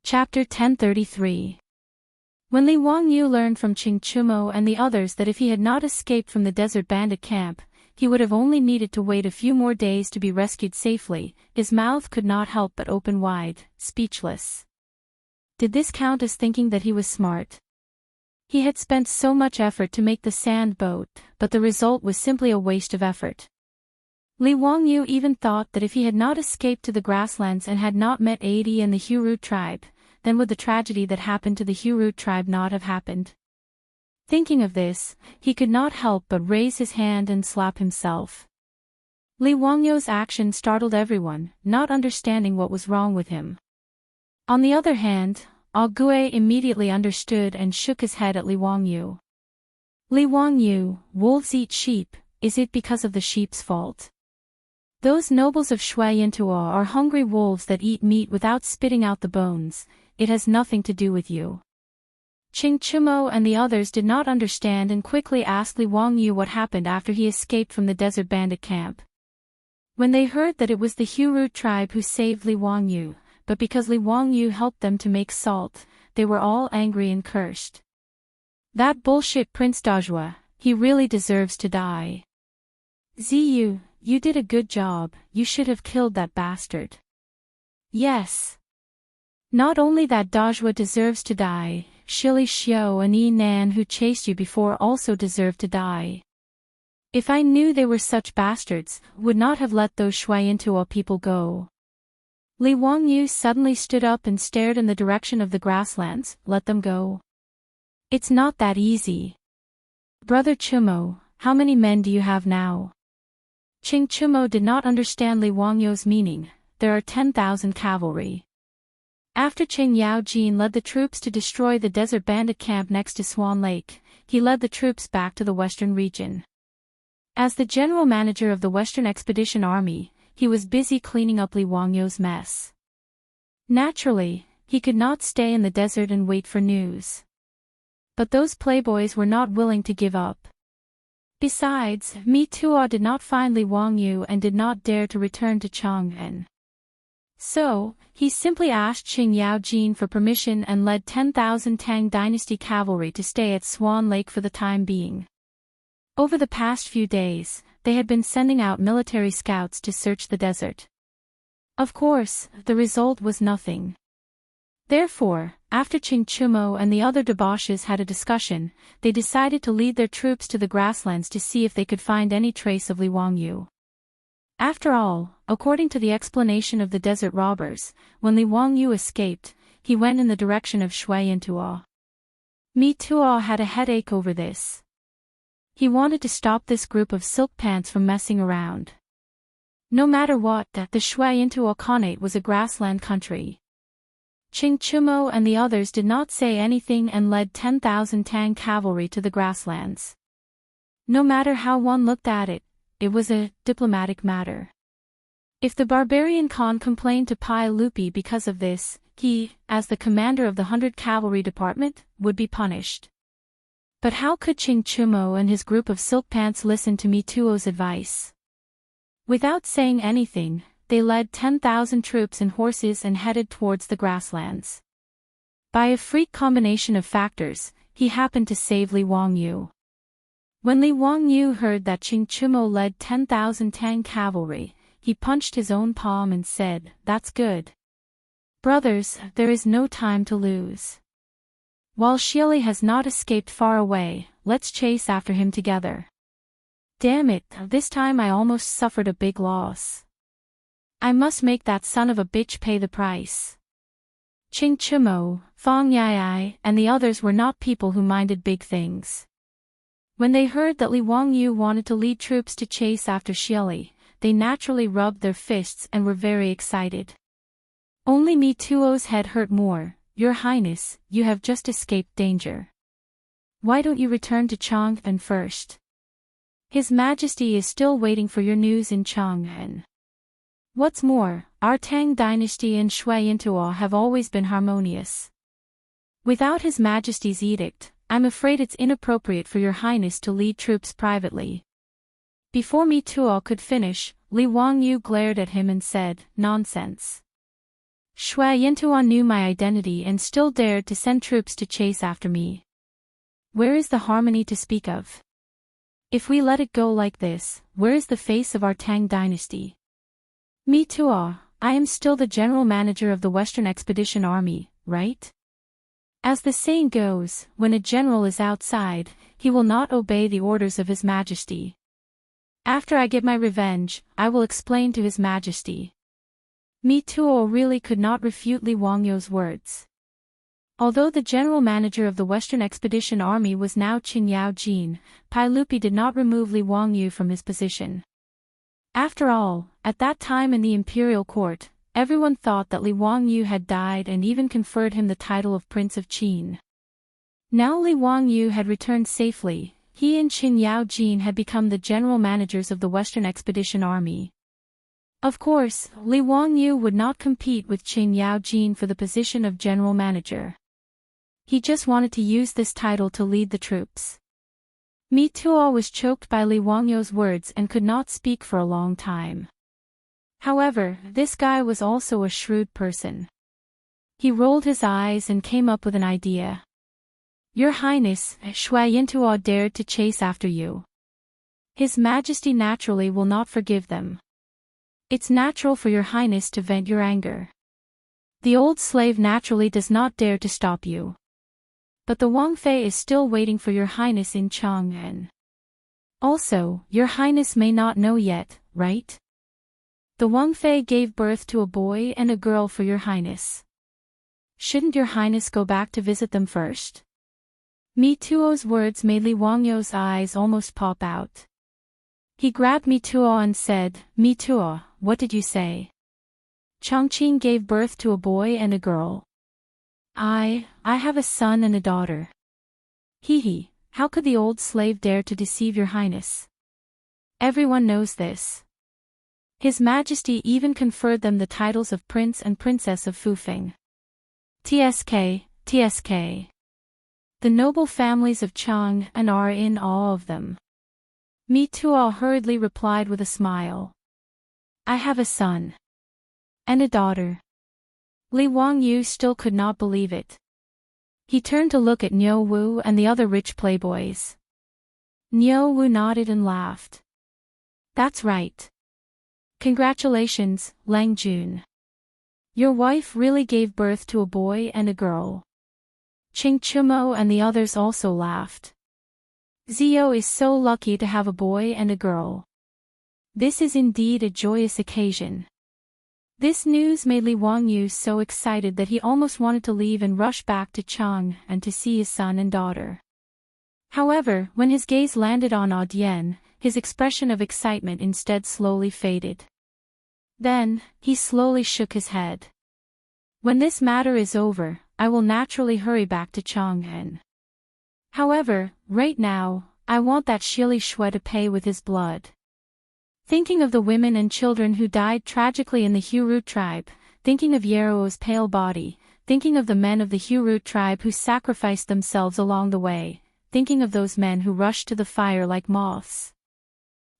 Chapter 1033. When Li Wangyu learned from Chingchumo and the others that if he had not escaped from the desert bandit camp, he would have only needed to wait a few more days to be rescued safely, his mouth could not help but open wide, speechless. Did this count as thinking that he was smart? He had spent so much effort to make the sand boat, but the result was simply a waste of effort. Li Wangyu even thought that if he had not escaped to the grasslands and had not met Adi and the Huru tribe, then would the tragedy that happened to the Huru tribe not have happened? Thinking of this, he could not help but raise his hand and slap himself. Li Wangyu's action startled everyone, not understanding what was wrong with him. On the other hand, Ague immediately understood and shook his head at Li Wangyu. Li Wangyu, wolves eat sheep, is it because of the sheep's fault? Those nobles of Shui Yintua are hungry wolves that eat meat without spitting out the bones, it has nothing to do with you. Chingchumo and the others did not understand and quickly asked Li Wangyu what happened after he escaped from the desert bandit camp. When they heard that it was the Huru tribe who saved Li Wangyu, but because Li Wangyu helped them to make salt, they were all angry and cursed. That bullshit Prince Dajua, he really deserves to die. Ziyu, you did a good job, you should have killed that bastard. Yes. Not only that Dajua deserves to die, Shili Xiao and Yi Nan who chased you before also deserve to die. If I knew they were such bastards, would not have let those Shui Yintua people go. Li Wangyu suddenly stood up and stared in the direction of the grasslands. Let them go. It's not that easy. Brother Chumo, how many men do you have now? Chingchumo did not understand Li Wangyu's meaning. There are 10,000 cavalry. After Ching Yaojin led the troops to destroy the desert bandit camp next to Swan Lake, he led the troops back to the western region. As the general manager of the Western Expedition Army, he was busy cleaning up Li Wangyu's mess. Naturally, he could not stay in the desert and wait for news. But those playboys were not willing to give up. Besides, Mi Tuo did not find Li Wangyu and did not dare to return to Chang'an. So, he simply asked Qing Yaojin for permission and led 10,000 Tang Dynasty cavalry to stay at Swan Lake for the time being. Over the past few days, they had been sending out military scouts to search the desert. Of course, the result was nothing. Therefore, after Chingchumo and the other debauches had a discussion, they decided to lead their troops to the grasslands to see if they could find any trace of Li Wangyu. After all, according to the explanation of the desert robbers, when Li Wangyu escaped, he went in the direction of Shui Yintua. Mi Tuo had a headache over this. He wanted to stop this group of silk pants from messing around. No matter what, the Shui Yintua Khanate was a grassland country. Chingchumo and the others did not say anything and led 10,000 Tang cavalry to the grasslands. No matter how one looked at it, it was a diplomatic matter. If the barbarian Khan complained to Pai Lupi because of this, he, as the commander of the 100 Cavalry Department, would be punished. But how could Chingchumo and his group of silk pants listen to Mi Tuo's advice? Without saying anything, they led 10,000 troops and horses and headed towards the grasslands. By a freak combination of factors, he happened to save Li Wangyu. When Li Wangyu heard that Chingchumo led 10,000 Tang cavalry, he punched his own palm and said, "That's good. Brothers, there is no time to lose. While Shili has not escaped far away, let's chase after him together. Damn it, this time I almost suffered a big loss. I must make that son of a bitch pay the price." Chingchumo, Fang Yai, and the others were not people who minded big things. When they heard that Li Wangyu wanted to lead troops to chase after Shili, they naturally rubbed their fists and were very excited. Only Mi Tuo's head hurt more. "Your Highness, you have just escaped danger. Why don't you return to Chang'an first? His Majesty is still waiting for your news in Chang'an. What's more, our Tang Dynasty and Shui Yintua have always been harmonious. Without His Majesty's edict, I'm afraid it's inappropriate for your Highness to lead troops privately." Before Mi Tuo could finish, Li Wangyu glared at him and said, "Nonsense. Shui Yintuo knew my identity and still dared to send troops to chase after me. Where is the harmony to speak of? If we let it go like this, where is the face of our Tang dynasty? Me Tuo, I am still the general manager of the Western Expedition Army, right? As the saying goes, when a general is outside, he will not obey the orders of His Majesty. After I get my revenge, I will explain to His Majesty. Me Tuo really could not refute Li Wangyou's words. Although the general manager of the Western Expedition Army was now Qin Yaojin, Pai Lupi did not remove Li Wangyou from his position. After all, at that time in the imperial court, everyone thought that Li Wangyou had died and even conferred him the title of Prince of Qin. Now Li Wangyou had returned safely, he and Qin Yaojin had become the general managers of the Western Expedition Army. Of course, Li Wangyou would not compete with Qin Yaojin for the position of general manager. He just wanted to use this title to lead the troops. Mi Tuo was choked by Li Wangyou's words and could not speak for a long time. However, this guy was also a shrewd person. He rolled his eyes and came up with an idea. Your Highness, Shui Yintuo dared to chase after you. His Majesty naturally will not forgive them. It's natural for your Highness to vent your anger. The old slave naturally does not dare to stop you. But the Wang Fei is still waiting for your Highness in Chang'an. Also, your Highness may not know yet, right? The Wang Fei gave birth to a boy and a girl for your Highness. Shouldn't your Highness go back to visit them first? Mi Tuo's words made Li Wangyou's eyes almost pop out. He grabbed Mi Tuo and said, Mi Tuo, what did you say? Chongqing gave birth to a boy and a girl. I have a son and a daughter. Hee, how could the old slave dare to deceive your Highness? Everyone knows this. His Majesty even conferred them the titles of Prince and Princess of Fufeng. TSK. The noble families of Chang'an are in awe of them. Mi Tuo hurriedly replied with a smile. I have a son. And a daughter. Li Wangyou still could not believe it. He turned to look at Niu Wu and the other rich playboys. Niu Wu nodded and laughed. That's right. Congratulations, Lang Jun. Your wife really gave birth to a boy and a girl. Ching Chumo and the others also laughed. Zio is so lucky to have a boy and a girl. This is indeed a joyous occasion. This news made Li Wangyou so excited that he almost wanted to leave and rush back to Chang'an to see his son and daughter. However, when his gaze landed on Audian, his expression of excitement instead slowly faded. Then, he slowly shook his head. When this matter is over, I will naturally hurry back to Chang'an. However, right now, I want that Shili Shui to pay with his blood. Thinking of the women and children who died tragically in the Huru tribe, thinking of Yero's pale body, thinking of the men of the Huru tribe who sacrificed themselves along the way, thinking of those men who rushed to the fire like moths.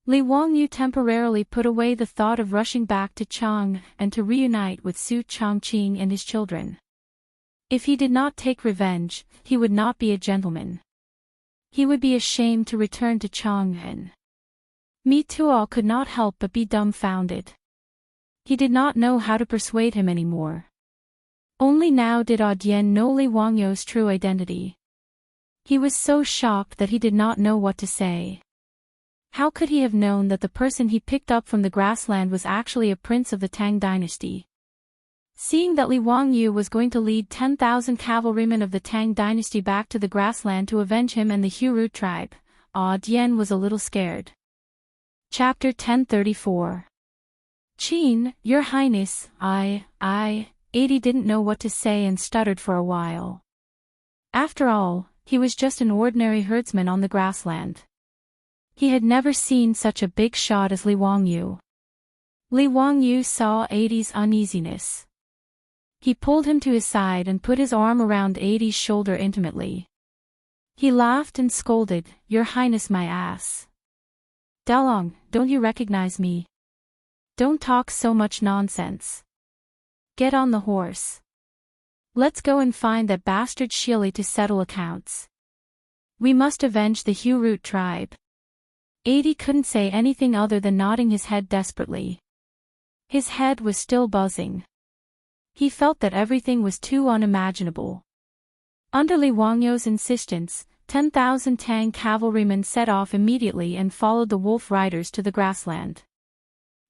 Li Wangyou temporarily put away the thought of rushing back to Chang'an and to reunite with Su Chongqing and his children. If he did not take revenge, he would not be a gentleman. He would be ashamed to return to Chang'an. Mi Tuo could not help but be dumbfounded. He did not know how to persuade him anymore. Only now did Audian know Li Wangyou's true identity. He was so shocked that he did not know what to say. How could he have known that the person he picked up from the grassland was actually a prince of the Tang dynasty? Seeing that Li Wangyou was going to lead 10,000 cavalrymen of the Tang dynasty back to the grassland to avenge him and the Huru tribe, Audian was a little scared. Chapter 1034. Qin, your Highness, Adi didn't know what to say and stuttered for a while. After all, he was just an ordinary herdsman on the grassland. He had never seen such a big shot as Li Wangyou. Li Wangyou saw Adi's uneasiness. He pulled him to his side and put his arm around Adi's shoulder intimately. He laughed and scolded, Your Highness my ass. Dalong, don't you recognize me? Don't talk so much nonsense. Get on the horse. Let's go and find that bastard Shili to settle accounts. We must avenge the Hu-Root tribe. Adi couldn't say anything other than nodding his head desperately. His head was still buzzing. He felt that everything was too unimaginable. Under Li Wangyo's insistence, 10,000 Tang cavalrymen set off immediately and followed the wolf riders to the grassland.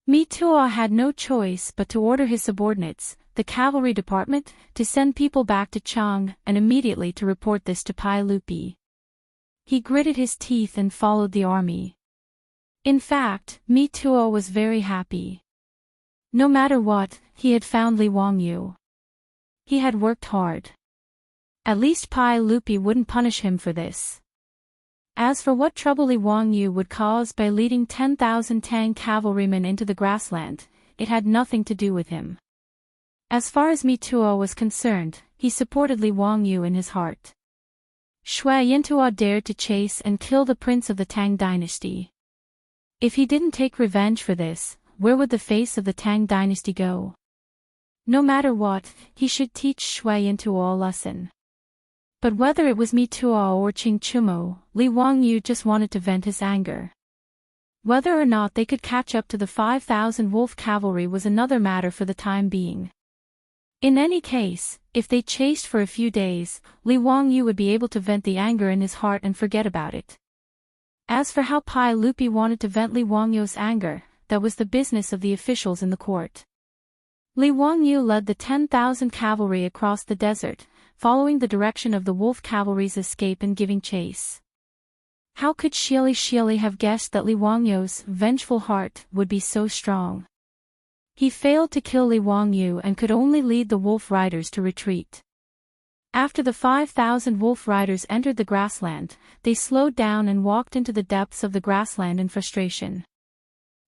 Mi Tuo had no choice but to order his subordinates, the cavalry department, to send people back to Chang'an and immediately to report this to Pai Lupi. He gritted his teeth and followed the army. In fact, Mi Tuo was very happy. No matter what, he had found Li Wangyu. He had worked hard. At least Pai Lupi wouldn't punish him for this. As for what trouble Li Wangyu would cause by leading 10,000 Tang cavalrymen into the grassland, it had nothing to do with him. As far as Mi Tuo was concerned, he supported Li Wangyu in his heart. Shui Yintuo dared to chase and kill the prince of the Tang dynasty. If he didn't take revenge for this, where would the face of the Tang dynasty go? No matter what, he should teach Shui Yintuo a lesson. But whether it was Mi Tuo or Chingchumo, Li Wangyu just wanted to vent his anger. Whether or not they could catch up to the 5,000 wolf cavalry was another matter for the time being. In any case, if they chased for a few days, Li Wangyu would be able to vent the anger in his heart and forget about it. As for how Pai Lupi wanted to vent Li Wangyu's anger, that was the business of the officials in the court. Li Wangyu led the 10,000 cavalry across the desert, following the direction of the wolf cavalry's escape and giving chase. How could Shili have guessed that Li Wangyu's vengeful heart would be so strong? He failed to kill Li Wangyu and could only lead the wolf riders to retreat. After the 5,000 wolf riders entered the grassland, they slowed down and walked into the depths of the grassland in frustration.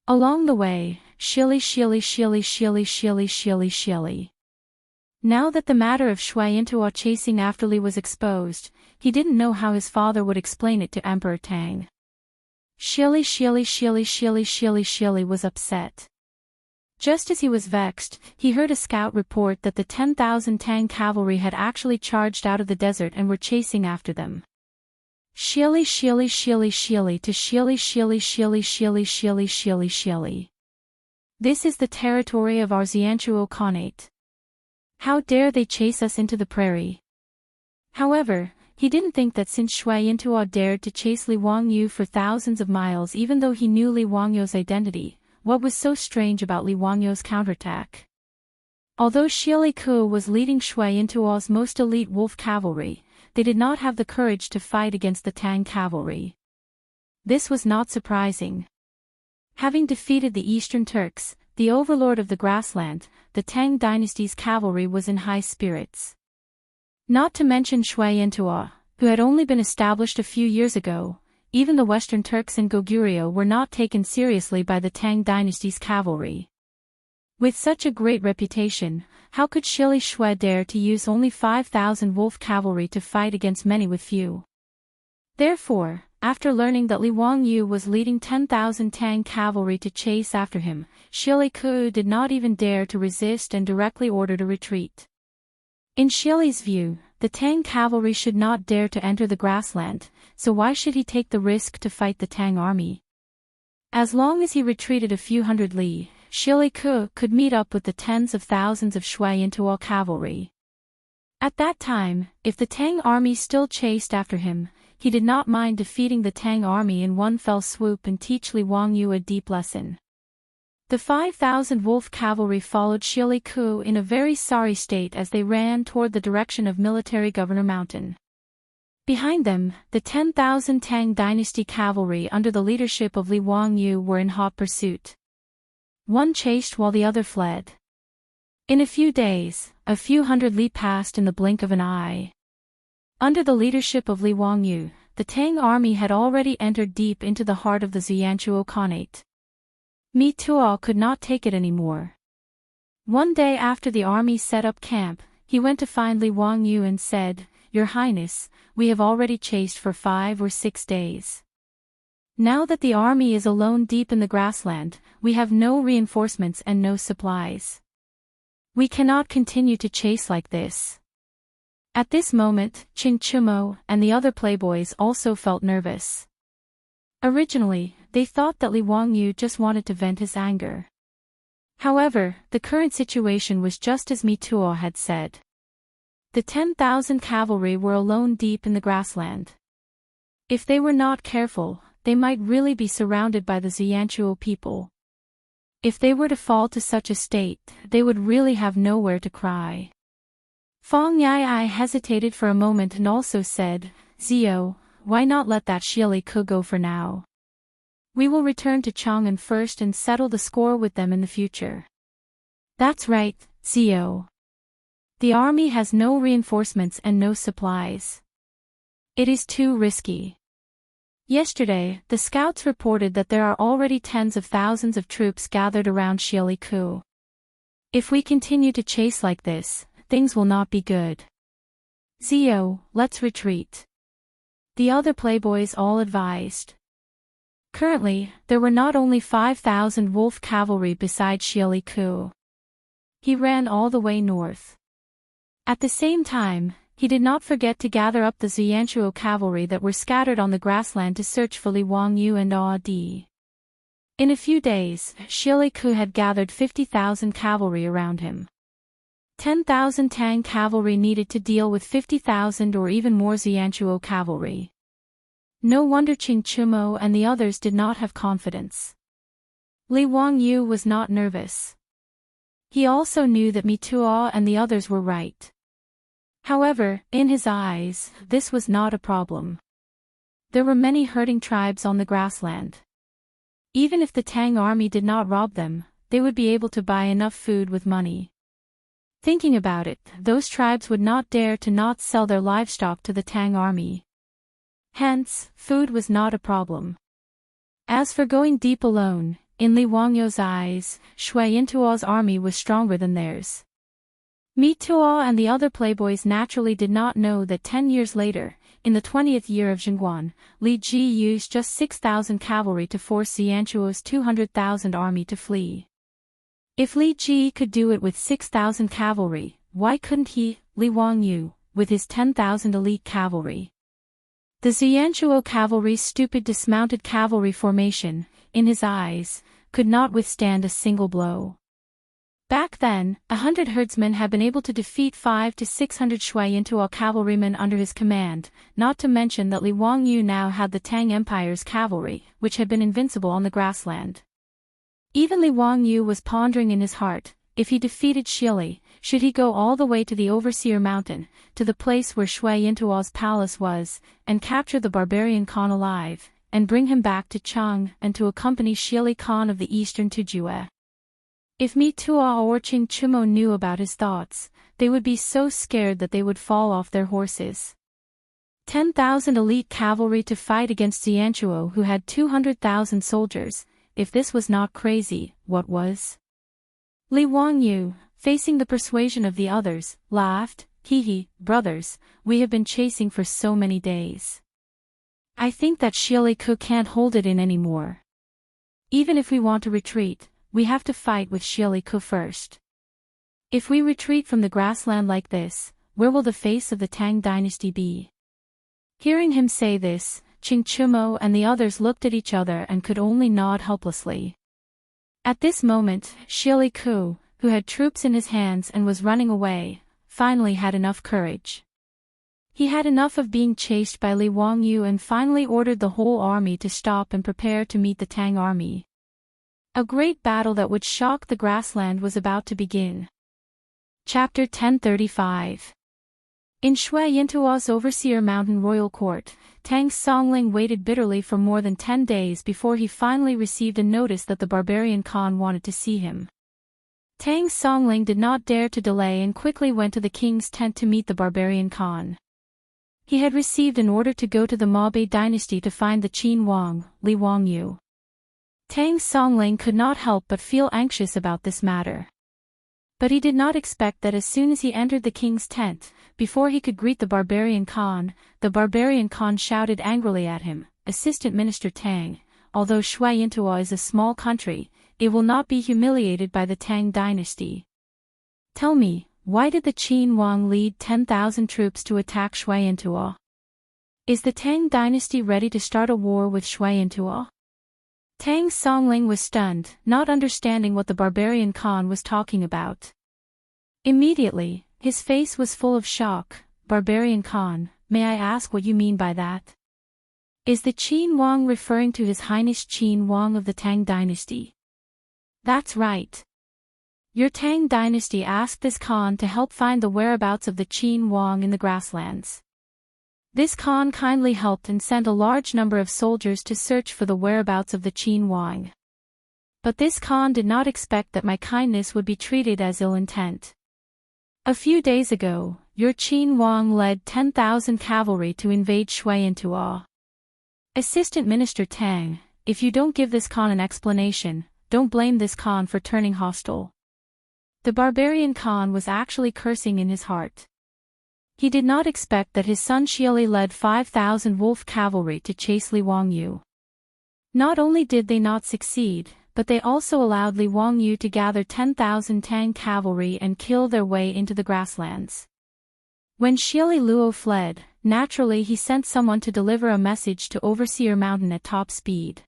Along the way, Shili. Now that the matter of Shui Yintuo chasing after Li was exposed, he didn't know how his father would explain it to Emperor Tang. Shili was upset. Just as he was vexed, he heard a scout report that the 10,000 Tang cavalry had actually charged out of the desert and were chasing after them. Shili to Shili. This is the territory of our Xianchuo Khanate. How dare they chase us into the prairie? However, he didn't think that since Shui Yintuo dared to chase Li Wangyu for thousands of miles even though he knew Li Wangyu's identity, what was so strange about Li Wangyu's counterattack? Although Shili Ku was leading Shui Yintuo's most elite wolf cavalry, they did not have the courage to fight against the Tang cavalry. This was not surprising. Having defeated the Eastern Turks, the overlord of the grassland, the Tang dynasty's cavalry was in high spirits. Not to mention Shui Yintuo, who had only been established a few years ago, even the Western Turks in Goguryeo were not taken seriously by the Tang dynasty's cavalry. With such a great reputation, how could Shili Shui dare to use only 5,000 wolf cavalry to fight against many with few? Therefore, after learning that Li Wangyu was leading 10,000 Tang cavalry to chase after him, Shili Ku did not even dare to resist and directly ordered a retreat. In Shili's view, the Tang cavalry should not dare to enter the grassland, so why should he take the risk to fight the Tang army? As long as he retreated a few hundred li, Shili Ku could meet up with the tens of thousands of Shui Yintuo cavalry. At that time, if the Tang army still chased after him, he did not mind defeating the Tang army in one fell swoop and teach Li Wangyu a deep lesson. The 5,000 wolf cavalry followed Shili Ku in a very sorry state as they ran toward the direction of Military Governor Mountain. Behind them, the 10,000 Tang dynasty cavalry under the leadership of Li Wangyu were in hot pursuit. One chased while the other fled. In a few days, a few hundred li passed in the blink of an eye. Under the leadership of Li Wangyu, the Tang army had already entered deep into the heart of the Xianchuo Khanate. Mi Tuo could not take it anymore. One day after the army set up camp, he went to find Li Wangyu and said, "Your Highness, we have already chased for 5 or 6 days. Now that the army is alone deep in the grassland, we have no reinforcements and no supplies. We cannot continue to chase like this. At this moment, Chingchumo and the other playboys also felt nervous. Originally, they thought that Li Wangyu just wanted to vent his anger. However, the current situation was just as Mituo had said. The 10,000 cavalry were alone deep in the grassland. If they were not careful, they might really be surrounded by the Xianchuo people. If they were to fall to such a state, they would really have nowhere to cry. Fang Yai hesitated for a moment and also said, Zio, why not let that Shieli Ku go for now? We will return to Chang'an first and settle the score with them in the future. That's right, Zio. The army has no reinforcements and no supplies. It is too risky. Yesterday, the scouts reported that there are already tens of thousands of troops gathered around Shieli Ku. If we continue to chase like this, things will not be good. Zio, let's retreat. The other playboys all advised. Currently, there were not only 5,000 wolf cavalry beside Shieli Ku. He ran all the way north. At the same time, he did not forget to gather up the Xianchuo cavalry that were scattered on the grassland to search for Li Wangyu and Di. In a few days, Shieli Ku had gathered 50,000 cavalry around him. 10,000 Tang cavalry needed to deal with 50,000 or even more Xianchuo cavalry. No wonder Chingchumo and the others did not have confidence. Li Wangyu was not nervous. He also knew that Mituo and the others were right. However, in his eyes, this was not a problem. There were many herding tribes on the grassland. Even if the Tang army did not rob them, they would be able to buy enough food with money. Thinking about it, those tribes would not dare to not sell their livestock to the Tang army. Hence, food was not a problem. As for going deep alone, in Li Wangyu's eyes, Shui Yintuo's army was stronger than theirs. Mituo and the other playboys naturally did not know that 10 years later, in the 20th year of Chang'an, Li Ji used just 6,000 cavalry to force Xianchuo's 200,000 army to flee. If Li Ji could do it with 6,000 cavalry, why couldn't he, Li Wangyu, with his 10,000 elite cavalry? The Xianchuo cavalry's stupid dismounted cavalry formation, in his eyes, could not withstand a single blow. Back then, 100 herdsmen had been able to defeat 500 to 600 Shui Yintuo cavalrymen under his command, not to mention that Li Wangyu now had the Tang Empire's cavalry, which had been invincible on the grassland. Even Li Wangyu was pondering in his heart, if he defeated Shieli, should he go all the way to the Overseer Mountain, to the place where Shui Yintuo's palace was, and capture the barbarian Khan alive, and bring him back to Chang and to accompany Shieli Khan of the Eastern Tujue. If Mituo or Chingchumo knew about his thoughts, they would be so scared that they would fall off their horses. 10,000 elite cavalry to fight against Xianchuo who had 200,000 soldiers. If this was not crazy, what was? Li Wangyu, facing the persuasion of the others, laughed, "Hee, brothers, we have been chasing for so many days. I think that Shieli Ku can't hold it in anymore. Even if we want to retreat, we have to fight with Shieli Ku first. If we retreat from the grassland like this, where will the face of the Tang dynasty be?" Hearing him say this, Chingchumo and the others looked at each other and could only nod helplessly. At this moment, Shieli Ku, who had troops in his hands and was running away, finally had enough courage. He had enough of being chased by Li Wangyu and finally ordered the whole army to stop and prepare to meet the Tang army. A great battle that would shock the grassland was about to begin. Chapter 1035. In Shui Yintuo's Overseer Mountain Royal Court, Tang Songling waited bitterly for more than 10 days before he finally received a notice that the barbarian Khan wanted to see him. Tang Songling did not dare to delay and quickly went to the king's tent to meet the barbarian Khan. He had received an order to go to the Mabe dynasty to find the Qin Wang, Li Wangyu. Tang Songling could not help but feel anxious about this matter. But he did not expect that as soon as he entered the king's tent, before he could greet the barbarian Khan shouted angrily at him, "Assistant Minister Tang, although Shui Yintuo is a small country, it will not be humiliated by the Tang dynasty." Tell me, why did the Qin Huang lead 10,000 troops to attack Shuiyantuo? Is the Tang dynasty ready to start a war with Shuiyantuo? Tang Songling was stunned, not understanding what the barbarian Khan was talking about. Immediately, his face was full of shock. Barbarian Khan, may I ask what you mean by that? Is the Qin Huang referring to His Highness Qin Huang of the Tang dynasty? That's right. Your Tang dynasty asked this Khan to help find the whereabouts of the Qin Huang in the grasslands. This Khan kindly helped and sent a large number of soldiers to search for the whereabouts of the Qin Huang. But this Khan did not expect that my kindness would be treated as ill intent. A few days ago, your Qin Huang led 10,000 cavalry to invade Shuiyantuo. Assistant Minister Tang, if you don't give this Khan an explanation, don't blame this Khan for turning hostile. The barbarian Khan was actually cursing in his heart. He did not expect that his son Xieli led 5,000 wolf cavalry to chase Li Wangyu. Not only did they not succeed, but they also allowed Li Wangyu to gather 10,000 Tang cavalry and kill their way into the grasslands. When Xieli Luo fled, naturally he sent someone to deliver a message to Overseer Mountain at top speed.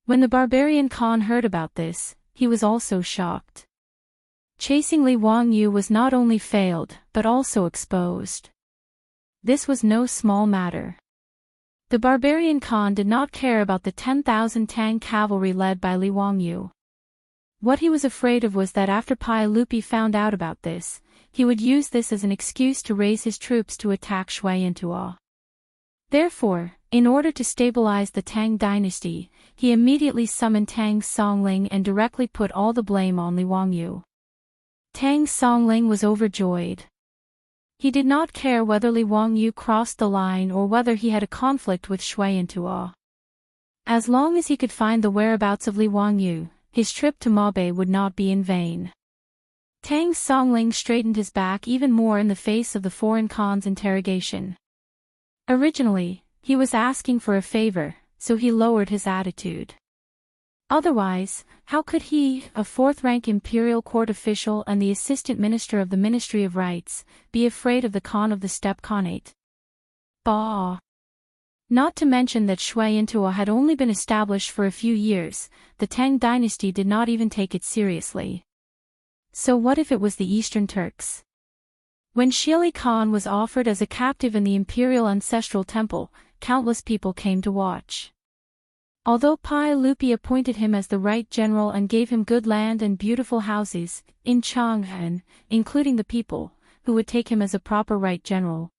When the barbarian Khan heard about this, he was also shocked. Chasing Li Wangyu was not only failed, but also exposed. This was no small matter. The barbarian Khan did not care about the 10,000 Tang cavalry led by Li Wangyu. What he was afraid of was that after Pai Lupi found out about this, he would use this as an excuse to raise his troops to attack Shuiyantuo. Therefore, in order to stabilize the Tang dynasty, he immediately summoned Tang Songling and directly put all the blame on Li Wangyu. Tang Songling was overjoyed. He did not care whether Li Wangyu crossed the line or whether he had a conflict with Shuiyantuo. As long as he could find the whereabouts of Li Wangyu, his trip to Mabe would not be in vain. Tang Songling straightened his back even more in the face of the foreign Khan's interrogation. Originally, he was asking for a favor, so he lowered his attitude. Otherwise, how could he, a fourth-rank imperial court official and the assistant minister of the Ministry of Rights, be afraid of the Khan of the Steppe Khanate? Bah! Not to mention that Shuiyantuo had only been established for a few years, the Tang dynasty did not even take it seriously. So what if it was the Eastern Turks? When Xieli Khan was offered as a captive in the imperial ancestral temple, countless people came to watch. Although Pai Lupi appointed him as the right general and gave him good land and beautiful houses, in Chang'an, including the people, who would take him as a proper right general.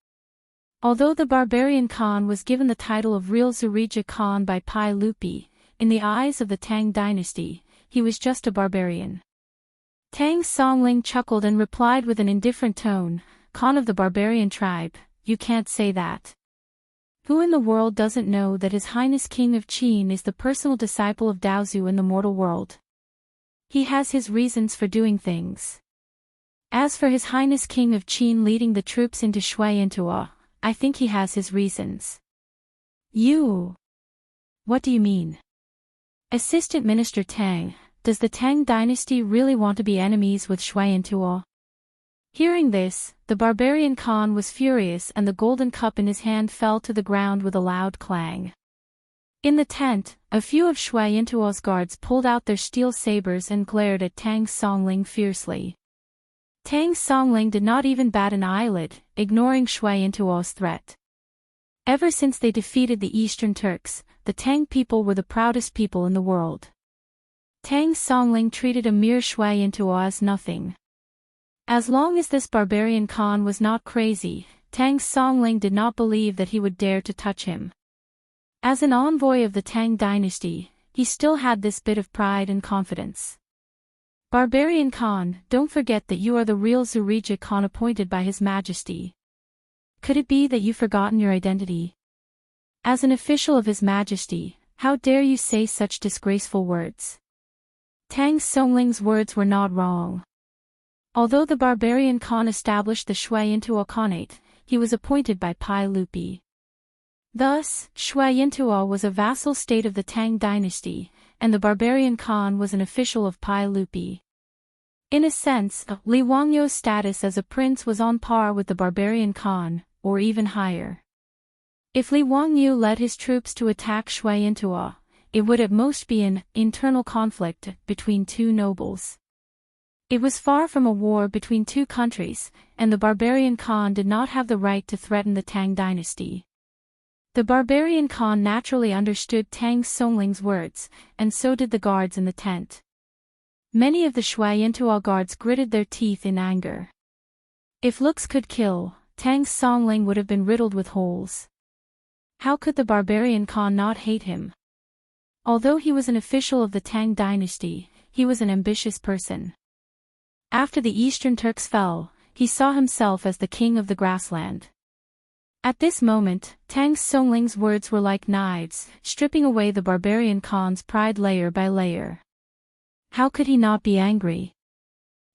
Although the barbarian Khan was given the title of real Zurija Khan by Pai Lupi, in the eyes of the Tang dynasty, he was just a barbarian. Tang Songling chuckled and replied with an indifferent tone, Khan of the barbarian tribe, you can't say that. Who in the world doesn't know that His Highness King of Qin is the personal disciple of Daozu in the mortal world? He has his reasons for doing things. As for His Highness King of Qin leading the troops into Shuiyantuo, I think he has his reasons. You? What do you mean? Assistant Minister Tang, does the Tang dynasty really want to be enemies with Shuiyantuo? Hearing this, the barbarian Khan was furious and the golden cup in his hand fell to the ground with a loud clang. In the tent, a few of Shuiyantuo's guards pulled out their steel sabers and glared at Tang Songling fiercely. Tang Songling did not even bat an eyelid, ignoring Shuiyantuo's threat. Ever since they defeated the Eastern Turks, the Tang people were the proudest people in the world. Tang Songling treated a mere Shuiyantuo as nothing. As long as this barbarian Khan was not crazy, Tang Songling did not believe that he would dare to touch him. As an envoy of the Tang dynasty, he still had this bit of pride and confidence. Barbarian Khan, don't forget that you are the real Zurija Khan appointed by His Majesty. Could it be that you've forgotten your identity? As an official of His Majesty, how dare you say such disgraceful words? Tang Songling's words were not wrong. Although the barbarian Khan established the Shuiyantuo Khanate, he was appointed by Pai Lupi. Thus, Shuiyantuo was a vassal state of the Tang dynasty, and the barbarian Khan was an official of Pai Lupi. In a sense, Li Wangyu's status as a prince was on par with the barbarian Khan, or even higher. If Li Wangyu led his troops to attack Shuiyantua, it would at most be an internal conflict between two nobles. It was far from a war between two countries, and the barbarian Khan did not have the right to threaten the Tang dynasty. The barbarian Khan naturally understood Tang Songling's words, and so did the guards in the tent. Many of the Shuiyantua guards gritted their teeth in anger. If looks could kill, Tang Songling would have been riddled with holes. How could the barbarian Khan not hate him? Although he was an official of the Tang dynasty, he was an ambitious person. After the Eastern Turks fell, he saw himself as the king of the grassland. At this moment, Tang Songling's words were like knives, stripping away the barbarian Khan's pride layer by layer. How could he not be angry?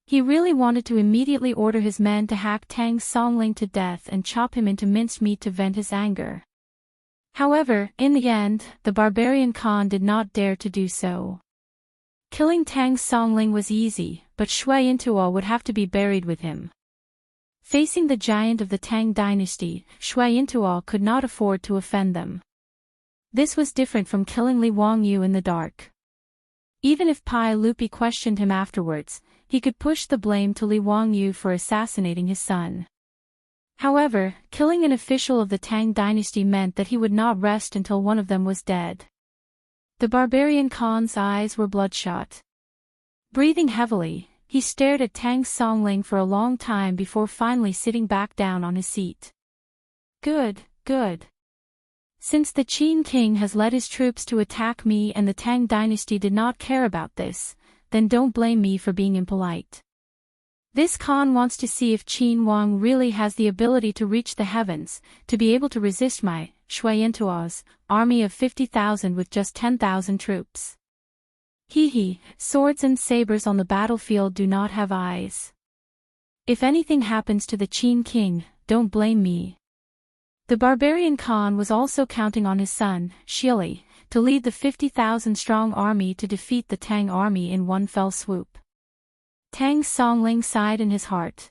He really wanted to immediately order his men to hack Tang Songling to death and chop him into minced meat to vent his anger. However, in the end, the barbarian Khan did not dare to do so. Killing Tang Songling was easy, but Shuiyantua would have to be buried with him. Facing the giant of the Tang dynasty, Shuiyantua could not afford to offend them. This was different from killing Li Wangyu in the dark. Even if Pai Lupi questioned him afterwards, he could push the blame to Li Wangyu for assassinating his son. However, killing an official of the Tang dynasty meant that he would not rest until one of them was dead. The barbarian Khan's eyes were bloodshot. Breathing heavily, he stared at Tang Songling for a long time before finally sitting back down on his seat. Good, good. Since the Qin king has led his troops to attack me and the Tang dynasty did not care about this, then don't blame me for being impolite. This Khan wants to see if Qin Wang really has the ability to reach the heavens, to be able to resist my, Shuiyantua's, army of 50,000 with just 10,000 troops. Hee, swords and sabers on the battlefield do not have eyes. If anything happens to the Qin king, don't blame me. The barbarian Khan was also counting on his son, Shili, to lead the 50,000-strong army to defeat the Tang army in one fell swoop. Tang Songling sighed in his heart.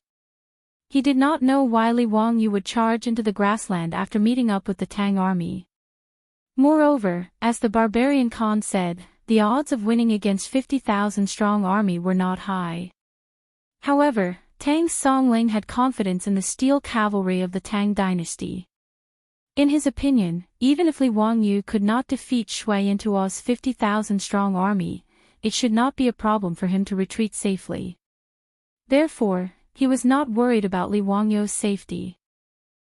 He did not know why Li Wangyu would charge into the grassland after meeting up with the Tang army. Moreover, as the barbarian Khan said, the odds of winning against 50,000-strong army were not high. However, Tang Songling had confidence in the steel cavalry of the Tang dynasty. In his opinion, even if Li Wangyu could not defeat Shuiyantua's 50,000-strong army, it should not be a problem for him to retreat safely. Therefore, he was not worried about Li Wangyu's safety.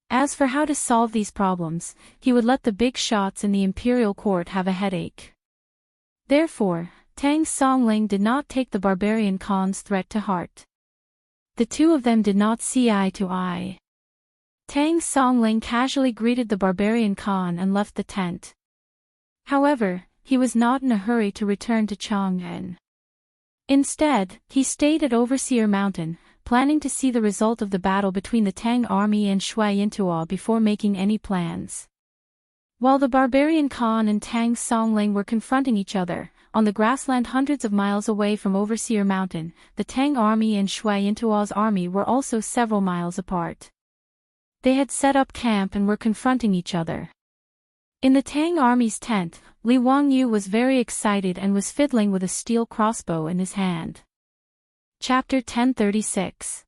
As for how to solve these problems, he would let the big shots in the imperial court have a headache. Therefore, Tang Songling did not take the barbarian Khan's threat to heart. The two of them did not see eye to eye. Tang Songling casually greeted the barbarian Khan and left the tent. However, he was not in a hurry to return to Chang'an. Instead, he stayed at Overseer Mountain, planning to see the result of the battle between the Tang army and Shuiyantua before making any plans. While the barbarian Khan and Tang Songling were confronting each other, on the grassland hundreds of miles away from Overseer Mountain, the Tang army and Shuiyantua's army were also several miles apart. They had set up camp and were confronting each other. In the Tang army's tent, Li Wangyu was very excited and was fiddling with a steel crossbow in his hand. Chapter 1036.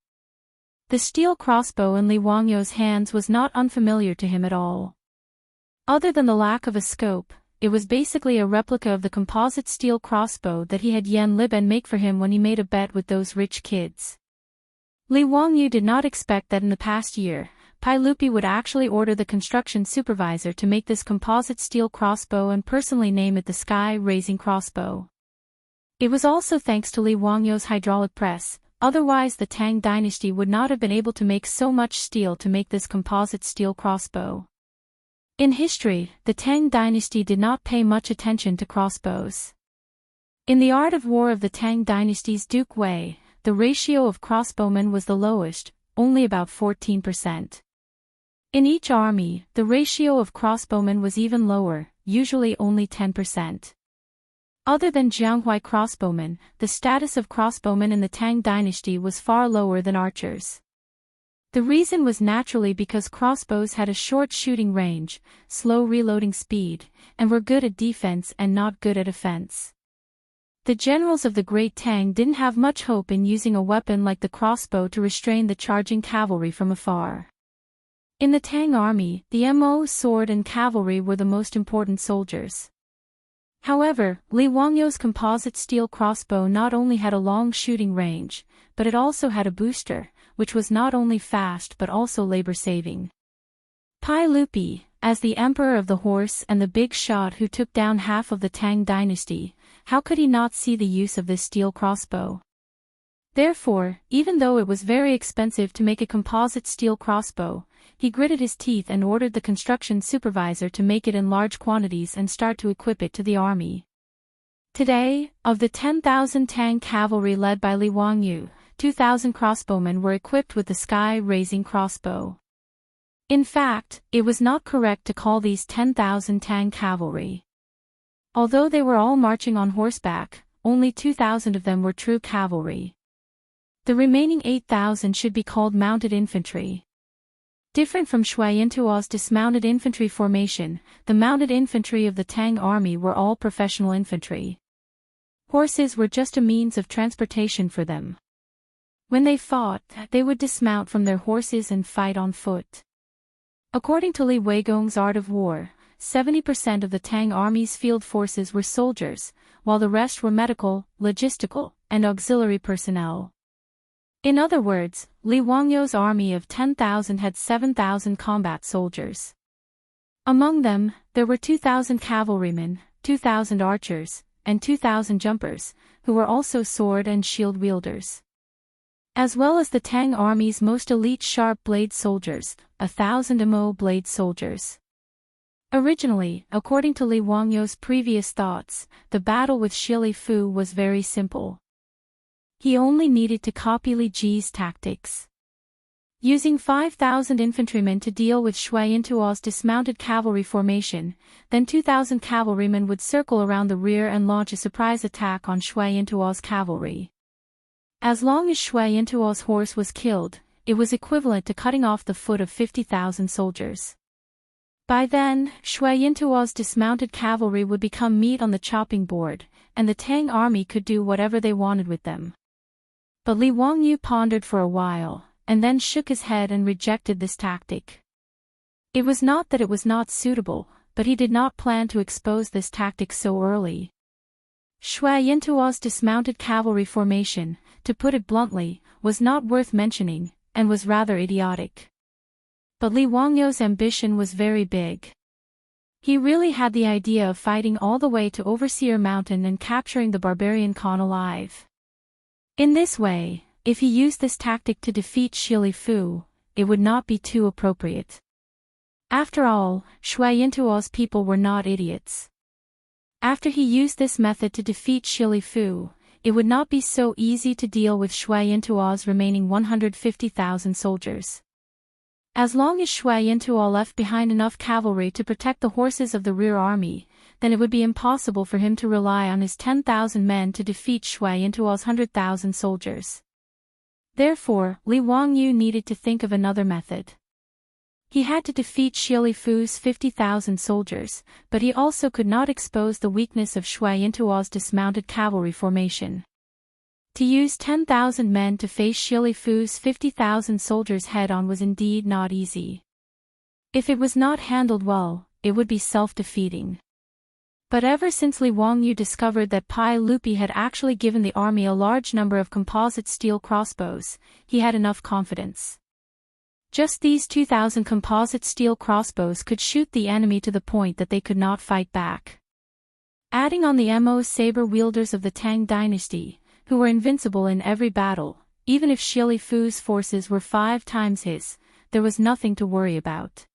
The steel crossbow in Li Wangyu's hands was not unfamiliar to him at all. Other than the lack of a scope, it was basically a replica of the composite steel crossbow that he had Yan Liben make for him when he made a bet with those rich kids. Li Wangyu did not expect that in the past year, Pai Lupi would actually order the construction supervisor to make this composite steel crossbow and personally name it the Sky-Raising Crossbow. It was also thanks to Li Wangyu's hydraulic press, otherwise the Tang dynasty would not have been able to make so much steel to make this composite steel crossbow. In history, the Tang dynasty did not pay much attention to crossbows. In the art of war of the Tang dynasty's Duke Wei, the ratio of crossbowmen was the lowest, only about 14%. In each army, the ratio of crossbowmen was even lower, usually only 10%. Other than Jianghuai crossbowmen, the status of crossbowmen in the Tang dynasty was far lower than archers. The reason was naturally because crossbows had a short shooting range, slow reloading speed, and were good at defense and not good at offense. The generals of the Great Tang didn't have much hope in using a weapon like the crossbow to restrain the charging cavalry from afar. In the Tang army, the Mo sword and cavalry were the most important soldiers. However, Li Wangyou's composite steel crossbow not only had a long shooting range, but it also had a booster, which was not only fast but also labor-saving. Pai Lupi, as the emperor of the horse and the big shot who took down half of the Tang dynasty, how could he not see the use of this steel crossbow? Therefore, even though it was very expensive to make a composite steel crossbow, he gritted his teeth and ordered the construction supervisor to make it in large quantities and start to equip it to the army. Today, of the 10,000 Tang cavalry led by Li Wangyou, 2,000 crossbowmen were equipped with the sky-raising crossbow. In fact, it was not correct to call these 10,000 Tang cavalry. Although they were all marching on horseback, only 2,000 of them were true cavalry. The remaining 8,000 should be called mounted infantry. Different from Shui Yintuo's dismounted infantry formation, the mounted infantry of the Tang army were all professional infantry. Horses were just a means of transportation for them. When they fought, they would dismount from their horses and fight on foot. According to Li Weigong's Art of War, 70% of the Tang army's field forces were soldiers, while the rest were medical, logistical, and auxiliary personnel. In other words, Li Wangyou's army of 10,000 had 7,000 combat soldiers. Among them, there were 2,000 cavalrymen, 2,000 archers, and 2,000 jumpers, who were also sword and shield wielders. As well as the Tang army's most elite sharp blade soldiers, 1,000 Mo blade soldiers. Originally, according to Li Wangyou's previous thoughts, the battle with Shili Fu was very simple. He only needed to copy Li Ji's tactics. Using 5,000 infantrymen to deal with Shui Yintuo's dismounted cavalry formation, then 2,000 cavalrymen would circle around the rear and launch a surprise attack on Shui Yintuo's cavalry. As long as Shui Yintuo's horse was killed, it was equivalent to cutting off the foot of 50,000 soldiers. By then, Shui Yintuo's dismounted cavalry would become meat on the chopping board, and the Tang army could do whatever they wanted with them. But Li Wangyou pondered for a while, and then shook his head and rejected this tactic. It was not that it was not suitable, but he did not plan to expose this tactic so early. Shui Yintuo's dismounted cavalry formation, to put it bluntly, was not worth mentioning, and was rather idiotic. But Li Wangyou's ambition was very big. He really had the idea of fighting all the way to Overseer Mountain and capturing the barbarian Khan alive. In this way, if he used this tactic to defeat Shili Fu, it would not be too appropriate. After all, Shui Yintuo's people were not idiots. After he used this method to defeat Shili Fu, it would not be so easy to deal with Shui Yintuo's remaining 150,000 soldiers. As long as Shui Yintuo left behind enough cavalry to protect the horses of the rear army, then it would be impossible for him to rely on his 10,000 men to defeat Shui Yintuo's 100,000 soldiers. Therefore, Li Wangyou needed to think of another method. He had to defeat Shili Fu's 50,000 soldiers, but he also could not expose the weakness of Shui Yintuo's dismounted cavalry formation. To use 10,000 men to face Shili Fu's 50,000 soldiers head-on was indeed not easy. If it was not handled well, it would be self-defeating. But ever since Li Wangyou discovered that Pai Lupi had actually given the army a large number of composite steel crossbows, he had enough confidence. Just these 2,000 composite steel crossbows could shoot the enemy to the point that they could not fight back. Adding on the Mo saber wielders of the Tang dynasty, who were invincible in every battle, even if Shili Fu's forces were 5 times his, there was nothing to worry about.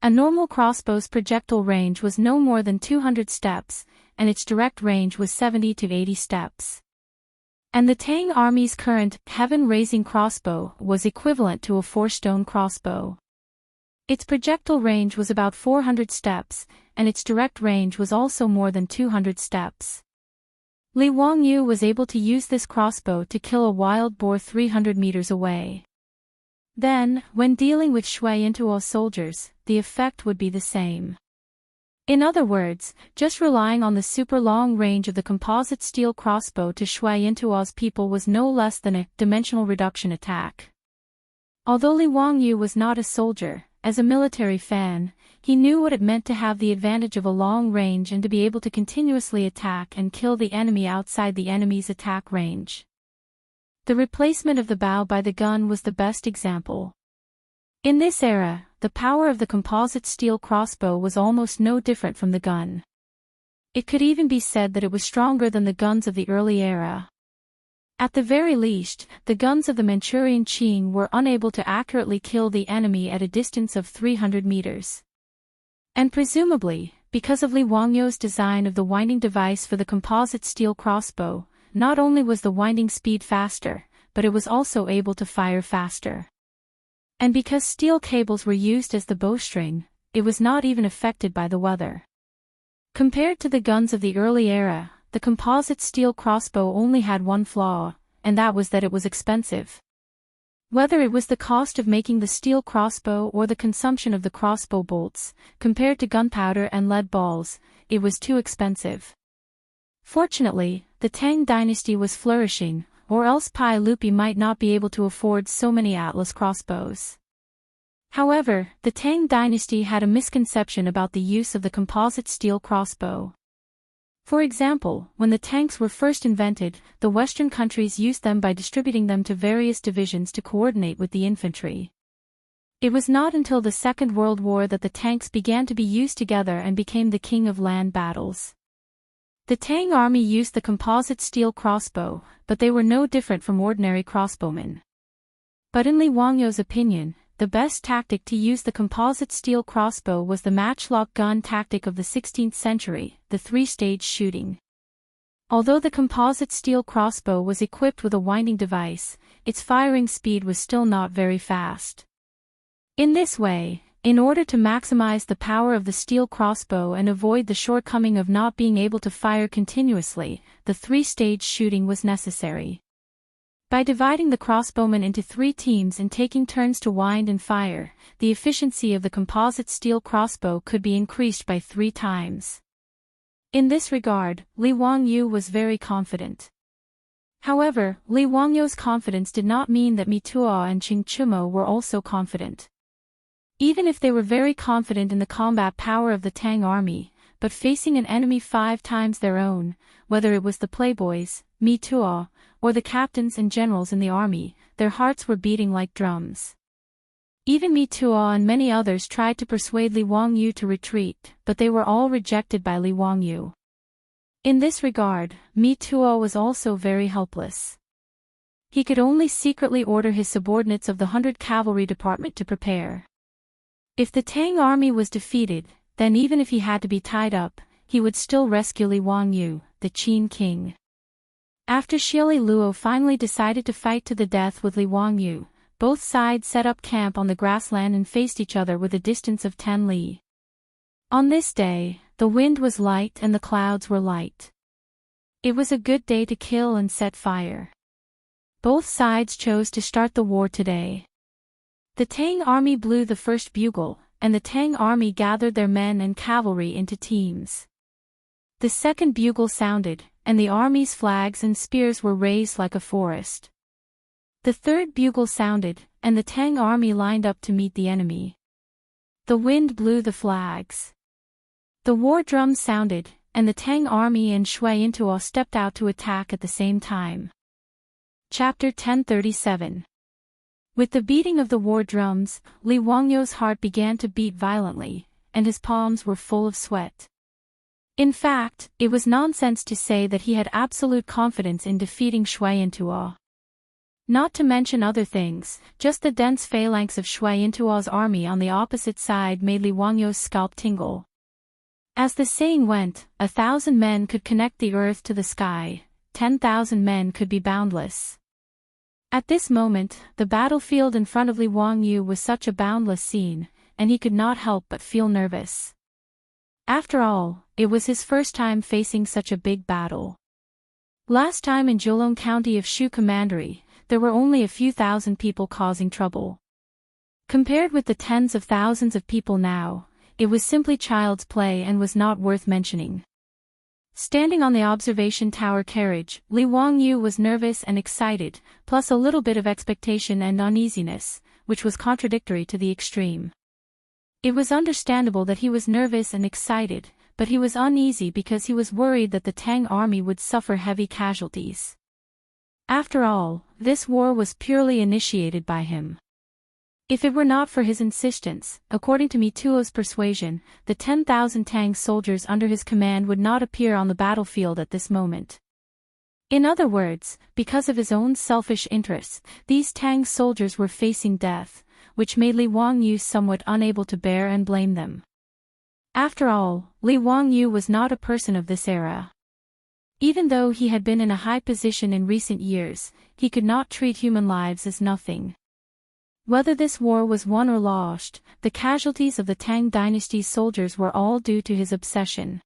A normal crossbow's projectile range was no more than 200 steps, and its direct range was 70 to 80 steps. And the Tang army's current heaven-raising crossbow was equivalent to a 4-stone crossbow. Its projectile range was about 400 steps, and its direct range was also more than 200 steps. Li Wangyu was able to use this crossbow to kill a wild boar 300 meters away. Then, when dealing with Shui Yintuo's soldiers, the effect would be the same. In other words, just relying on the super long range of the composite steel crossbow to Shui Yintuo's people was no less than a dimensional reduction attack. Although Li Wangyu was not a soldier, as a military fan, he knew what it meant to have the advantage of a long range and to be able to continuously attack and kill the enemy outside the enemy's attack range. The replacement of the bow by the gun was the best example. In this era, the power of the composite steel crossbow was almost no different from the gun. It could even be said that it was stronger than the guns of the early era. At the very least, the guns of the Manchurian Qing were unable to accurately kill the enemy at a distance of 300 meters. And presumably, because of Li Wangyu's design of the winding device for the composite steel crossbow, not only was the winding speed faster, but it was also able to fire faster. And because steel cables were used as the bowstring, it was not even affected by the weather. Compared to the guns of the early era, the composite steel crossbow only had one flaw, and that was that it was expensive. Whether it was the cost of making the steel crossbow or the consumption of the crossbow bolts, compared to gunpowder and lead balls, it was too expensive. Fortunately, the Tang dynasty was flourishing, or else Pai Lupi might not be able to afford so many Atlas crossbows. However, the Tang dynasty had a misconception about the use of the composite steel crossbow. For example, when the tanks were first invented, the Western countries used them by distributing them to various divisions to coordinate with the infantry. It was not until the Second World War that the tanks began to be used together and became the king of land battles. The Tang army used the composite steel crossbow, but they were no different from ordinary crossbowmen. But in Li Wangyu's opinion, the best tactic to use the composite steel crossbow was the matchlock gun tactic of the 16th century, the three-stage shooting. Although the composite steel crossbow was equipped with a winding device, its firing speed was still not very fast. In this way, in order to maximize the power of the steel crossbow and avoid the shortcoming of not being able to fire continuously, the three-stage shooting was necessary. By dividing the crossbowmen into 3 teams and taking turns to wind and fire, the efficiency of the composite steel crossbow could be increased by 3 times. In this regard, Li Wangyu was very confident. However, Li Wangyu's confidence did not mean that Mituo and Chingchumo were also confident. Even if they were very confident in the combat power of the Tang army, but facing an enemy 5 times their own, whether it was the playboys, Mituo, or the captains and generals in the army, their hearts were beating like drums. Even Mituo and many others tried to persuade Li Wangyu to retreat, but they were all rejected by Li Wangyu. In this regard, Mituo was also very helpless. He could only secretly order his subordinates of the 100 Cavalry Department to prepare. If the Tang army was defeated, then even if he had to be tied up, he would still rescue Li Wangyu, the Qin king. After Xieli Luo finally decided to fight to the death with Li Wangyu, both sides set up camp on the grassland and faced each other with a distance of 10 li. On this day, the wind was light and the clouds were light. It was a good day to kill and set fire. Both sides chose to start the war today. The Tang army blew the first bugle, and the Tang army gathered their men and cavalry into teams. The second bugle sounded, and the army's flags and spears were raised like a forest. The third bugle sounded, and the Tang army lined up to meet the enemy. The wind blew the flags. The war drums sounded, and the Tang army and Shui Yintuo stepped out to attack at the same time. Chapter 1037. With the beating of the war drums, Li Wangyu's heart began to beat violently, and his palms were full of sweat. In fact, it was nonsense to say that he had absolute confidence in defeating Shui Yintuo. Not to mention other things, just the dense phalanx of Shui Yintuo's army on the opposite side made Li Wangyu's scalp tingle. As the saying went, 1,000 men could connect the earth to the sky, 10,000 men could be boundless. At this moment, the battlefield in front of Li Wangyu was such a boundless scene, and he could not help but feel nervous. After all, it was his first time facing such a big battle. Last time in Jilong County of Shu Commandery, there were only a few thousand people causing trouble. Compared with the tens of thousands of people now, it was simply child's play and was not worth mentioning. Standing on the observation tower carriage, Li Wangyu was nervous and excited, plus a little bit of expectation and uneasiness, which was contradictory to the extreme. It was understandable that he was nervous and excited, but he was uneasy because he was worried that the Tang army would suffer heavy casualties. After all, this war was purely initiated by him. If it were not for his insistence, according to Mituo's persuasion, the 10,000 Tang soldiers under his command would not appear on the battlefield at this moment. In other words, because of his own selfish interests, these Tang soldiers were facing death, which made Li Wangyu somewhat unable to bear and blame them. After all, Li Wangyu was not a person of this era. Even though he had been in a high position in recent years, he could not treat human lives as nothing. Whether this war was won or lost, the casualties of the Tang dynasty's soldiers were all due to his obsession.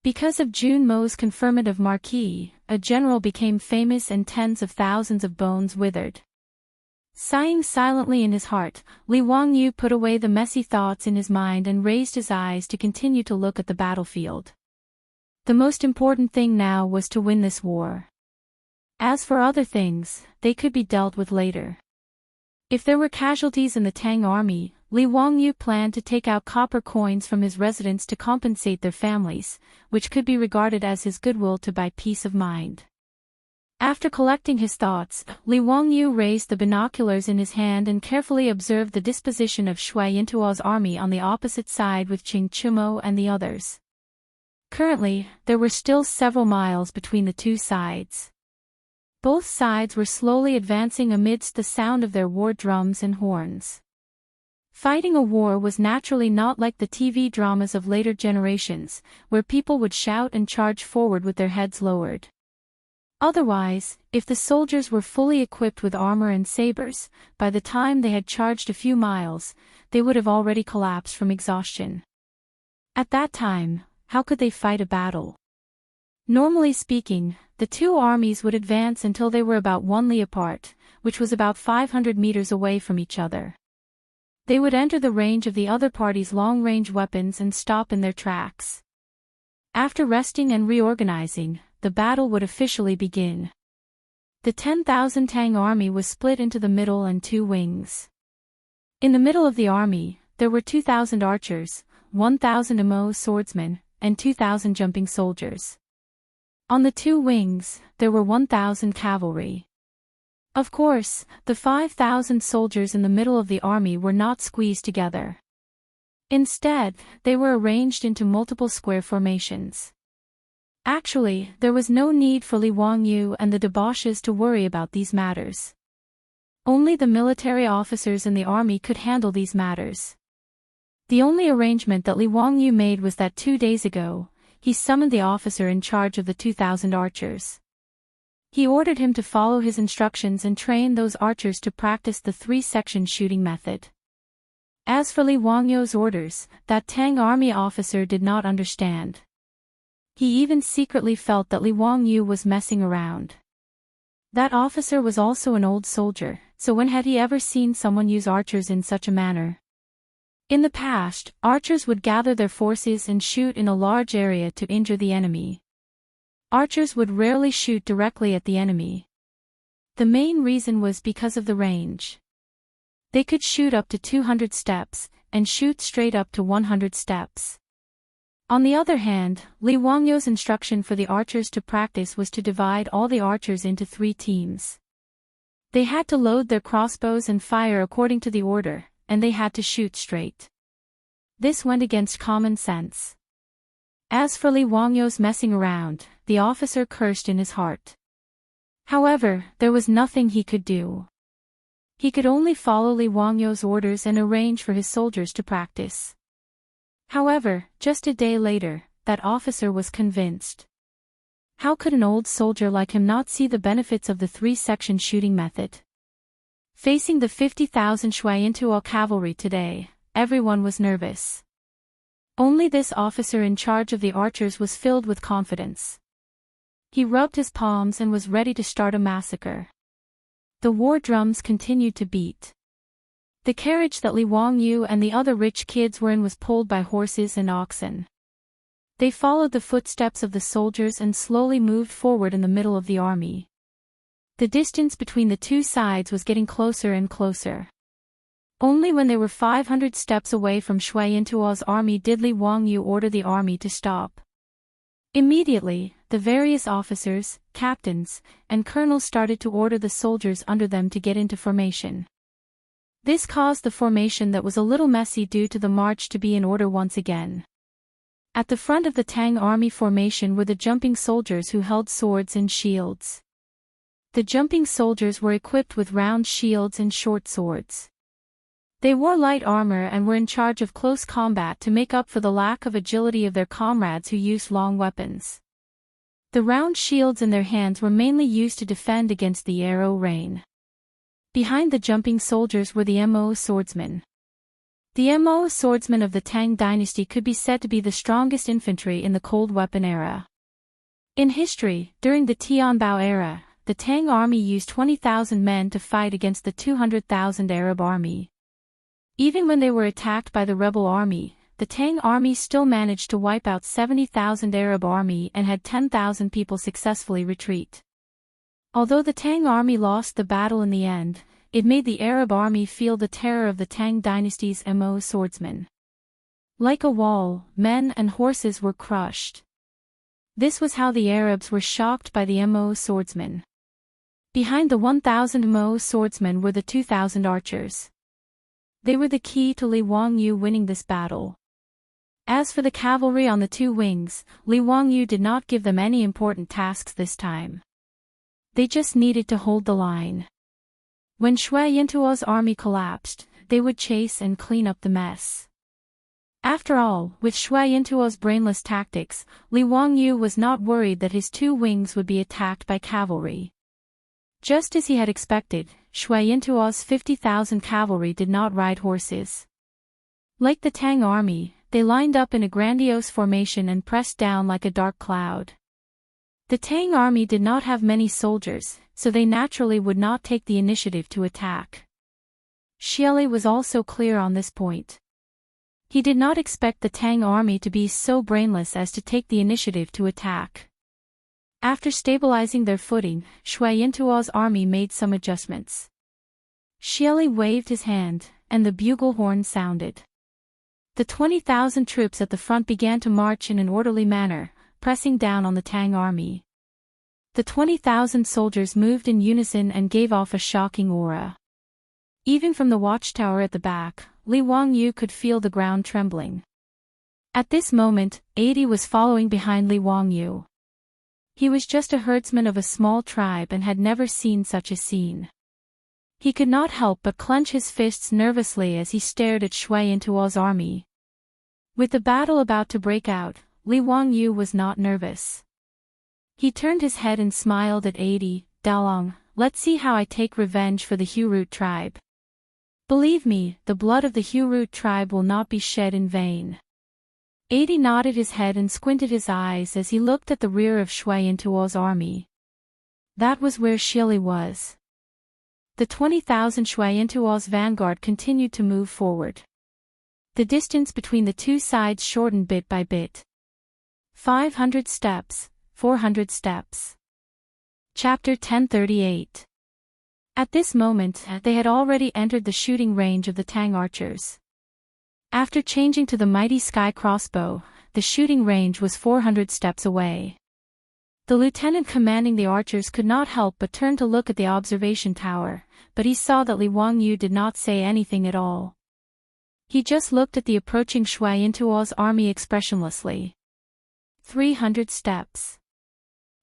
Because of Jun Mo's conferment of Marquis, a general became famous and tens of thousands of bones withered. Sighing silently in his heart, Li Wangyu put away the messy thoughts in his mind and raised his eyes to continue to look at the battlefield. The most important thing now was to win this war. As for other things, they could be dealt with later. If there were casualties in the Tang army, Li Wangyu planned to take out copper coins from his residents to compensate their families, which could be regarded as his goodwill to buy peace of mind. After collecting his thoughts, Li Wangyu raised the binoculars in his hand and carefully observed the disposition of Shui Yintuo's army on the opposite side with Chang'an and the others. Currently, there were still several miles between the two sides. Both sides were slowly advancing amidst the sound of their war drums and horns. Fighting a war was naturally not like the TV dramas of later generations, where people would shout and charge forward with their heads lowered. Otherwise, if the soldiers were fully equipped with armor and sabers, by the time they had charged a few miles, they would have already collapsed from exhaustion. At that time, how could they fight a battle? Normally speaking, the two armies would advance until they were about 1 li apart, which was about 500 meters away from each other. They would enter the range of the other party's long-range weapons and stop in their tracks. After resting and reorganizing, the battle would officially begin. The 10,000 Tang army was split into the middle and two wings. In the middle of the army, there were 2,000 archers, 1,000 Emo swordsmen, and 2,000 jumping soldiers. On the two wings, there were 1,000 cavalry. Of course, the 5,000 soldiers in the middle of the army were not squeezed together. Instead, they were arranged into multiple square formations. Actually, there was no need for Li Wangyu and the debauches to worry about these matters. Only the military officers in the army could handle these matters. The only arrangement that Li Wangyu made was that 2 days ago, he summoned the officer in charge of the 2,000 archers. He ordered him to follow his instructions and train those archers to practice the 3-section shooting method. As for Li Wangyu's orders, that Tang army officer did not understand. He even secretly felt that Li Wangyu was messing around. That officer was also an old soldier, so when had he ever seen someone use archers in such a manner? In the past, archers would gather their forces and shoot in a large area to injure the enemy. Archers would rarely shoot directly at the enemy. The main reason was because of the range. They could shoot up to 200 steps, and shoot straight up to 100 steps. On the other hand, Li Wangyu's instruction for the archers to practice was to divide all the archers into 3 teams. They had to load their crossbows and fire according to the order, and they had to shoot straight. This went against common sense. As for Li Wangyu's messing around, the officer cursed in his heart. However, there was nothing he could do. He could only follow Li Wangyu's orders and arrange for his soldiers to practice. However, just a day later, that officer was convinced. How could an old soldier like him not see the benefits of the 3-section shooting method? Facing the 50,000 Shuaiyintuo cavalry today, everyone was nervous. Only this officer in charge of the archers was filled with confidence. He rubbed his palms and was ready to start a massacre. The war drums continued to beat. The carriage that Li Wangyu and the other rich kids were in was pulled by horses and oxen. They followed the footsteps of the soldiers and slowly moved forward in the middle of the army. The distance between the two sides was getting closer and closer. Only when they were 500 steps away from Shui Yintuo's army did Li Wangyu order the army to stop. Immediately, the various officers, captains, and colonels started to order the soldiers under them to get into formation. This caused the formation that was a little messy due to the march to be in order once again. At the front of the Tang army formation were the jumping soldiers who held swords and shields. The jumping soldiers were equipped with round shields and short swords. They wore light armor and were in charge of close combat to make up for the lack of agility of their comrades who used long weapons. The round shields in their hands were mainly used to defend against the arrow rain. Behind the jumping soldiers were the Mo swordsmen. The Mo swordsmen of the Tang dynasty could be said to be the strongest infantry in the cold weapon era. In history, during the Tianbao era, the Tang army used 20,000 men to fight against the 200,000 Arab army. Even when they were attacked by the rebel army, the Tang army still managed to wipe out 70,000 Arab army and had 10,000 people successfully retreat. Although the Tang army lost the battle in the end, it made the Arab army feel the terror of the Tang dynasty's Mo swordsmen. Like a wall, men and horses were crushed. This was how the Arabs were shocked by the Mo swordsmen. Behind the 1,000 Mo swordsmen were the 2,000 archers. They were the key to Li Wangyu winning this battle. As for the cavalry on the two wings, Li Wangyu did not give them any important tasks this time. They just needed to hold the line. When Shui Yintuo's army collapsed, they would chase and clean up the mess. After all, with Shui Yintuo's brainless tactics, Li Wangyu was not worried that his two wings would be attacked by cavalry. Just as he had expected, Shui Yintuo's 50,000 cavalry did not ride horses. Like the Tang army, they lined up in a grandiose formation and pressed down like a dark cloud. The Tang army did not have many soldiers, so they naturally would not take the initiative to attack. Xieli was also clear on this point. He did not expect the Tang army to be so brainless as to take the initiative to attack. After stabilizing their footing, Shui Yintuo's army made some adjustments. Xieli waved his hand, and the bugle horn sounded. The 20,000 troops at the front began to march in an orderly manner, pressing down on the Tang army. The 20,000 soldiers moved in unison and gave off a shocking aura. Even from the watchtower at the back, Li Wangyu could feel the ground trembling. At this moment, 80 was following behind Li Wangyu. He was just a herdsman of a small tribe and had never seen such a scene. He could not help but clench his fists nervously as he stared at Shui Yintuo's army. With the battle about to break out, Li Wangyu was not nervous. He turned his head and smiled at 80, Dalong, let's see how I take revenge for the Hurut tribe. Believe me, the blood of the Hurut tribe will not be shed in vain. 80 nodded his head and squinted his eyes as he looked at the rear of Shui Yintuo's army. That was where Xieli was. The 20,000 Shui Yintuo's vanguard continued to move forward. The distance between the two sides shortened bit by bit. 500 steps, 400 steps. Chapter 1038. At this moment, they had already entered the shooting range of the Tang archers. After changing to the mighty sky crossbow, the shooting range was 400 steps away. The lieutenant commanding the archers could not help but turn to look at the observation tower, but he saw that Li Wangyu did not say anything at all. He just looked at the approaching Shui Yintuo's army expressionlessly. 300 steps.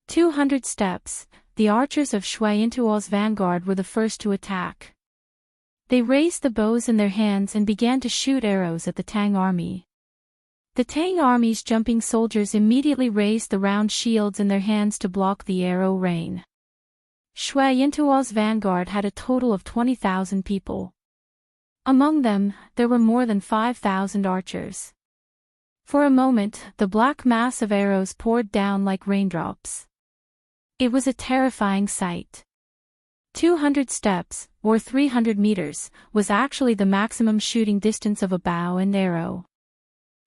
200 steps, the archers of Shui Yintuo's vanguard were the first to attack. They raised the bows in their hands and began to shoot arrows at the Tang army. The Tang army's jumping soldiers immediately raised the round shields in their hands to block the arrow rain. Shui Yintuo's vanguard had a total of 20,000 people. Among them, there were more than 5,000 archers. For a moment, the black mass of arrows poured down like raindrops. It was a terrifying sight. 200 steps, or 300 meters, was actually the maximum shooting distance of a bow and arrow.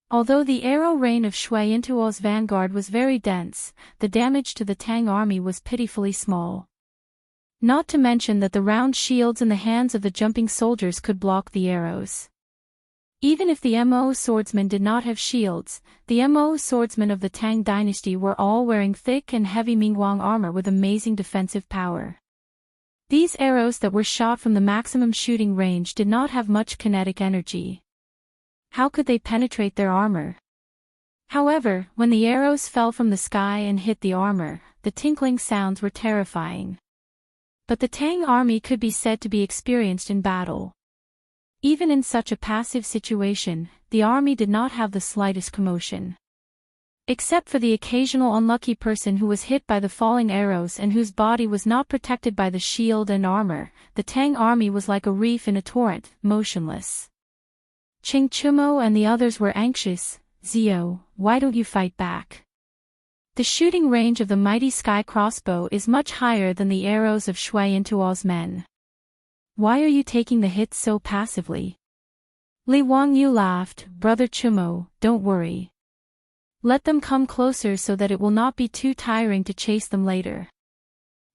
Although the arrow rain of Shui Intuo's vanguard was very dense, the damage to the Tang army was pitifully small. Not to mention that the round shields in the hands of the jumping soldiers could block the arrows. Even if the Mo swordsmen did not have shields, the Mo swordsmen of the Tang dynasty were all wearing thick and heavy Mingguang armor with amazing defensive power. These arrows that were shot from the maximum shooting range did not have much kinetic energy. How could they penetrate their armor? However, when the arrows fell from the sky and hit the armor, the tinkling sounds were terrifying. But the Tang army could be said to be experienced in battle. Even in such a passive situation, the army did not have the slightest commotion. Except for the occasional unlucky person who was hit by the falling arrows and whose body was not protected by the shield and armor, the Tang army was like a reef in a torrent, motionless. Chang'an and the others were anxious. "Zio, why don't you fight back? The shooting range of the mighty sky crossbow is much higher than the arrows of Shui Intuo's men. Why are you taking the hits so passively?" Li Wangyu laughed. "Brother Chumo, don't worry. Let them come closer so that it will not be too tiring to chase them later."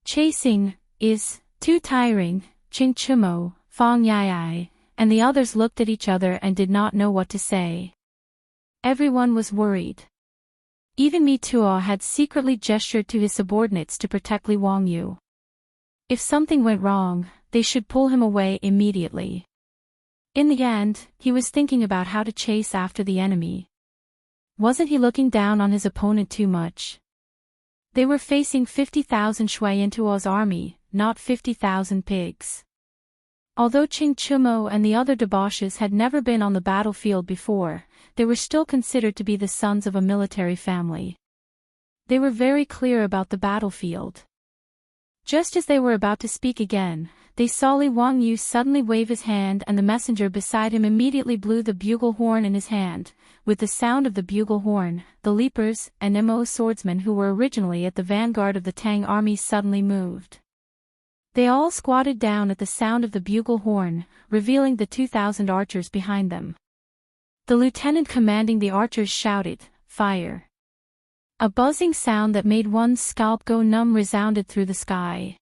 "Chasing is too tiring," Chang'an, Fang Yai, and the others looked at each other and did not know what to say. Everyone was worried. Even Mi Tuo had secretly gestured to his subordinates to protect Li Wangyu. If something went wrong, they should pull him away immediately. In the end, he was thinking about how to chase after the enemy. Wasn't he looking down on his opponent too much? They were facing 50,000 Shui Intuo's army, not 50,000 pigs. Although Chang'an and the other debauches had never been on the battlefield before, they were still considered to be the sons of a military family. They were very clear about the battlefield. Just as they were about to speak again, they saw Li Wangyu suddenly wave his hand and the messenger beside him immediately blew the bugle horn in his hand. With the sound of the bugle horn, the leapers and Mo swordsmen who were originally at the vanguard of the Tang army suddenly moved. They all squatted down at the sound of the bugle horn, revealing the 2,000 archers behind them. The lieutenant commanding the archers shouted, "Fire!" A buzzing sound that made one's scalp go numb resounded through the sky.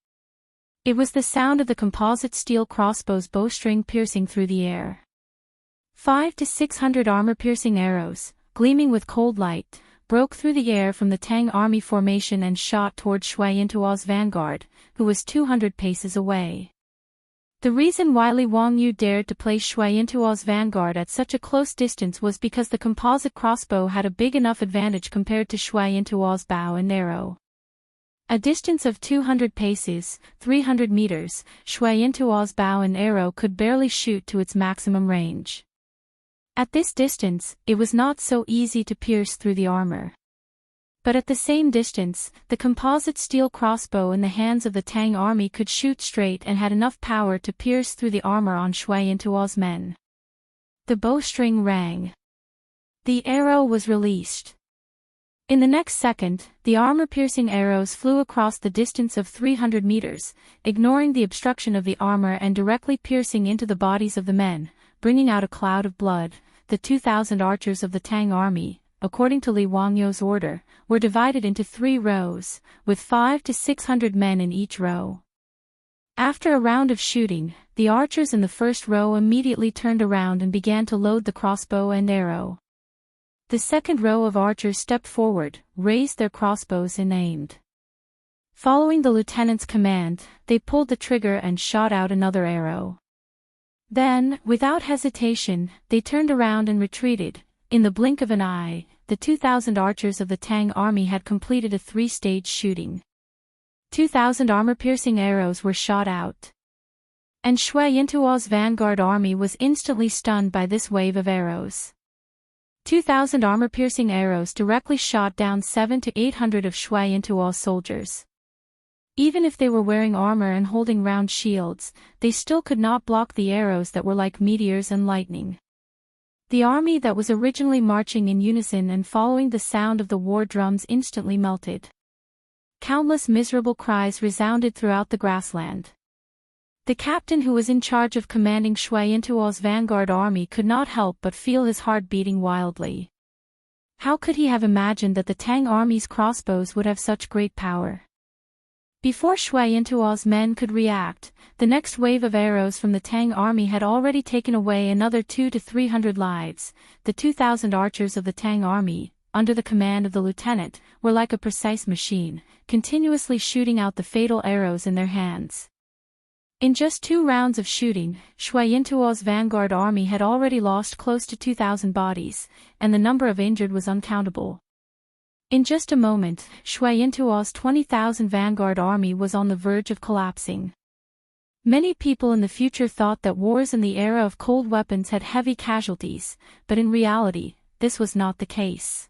It was the sound of the composite steel crossbow's bowstring piercing through the air. 500 to 600 armor-piercing arrows, gleaming with cold light, broke through the air from the Tang army formation and shot toward Shui Intuo's vanguard, who was 200 paces away. The reason why Li Wangyu dared to place Shui Intuo's vanguard at such a close distance was because the composite crossbow had a big enough advantage compared to Shui Intuo's bow and arrow. A distance of 200 paces, 300 meters, Shui Intuo's bow and arrow could barely shoot to its maximum range. At this distance, it was not so easy to pierce through the armor. But at the same distance, the composite steel crossbow in the hands of the Tang army could shoot straight and had enough power to pierce through the armor on Shui Intuo's men. The bowstring rang. The arrow was released. In the next second, the armor-piercing arrows flew across the distance of 300 meters, ignoring the obstruction of the armor and directly piercing into the bodies of the men, bringing out a cloud of blood. The 2,000 archers of the Tang army, according to Li Wangyu's order, were divided into 3 rows, with 500 to 600 men in each row. After a round of shooting, the archers in the first row immediately turned around and began to load the crossbow and arrow. The second row of archers stepped forward, raised their crossbows and aimed. Following the lieutenant's command, they pulled the trigger and shot out another arrow. Then, without hesitation, they turned around and retreated. In the blink of an eye, the 2,000 archers of the Tang army had completed a 3-stage shooting. 2,000 armor-piercing arrows were shot out. And Shui Intuo's vanguard army was instantly stunned by this wave of arrows. 2,000 armor-piercing arrows directly shot down 700 to 800 of Shui Intuo's soldiers. Even if they were wearing armor and holding round shields, they still could not block the arrows that were like meteors and lightning. The army that was originally marching in unison and following the sound of the war drums instantly melted. Countless miserable cries resounded throughout the grassland. The captain who was in charge of commanding Shui Yintuo's vanguard army could not help but feel his heart beating wildly. How could he have imagined that the Tang army's crossbows would have such great power? Before Shui Yintuo's men could react, the next wave of arrows from the Tang army had already taken away another 200 to 300 lives. The 2,000 archers of the Tang army, under the command of the lieutenant, were like a precise machine, continuously shooting out the fatal arrows in their hands. In just 2 rounds of shooting, Shui Yintuo's vanguard army had already lost close to 2,000 bodies, and the number of injured was uncountable. In just a moment, Shui Yintuo's 20,000 vanguard army was on the verge of collapsing. Many people in the future thought that wars in the era of cold weapons had heavy casualties, but in reality, this was not the case.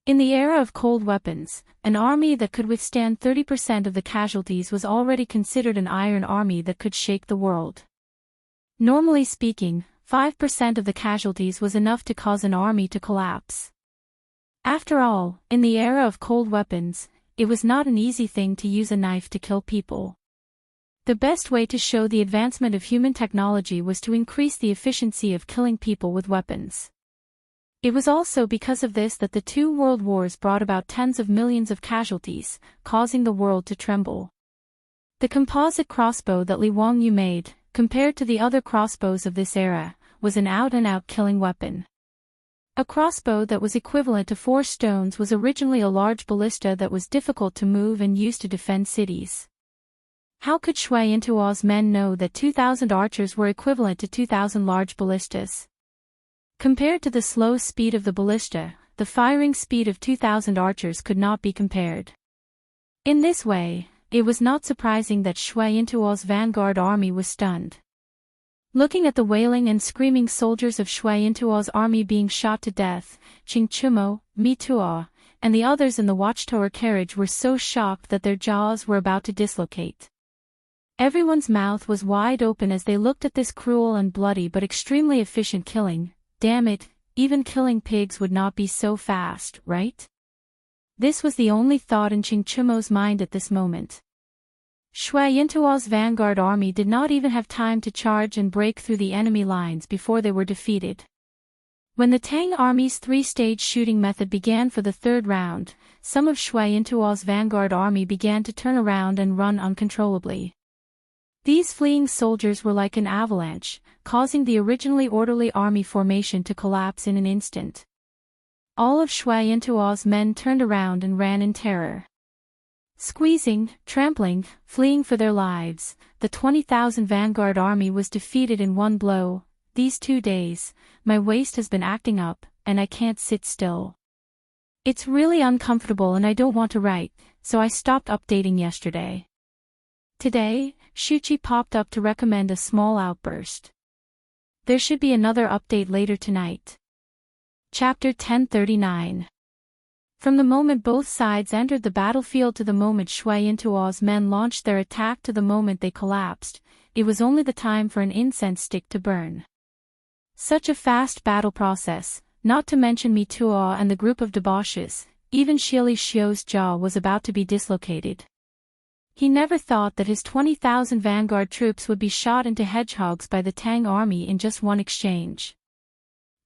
In the era of cold weapons, an army that could withstand 30% of the casualties was already considered an iron army that could shake the world. Normally speaking, 5% of the casualties was enough to cause an army to collapse. After all, in the era of cold weapons, it was not an easy thing to use a knife to kill people. The best way to show the advancement of human technology was to increase the efficiency of killing people with weapons. It was also because of this that the 2 world wars brought about tens of millions of casualties, causing the world to tremble. The composite crossbow that Li Wangyu made, compared to the other crossbows of this era, was an out-and-out killing weapon. A crossbow that was equivalent to 4 stones was originally a large ballista that was difficult to move and used to defend cities. How could Shui Yintuo's men know that 2,000 archers were equivalent to 2,000 large ballistas? Compared to the slow speed of the ballista, the firing speed of 2,000 archers could not be compared. In this way, it was not surprising that Shui Yintuo's vanguard army was stunned. Looking at the wailing and screaming soldiers of Shui Yintuo's army being shot to death, Chingchumo, Mi Tuo, and the others in the watchtower carriage were so shocked that their jaws were about to dislocate. Everyone's mouth was wide open as they looked at this cruel and bloody but extremely efficient killing. Damn it, even killing pigs would not be so fast, right? This was the only thought in Chingchumo's mind at this moment. Shui Yintuo's vanguard army did not even have time to charge and break through the enemy lines before they were defeated. When the Tang army's 3-stage shooting method began for the 3rd round, some of Shui Yintuo's vanguard army began to turn around and run uncontrollably. These fleeing soldiers were like an avalanche, causing the originally orderly army formation to collapse in an instant. All of Shui Yintuo's men turned around and ran in terror. Squeezing, trampling, fleeing for their lives, the 20,000 vanguard army was defeated in one blow. These 2 days, my waist has been acting up, and I can't sit still. It's really uncomfortable and I don't want to write, so I stopped updating yesterday. Today, Shuchi popped up to recommend a small outburst. There should be another update later tonight. Chapter 1039. From the moment both sides entered the battlefield to the moment Shui Yintuo's men launched their attack to the moment they collapsed, it was only the time for an incense stick to burn. Such a fast battle process, not to mention Mi Tuo and the group of debauches, even Shili Xiu's jaw was about to be dislocated. He never thought that his 20,000 vanguard troops would be shot into hedgehogs by the Tang army in just one exchange.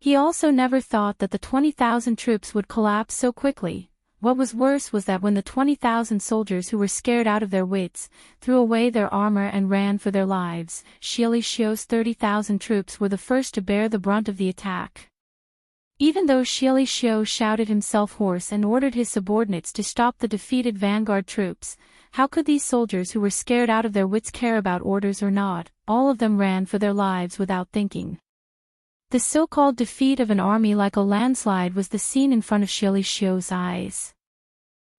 He also never thought that the 20,000 troops would collapse so quickly. What was worse was that when the 20,000 soldiers who were scared out of their wits threw away their armor and ran for their lives, Shili Xiu's 30,000 troops were the first to bear the brunt of the attack. Even though Shili Xiu shouted himself hoarse and ordered his subordinates to stop the defeated vanguard troops, how could these soldiers who were scared out of their wits care about orders or not? All of them ran for their lives without thinking. The so-called defeat of an army like a landslide was the scene in front of Shili Xiu's eyes.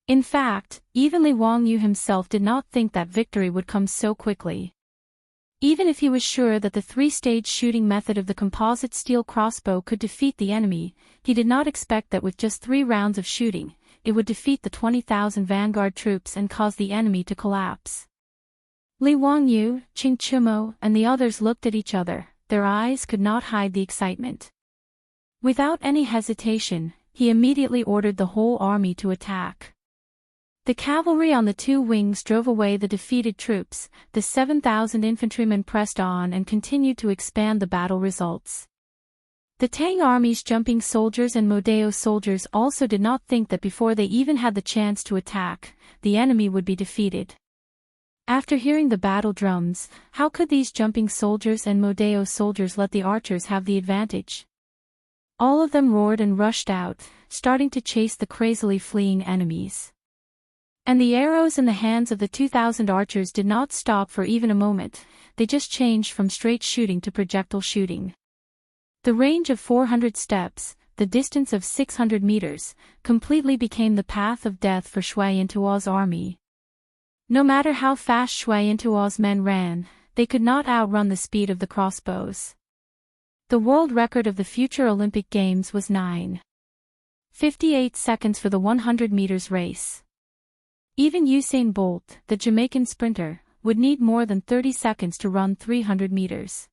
In fact, even Li Wangyu himself did not think that victory would come so quickly. Even if he was sure that the 3-stage shooting method of the composite steel crossbow could defeat the enemy, he did not expect that with just 3 rounds of shooting, it would defeat the 20,000 vanguard troops and cause the enemy to collapse. Li Wangyu, Chingchumo, and the others looked at each other. Their eyes could not hide the excitement. Without any hesitation, he immediately ordered the whole army to attack. The cavalry on the two wings drove away the defeated troops. The 7,000 infantrymen pressed on and continued to expand the battle results. The Tang army's jumping soldiers and Modeo soldiers also did not think that before they even had the chance to attack, the enemy would be defeated. After hearing the battle drums, how could these jumping soldiers and Modeo soldiers let the archers have the advantage? All of them roared and rushed out, starting to chase the crazily fleeing enemies. And the arrows in the hands of the 2,000 archers did not stop for even a moment, they just changed from straight shooting to projectile shooting. The range of 400 steps, the distance of 600 meters, completely became the path of death for Shui Yintuo's army. No matter how fast Shui Yintuo's men ran, they could not outrun the speed of the crossbows. The world record of the future Olympic Games was 9:58 seconds for the 100 meters race. Even Usain Bolt, the Jamaican sprinter, would need more than 30 seconds to run 300 meters.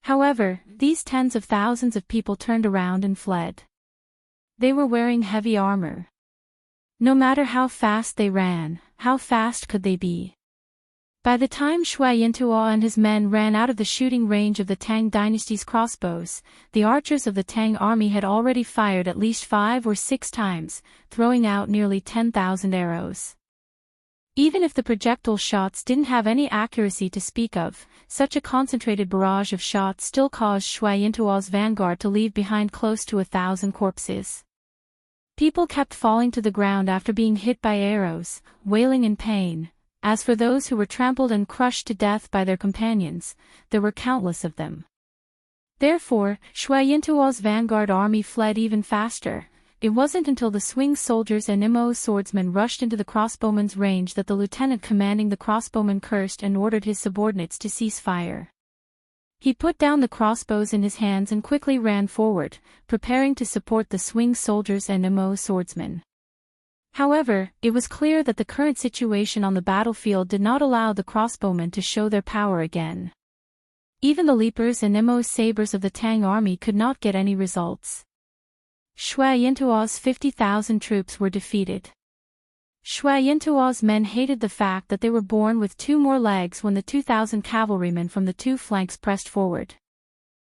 However, these tens of thousands of people turned around and fled. They were wearing heavy armor. No matter how fast they ran, how fast could they be? By the time Shui Yintuo and his men ran out of the shooting range of the Tang dynasty's crossbows, the archers of the Tang army had already fired at least 5 or 6 times, throwing out nearly 10,000 arrows. Even if the projectile shots didn't have any accuracy to speak of, such a concentrated barrage of shots still caused Shui Yintuo's vanguard to leave behind close to 1,000 corpses. People kept falling to the ground after being hit by arrows, wailing in pain. As for those who were trampled and crushed to death by their companions, there were countless of them. Therefore, Shui Yintuo's vanguard army fled even faster. It wasn't until the swing soldiers and Imo swordsmen rushed into the crossbowmen's range that the lieutenant commanding the crossbowmen cursed and ordered his subordinates to cease fire. He put down the crossbows in his hands and quickly ran forward, preparing to support the swing soldiers and Imo swordsmen. However, it was clear that the current situation on the battlefield did not allow the crossbowmen to show their power again. Even the leapers and Imo sabers of the Tang army could not get any results. Shui Yintuo's 50,000 troops were defeated. Shui Yintuo's men hated the fact that they were born with 2 more legs when the 2,000 cavalrymen from the 2 flanks pressed forward.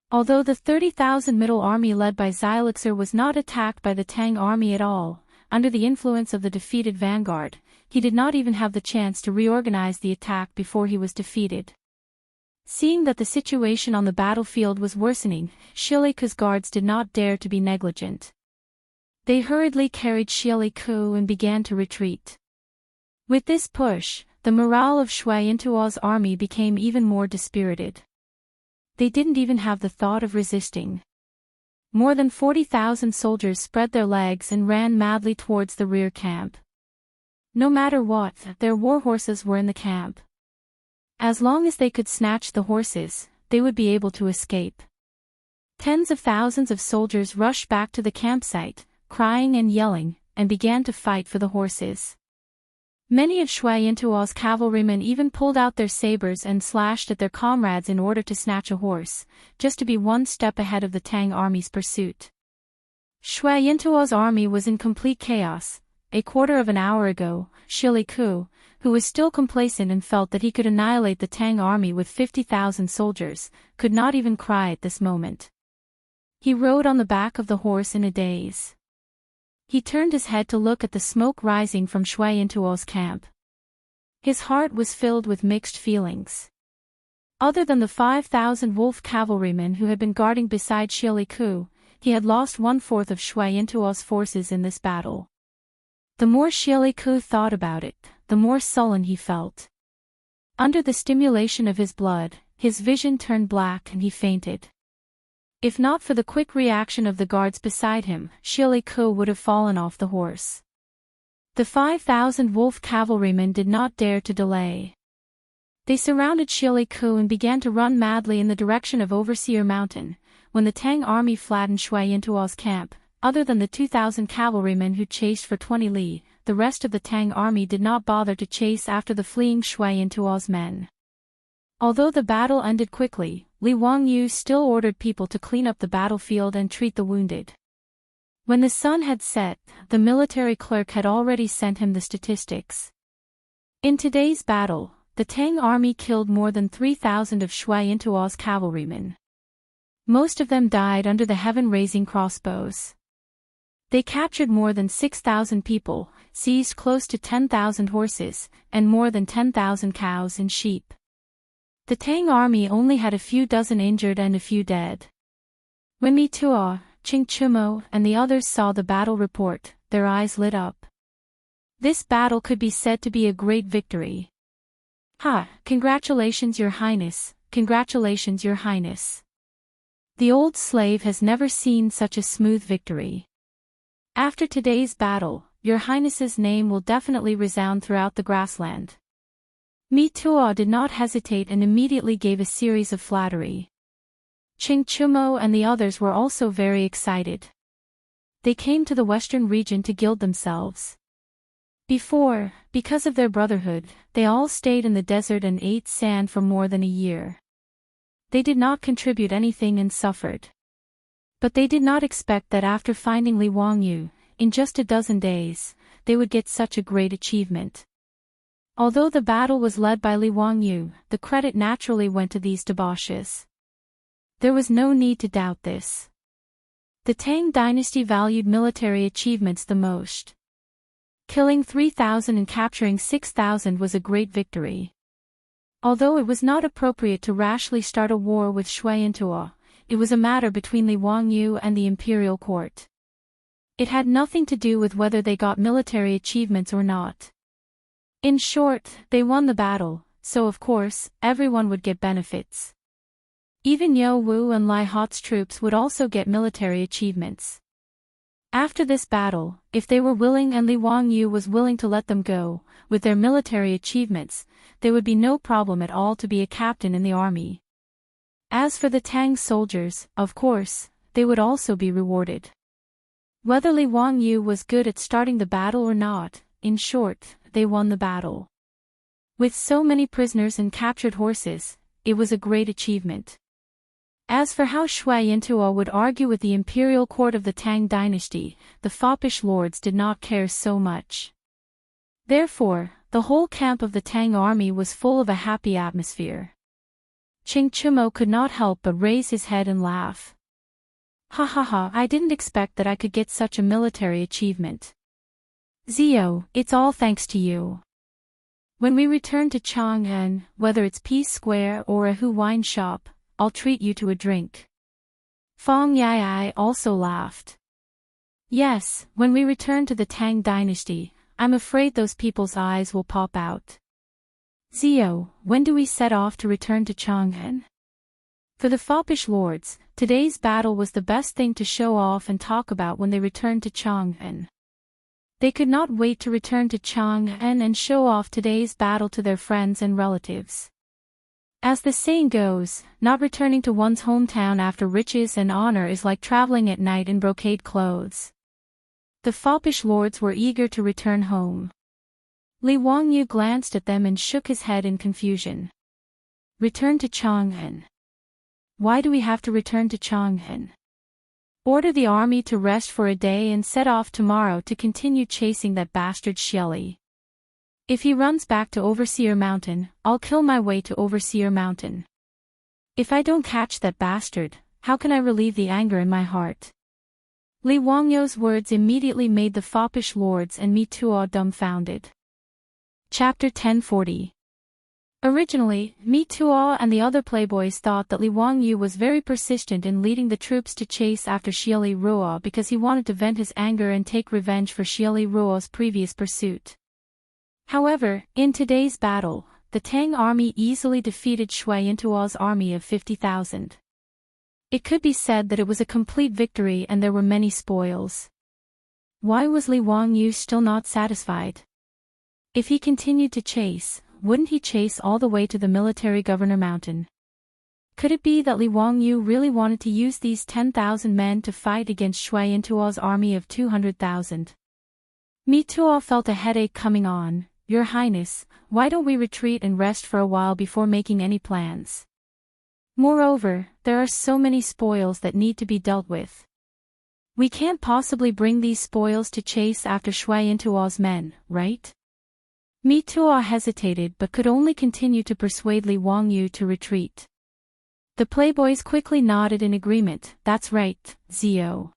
Although the 30,000 middle army led by Xylixer was not attacked by the Tang army at all, under the influence of the defeated vanguard, he did not even have the chance to reorganize the attack before he was defeated. Seeing that the situation on the battlefield was worsening, Shiliku's guards did not dare to be negligent. They hurriedly carried Shiliku and began to retreat. With this push, the morale of Shui Yintuo's army became even more dispirited. They didn't even have the thought of resisting. More than 40,000 soldiers spread their legs and ran madly towards the rear camp. No matter what, their war horses were in the camp. As long as they could snatch the horses, they would be able to escape. Tens of thousands of soldiers rushed back to the campsite, crying and yelling, and began to fight for the horses. Many of Shui Yintuo's cavalrymen even pulled out their sabers and slashed at their comrades in order to snatch a horse, just to be one step ahead of the Tang army's pursuit. Shui Yintuo's army was in complete chaos. A quarter of an hour ago, Shiliku, who was still complacent and felt that he could annihilate the Tang army with 50,000 soldiers, could not even cry at this moment. He rode on the back of the horse in a daze. He turned his head to look at the smoke rising from Shui Yintuo's camp. His heart was filled with mixed feelings. Other than the 5,000 wolf cavalrymen who had been guarding beside Shiliku, he had lost 1/4 of Shui Yintuo's forces in this battle. The more Shiliku thought about it, the more sullen he felt. Under the stimulation of his blood, his vision turned black and he fainted. If not for the quick reaction of the guards beside him, Shiliku would have fallen off the horse. The 5,000 wolf cavalrymen did not dare to delay. They surrounded Shiliku and began to run madly in the direction of Overseer Mountain. When the Tang army flattened Shui Yintuo's camp, other than the 2,000 cavalrymen who chased for 20 li, the rest of the Tang army did not bother to chase after the fleeing Shui Yintuo's men. Although the battle ended quickly, Li Wangyu still ordered people to clean up the battlefield and treat the wounded. When the sun had set, the military clerk had already sent him the statistics. In today's battle, the Tang army killed more than 3,000 of Shui Yintuo's cavalrymen. Most of them died under the heaven-raising crossbows. They captured more than 6,000 people, seized close to 10,000 horses, and more than 10,000 cows and sheep. The Tang army only had a few dozen injured and a few dead. When Mi Tuo, Chingchumo, and the others saw the battle report, their eyes lit up. This battle could be said to be a great victory. "Ha! Congratulations, Your Highness, congratulations, Your Highness. The old slave has never seen such a smooth victory. After today's battle, Your Highness's name will definitely resound throughout the grassland." Mi Tuo did not hesitate and immediately gave a series of flattery. Chingchumo and the others were also very excited. They came to the western region to gild themselves. Because of their brotherhood, they all stayed in the desert and ate sand for more than a year. They did not contribute anything and suffered. But they did not expect that after finding Li Wangyu, in just a dozen days, they would get such a great achievement. Although the battle was led by Li Wangyu, the credit naturally went to these debauches. There was no need to doubt this. The Tang dynasty valued military achievements the most. Killing 3,000 and capturing 6,000 was a great victory. Although it was not appropriate to rashly start a war with Shui Yintuo, it was a matter between Li Wangyu and the imperial court. It had nothing to do with whether they got military achievements or not. In short, they won the battle, so of course, everyone would get benefits. Even Yo Wu and Lai Hot's troops would also get military achievements. After this battle, if they were willing and Li Wangyu was willing to let them go, with their military achievements, there would be no problem at all to be a captain in the army. As for the Tang soldiers, of course, they would also be rewarded. Whether Li Wangyu was good at starting the battle or not, in short, they won the battle. With so many prisoners and captured horses, it was a great achievement. As for how Shui Yintuo would argue with the imperial court of the Tang dynasty, the foppish lords did not care so much. Therefore, the whole camp of the Tang army was full of a happy atmosphere. Chingchumo could not help but raise his head and laugh. "Ha ha ha, I didn't expect that I could get such a military achievement. Zio, it's all thanks to you. When we return to Chang'an, whether it's Peace Square or a Hu wine shop, I'll treat you to a drink." Fong Yai also laughed. "Yes, when we return to the Tang dynasty, I'm afraid those people's eyes will pop out. Zio, when do we set off to return to Chang'an?" For the foppish lords, today's battle was the best thing to show off and talk about when they returned to Chang'an. They could not wait to return to Chang'an and show off today's battle to their friends and relatives. As the saying goes, not returning to one's hometown after riches and honor is like traveling at night in brocade clothes. The foppish lords were eager to return home. Li Wangyu glanced at them and shook his head in confusion. "Return to Chang'an? Why do we have to return to Chang'an? Order the army to rest for a day and set off tomorrow to continue chasing that bastard Xieli. If he runs back to Overseer Mountain, I'll kill my way to Overseer Mountain. If I don't catch that bastard, how can I relieve the anger in my heart?" Li Wangyu's words immediately made the foppish lords and Mi Tuo dumbfounded. Chapter 1040. Originally, Mi Tuo and the other playboys thought that Li Wangyu was very persistent in leading the troops to chase after Xieli Ruo because he wanted to vent his anger and take revenge for Xieli Ruo's previous pursuit. However, in today's battle, the Tang army easily defeated Shui Yintuo's army of 50,000. It could be said that it was a complete victory and there were many spoils. Why was Li Wangyu still not satisfied? If he continued to chase, wouldn't he chase all the way to the military governor mountain? Could it be that Li Wangyu really wanted to use these 10,000 men to fight against Shui Yintuo's army of 200,000? Mi Tuo felt a headache coming on. "Your Highness, why don't we retreat and rest for a while before making any plans? Moreover, there are so many spoils that need to be dealt with." We can't possibly bring these spoils to chase after Shui Intuo's men, right? Mi Tuo hesitated but could only continue to persuade Li Wangyu to retreat. The playboys quickly nodded in agreement. That's right, Zio.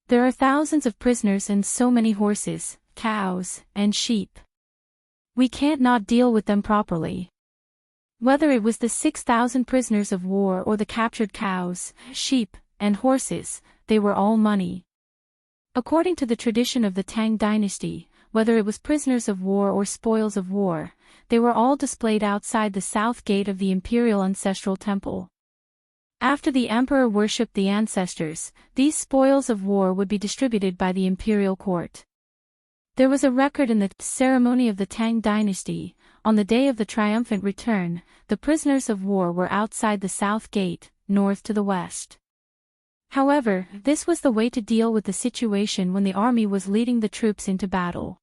There are thousands of prisoners and so many horses, cows, and sheep. We can't not deal with them properly. Whether it was the 6,000 prisoners of war or the captured cows, sheep, and horses, they were all money. According to the tradition of the Tang dynasty, whether it was prisoners of war or spoils of war, they were all displayed outside the south gate of the imperial ancestral temple. After the emperor worshipped the ancestors, these spoils of war would be distributed by the imperial court. There was a record in the ceremony of the Tang dynasty. On the day of the triumphant return, the prisoners of war were outside the south gate, north to the west. However, this was the way to deal with the situation when the army was leading the troops into battle.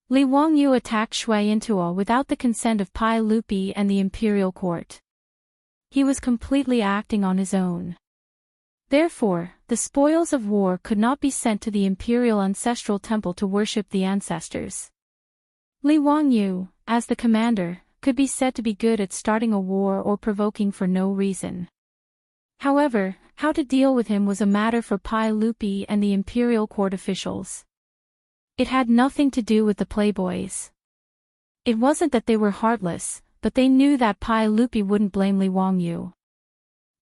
Li Wangyu attacked Shui Intuo without the consent of Pai Lupi and the imperial court. He was completely acting on his own. Therefore, the spoils of war could not be sent to the imperial ancestral temple to worship the ancestors. Li Wangyu, as the commander, could be said to be good at starting a war or provoking for no reason. However, how to deal with him was a matter for Pai Lupi and the imperial court officials. It had nothing to do with the playboys. It wasn't that they were heartless, but they knew that Pai Lupi wouldn't blame Li Wangyu.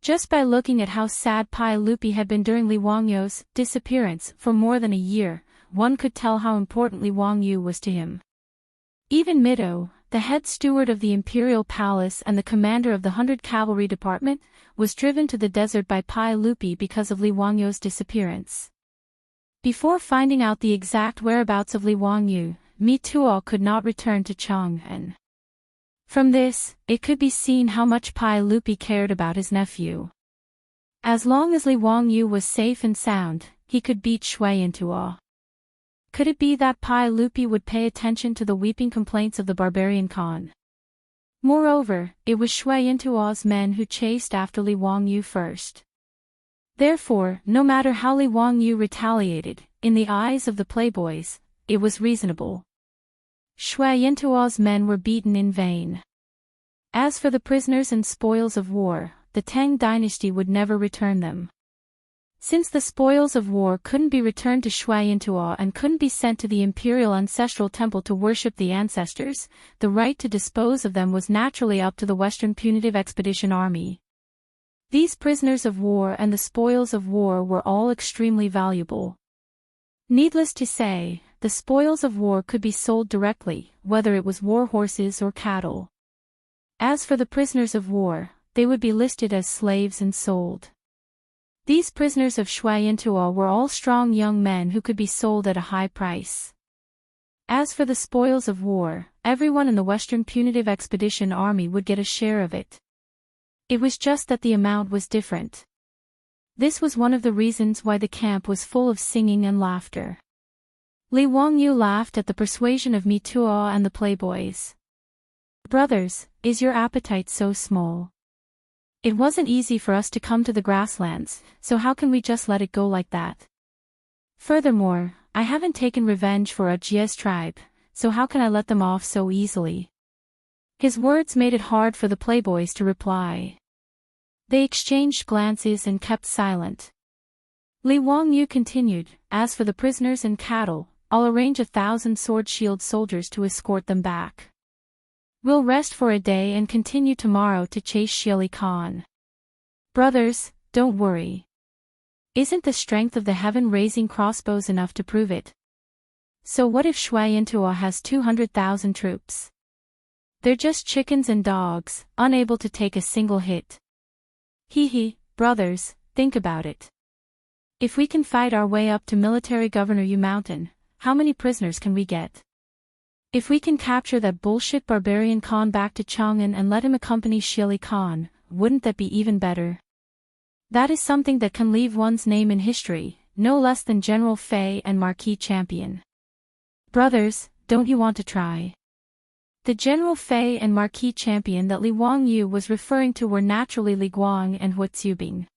Just by looking at how sad Pai Lupi had been during Li Wangyu's disappearance for more than a year, one could tell how important Li Wangyu was to him. Even Mido, the head steward of the imperial palace and the commander of the 100 Cavalry Department, was driven to the desert by Pai Lupi because of Li Wangyu's disappearance. Before finding out the exact whereabouts of Li Wangyu, Mi Tuo could not return to Chang'an. From this, it could be seen how much Pai Lupi cared about his nephew. As long as Li Wangyu was safe and sound, he could beat Shui Intuo. Could it be that Pai Lupi would pay attention to the weeping complaints of the barbarian Khan? Moreover, it was Shui Intuo's men who chased after Li Wangyu first. Therefore, no matter how Li Wangyu retaliated, in the eyes of the playboys, it was reasonable. Shui Intuo's men were beaten in vain. As for the prisoners and spoils of war, the Tang dynasty would never return them. Since the spoils of war couldn't be returned to Shui Intuo and couldn't be sent to the imperial ancestral temple to worship the ancestors, the right to dispose of them was naturally up to the Western Punitive Expedition Army. These prisoners of war and the spoils of war were all extremely valuable. Needless to say, the spoils of war could be sold directly, whether it was war horses or cattle. As for the prisoners of war, they would be listed as slaves and sold. These prisoners of Shui Intuo were all strong young men who could be sold at a high price. As for the spoils of war, everyone in the Western Punitive Expedition Army would get a share of it. It was just that the amount was different. This was one of the reasons why the camp was full of singing and laughter. Li Wangyu laughed at the persuasion of Mi Tuo and the playboys. Brothers, is your appetite so small? It wasn't easy for us to come to the grasslands, so how can we just let it go like that? Furthermore, I haven't taken revenge for Jie's tribe, so how can I let them off so easily? His words made it hard for the playboys to reply. They exchanged glances and kept silent. Li Wangyu continued, as for the prisoners and cattle, I'll arrange 1,000 sword-shield soldiers to escort them back. We'll rest for a day and continue tomorrow to chase Shili Khan. Brothers, don't worry. Isn't the strength of the heaven-raising crossbows enough to prove it? So what if Shui Intuo has 200,000 troops? They're just chickens and dogs, unable to take a single hit. Hee, brothers, think about it. If we can fight our way up to Military Governor Yu Mountain, how many prisoners can we get? If we can capture that bullshit barbarian Khan back to Chang'an and let him accompany Shili Khan, wouldn't that be even better? That is something that can leave one's name in history, no less than General Fei and Marquis Champion. Brothers, don't you want to try? The General Fei and Marquis Champion that Li Wangyu was referring to were naturally Li Guang and Hua Tsubing.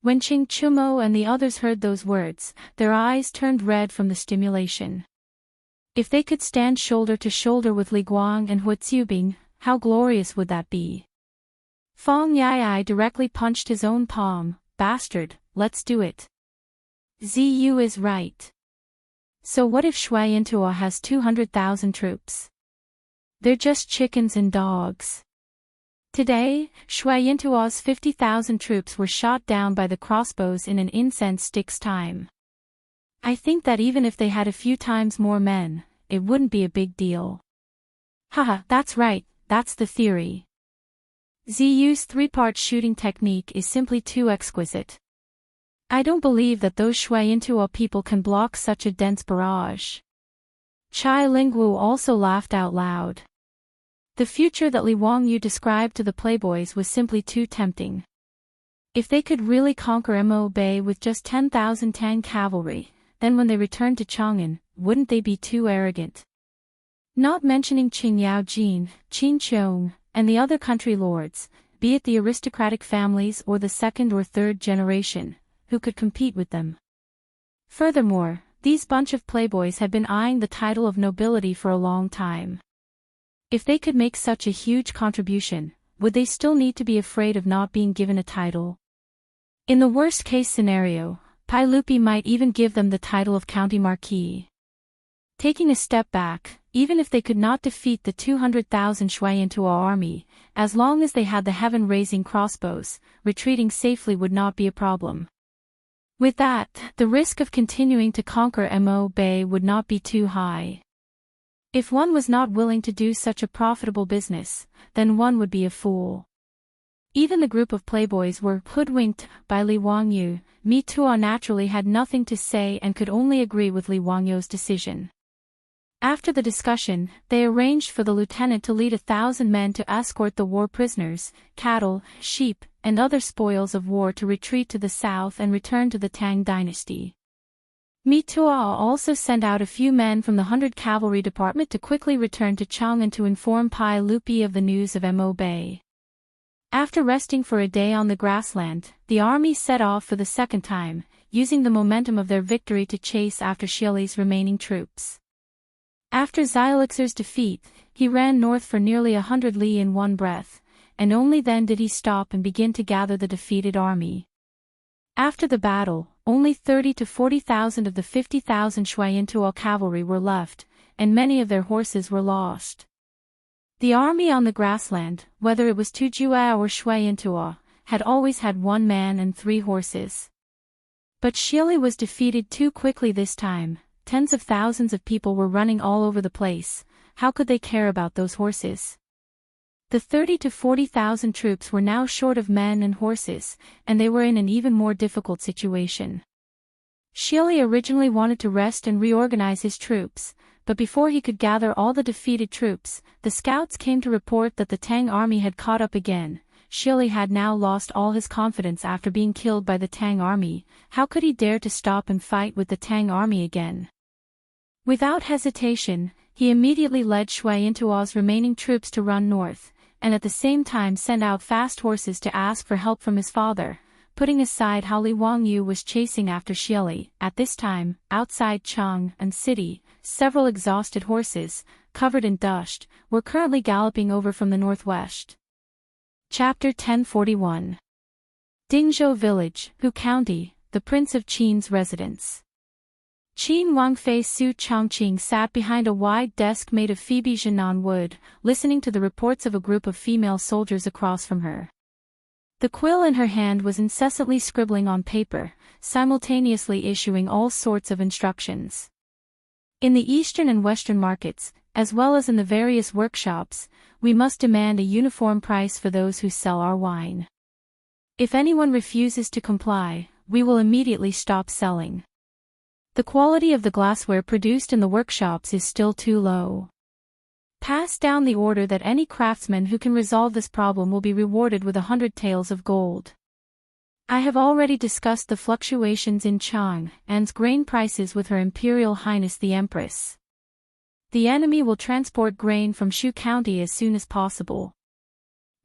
When Chingchumo and the others heard those words, their eyes turned red from the stimulation. If they could stand shoulder to shoulder with Li Guang and Hu Zubing, how glorious would that be? Fong Yai directly punched his own palm. Bastard, let's do it. Ziyu is right. So what if Shui Yintuo has 200,000 troops? They're just chickens and dogs. Today, Shui Yintuo's 50,000 troops were shot down by the crossbows in an incense stick's time. I think that even if they had a few times more men, it wouldn't be a big deal. Haha, that's right, that's the theory. Ziyu's three-part shooting technique is simply too exquisite. I don't believe that those Shui Yintuo people can block such a dense barrage. Chai Lingwu also laughed out loud. The future that Li Wangyu described to the playboys was simply too tempting. If they could really conquer Mo Bay with just 10,000 Tang cavalry, then when they returned to Chang'an, wouldn't they be too arrogant? Not mentioning Qing Yaojin, Qin Qiong, and the other country lords, be it the aristocratic families or the second or third generation, who could compete with them. Furthermore, these bunch of playboys had been eyeing the title of nobility for a long time. If they could make such a huge contribution, would they still need to be afraid of not being given a title? In the worst-case scenario, Pai Lupi might even give them the title of County Marquis. Taking a step back, even if they could not defeat the 200,000 Shui Yintuo army, as long as they had the heaven-raising crossbows, retreating safely would not be a problem. With that, the risk of continuing to conquer Mo Bay would not be too high. If one was not willing to do such a profitable business, then one would be a fool. Even the group of playboys were hoodwinked by Li Wangyu. Mi Tuo naturally had nothing to say and could only agree with Li Wangyu's decision. After the discussion, they arranged for the lieutenant to lead 1,000 men to escort the war prisoners, cattle, sheep, and other spoils of war to retreat to the south and return to the Tang dynasty. Mi Tuo also sent out a few men from the 100 Cavalry Department to quickly return to Chang'an to inform Pai Lupi of the news of Mo Bay. After resting for a day on the grassland, the army set off for the second time, using the momentum of their victory to chase after Xieli's remaining troops. After Xialixer's defeat, he ran north for nearly 100 li in one breath, and only then did he stop and begin to gather the defeated army. After the battle, only 30 to 40,000 of the 50,000 Shui Yintuo cavalry were left, and many of their horses were lost. The army on the grassland, whether it was Tujue or Shui Yintuo, had always had 1 man and 3 horses. But Xieli was defeated too quickly this time. Tens of thousands of people were running all over the place. How could they care about those horses? The 30 to 40,000 troops were now short of men and horses, and they were in an even more difficult situation. Xieli originally wanted to rest and reorganize his troops, but before he could gather all the defeated troops, the scouts came to report that the Tang army had caught up again. Xieli had now lost all his confidence after being killed by the Tang army. How could he dare to stop and fight with the Tang army again? Without hesitation, he immediately led Shui Yintuo's remaining troops to run north, and at the same time sent out fast horses to ask for help from his father, putting aside how Li Wangyu was chasing after Xieli. At this time, outside Chang'an City, several exhausted horses, covered in dust, were currently galloping over from the northwest. Chapter 1041. Dingzhou Village, Hu County, the Prince of Qin's residence. Qin Wangfei Su Chongqing sat behind a wide desk made of Phoebe Jinan wood, listening to the reports of a group of female soldiers across from her. The quill in her hand was incessantly scribbling on paper, simultaneously issuing all sorts of instructions. In the eastern and western markets, as well as in the various workshops, we must demand a uniform price for those who sell our wine. If anyone refuses to comply, we will immediately stop selling. The quality of the glassware produced in the workshops is still too low. Pass down the order that any craftsman who can resolve this problem will be rewarded with 100 taels of gold. I have already discussed the fluctuations in Chang'an's grain prices with Her Imperial Highness the Empress. The enemy will transport grain from Shu County as soon as possible.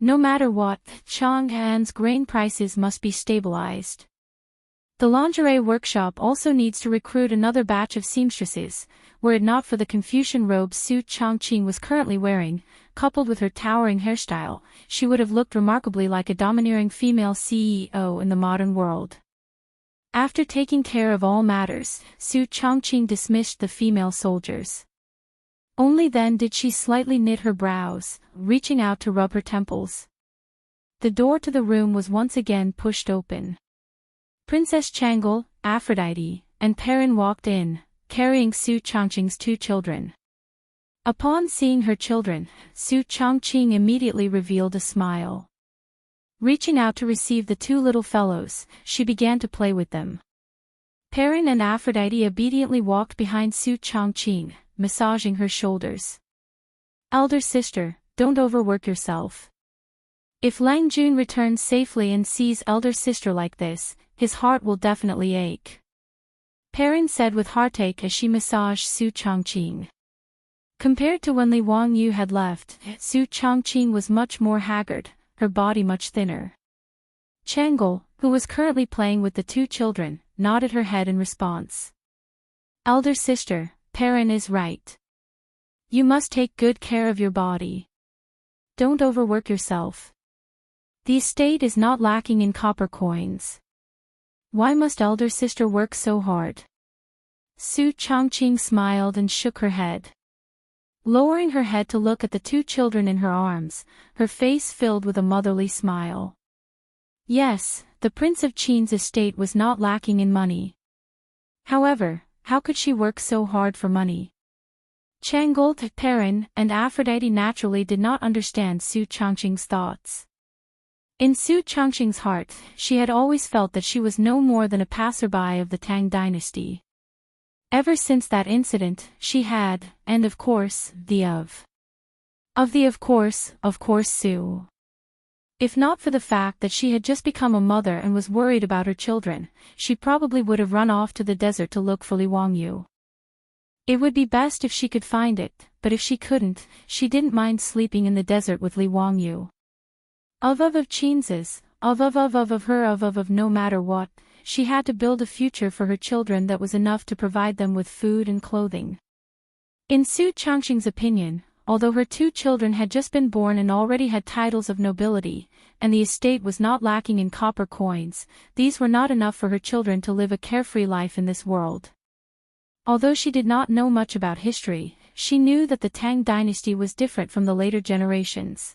No matter what, Chang'an's grain prices must be stabilized. The lingerie workshop also needs to recruit another batch of seamstresses. Were it not for the Confucian robe Su Changqing was currently wearing, coupled with her towering hairstyle, she would have looked remarkably like a domineering female CEO in the modern world. After taking care of all matters, Su Changqing dismissed the female soldiers. Only then did she slightly knit her brows, reaching out to rub her temples. The door to the room was once again pushed open. Princess Chang'an, Aphrodite, and Perrin walked in, carrying Su Changqing's 2 children. Upon seeing her children, Su Changqing immediately revealed a smile. Reaching out to receive the 2 little fellows, she began to play with them. Perrin and Aphrodite obediently walked behind Su Changqing, massaging her shoulders. "Elder sister, don't overwork yourself. If Lang Jun returns safely and sees elder sister like this, his heart will definitely ache," Perrin said with heartache as she massaged Su Changqing. Compared to when Li Wangyu had left, Su Changqing was much more haggard, her body much thinner. Chang'an, who was currently playing with the 2 children, nodded her head in response. "Elder sister, Perrin is right. You must take good care of your body. Don't overwork yourself. The estate is not lacking in copper coins. Why must elder sister work so hard?" Su Changqing smiled and shook her head. Lowering her head to look at the 2 children in her arms, her face filled with a motherly smile. Yes, the Prince of Qin's estate was not lacking in money. However, how could she work so hard for money? Chang'an, Perrin, and Aphrodite naturally did not understand Su Changqing's thoughts. In Su Changqing's heart, she had always felt that she was no more than a passerby of the Tang dynasty. Ever since that incident, she had, and of course, of course Su. If not for the fact that she had just become a mother and was worried about her children, she probably would have run off to the desert to look for Li Wangyu. It would be best if she could find it, but if she couldn't, she didn't mind sleeping in the desert with Li Wangyu. Of Qin's, of her, no matter what, she had to build a future for her children that was enough to provide them with food and clothing. In Su Changqing's opinion, although her 2 children had just been born and already had titles of nobility, and the estate was not lacking in copper coins, these were not enough for her children to live a carefree life in this world. Although she did not know much about history, she knew that the Tang dynasty was different from the later generations.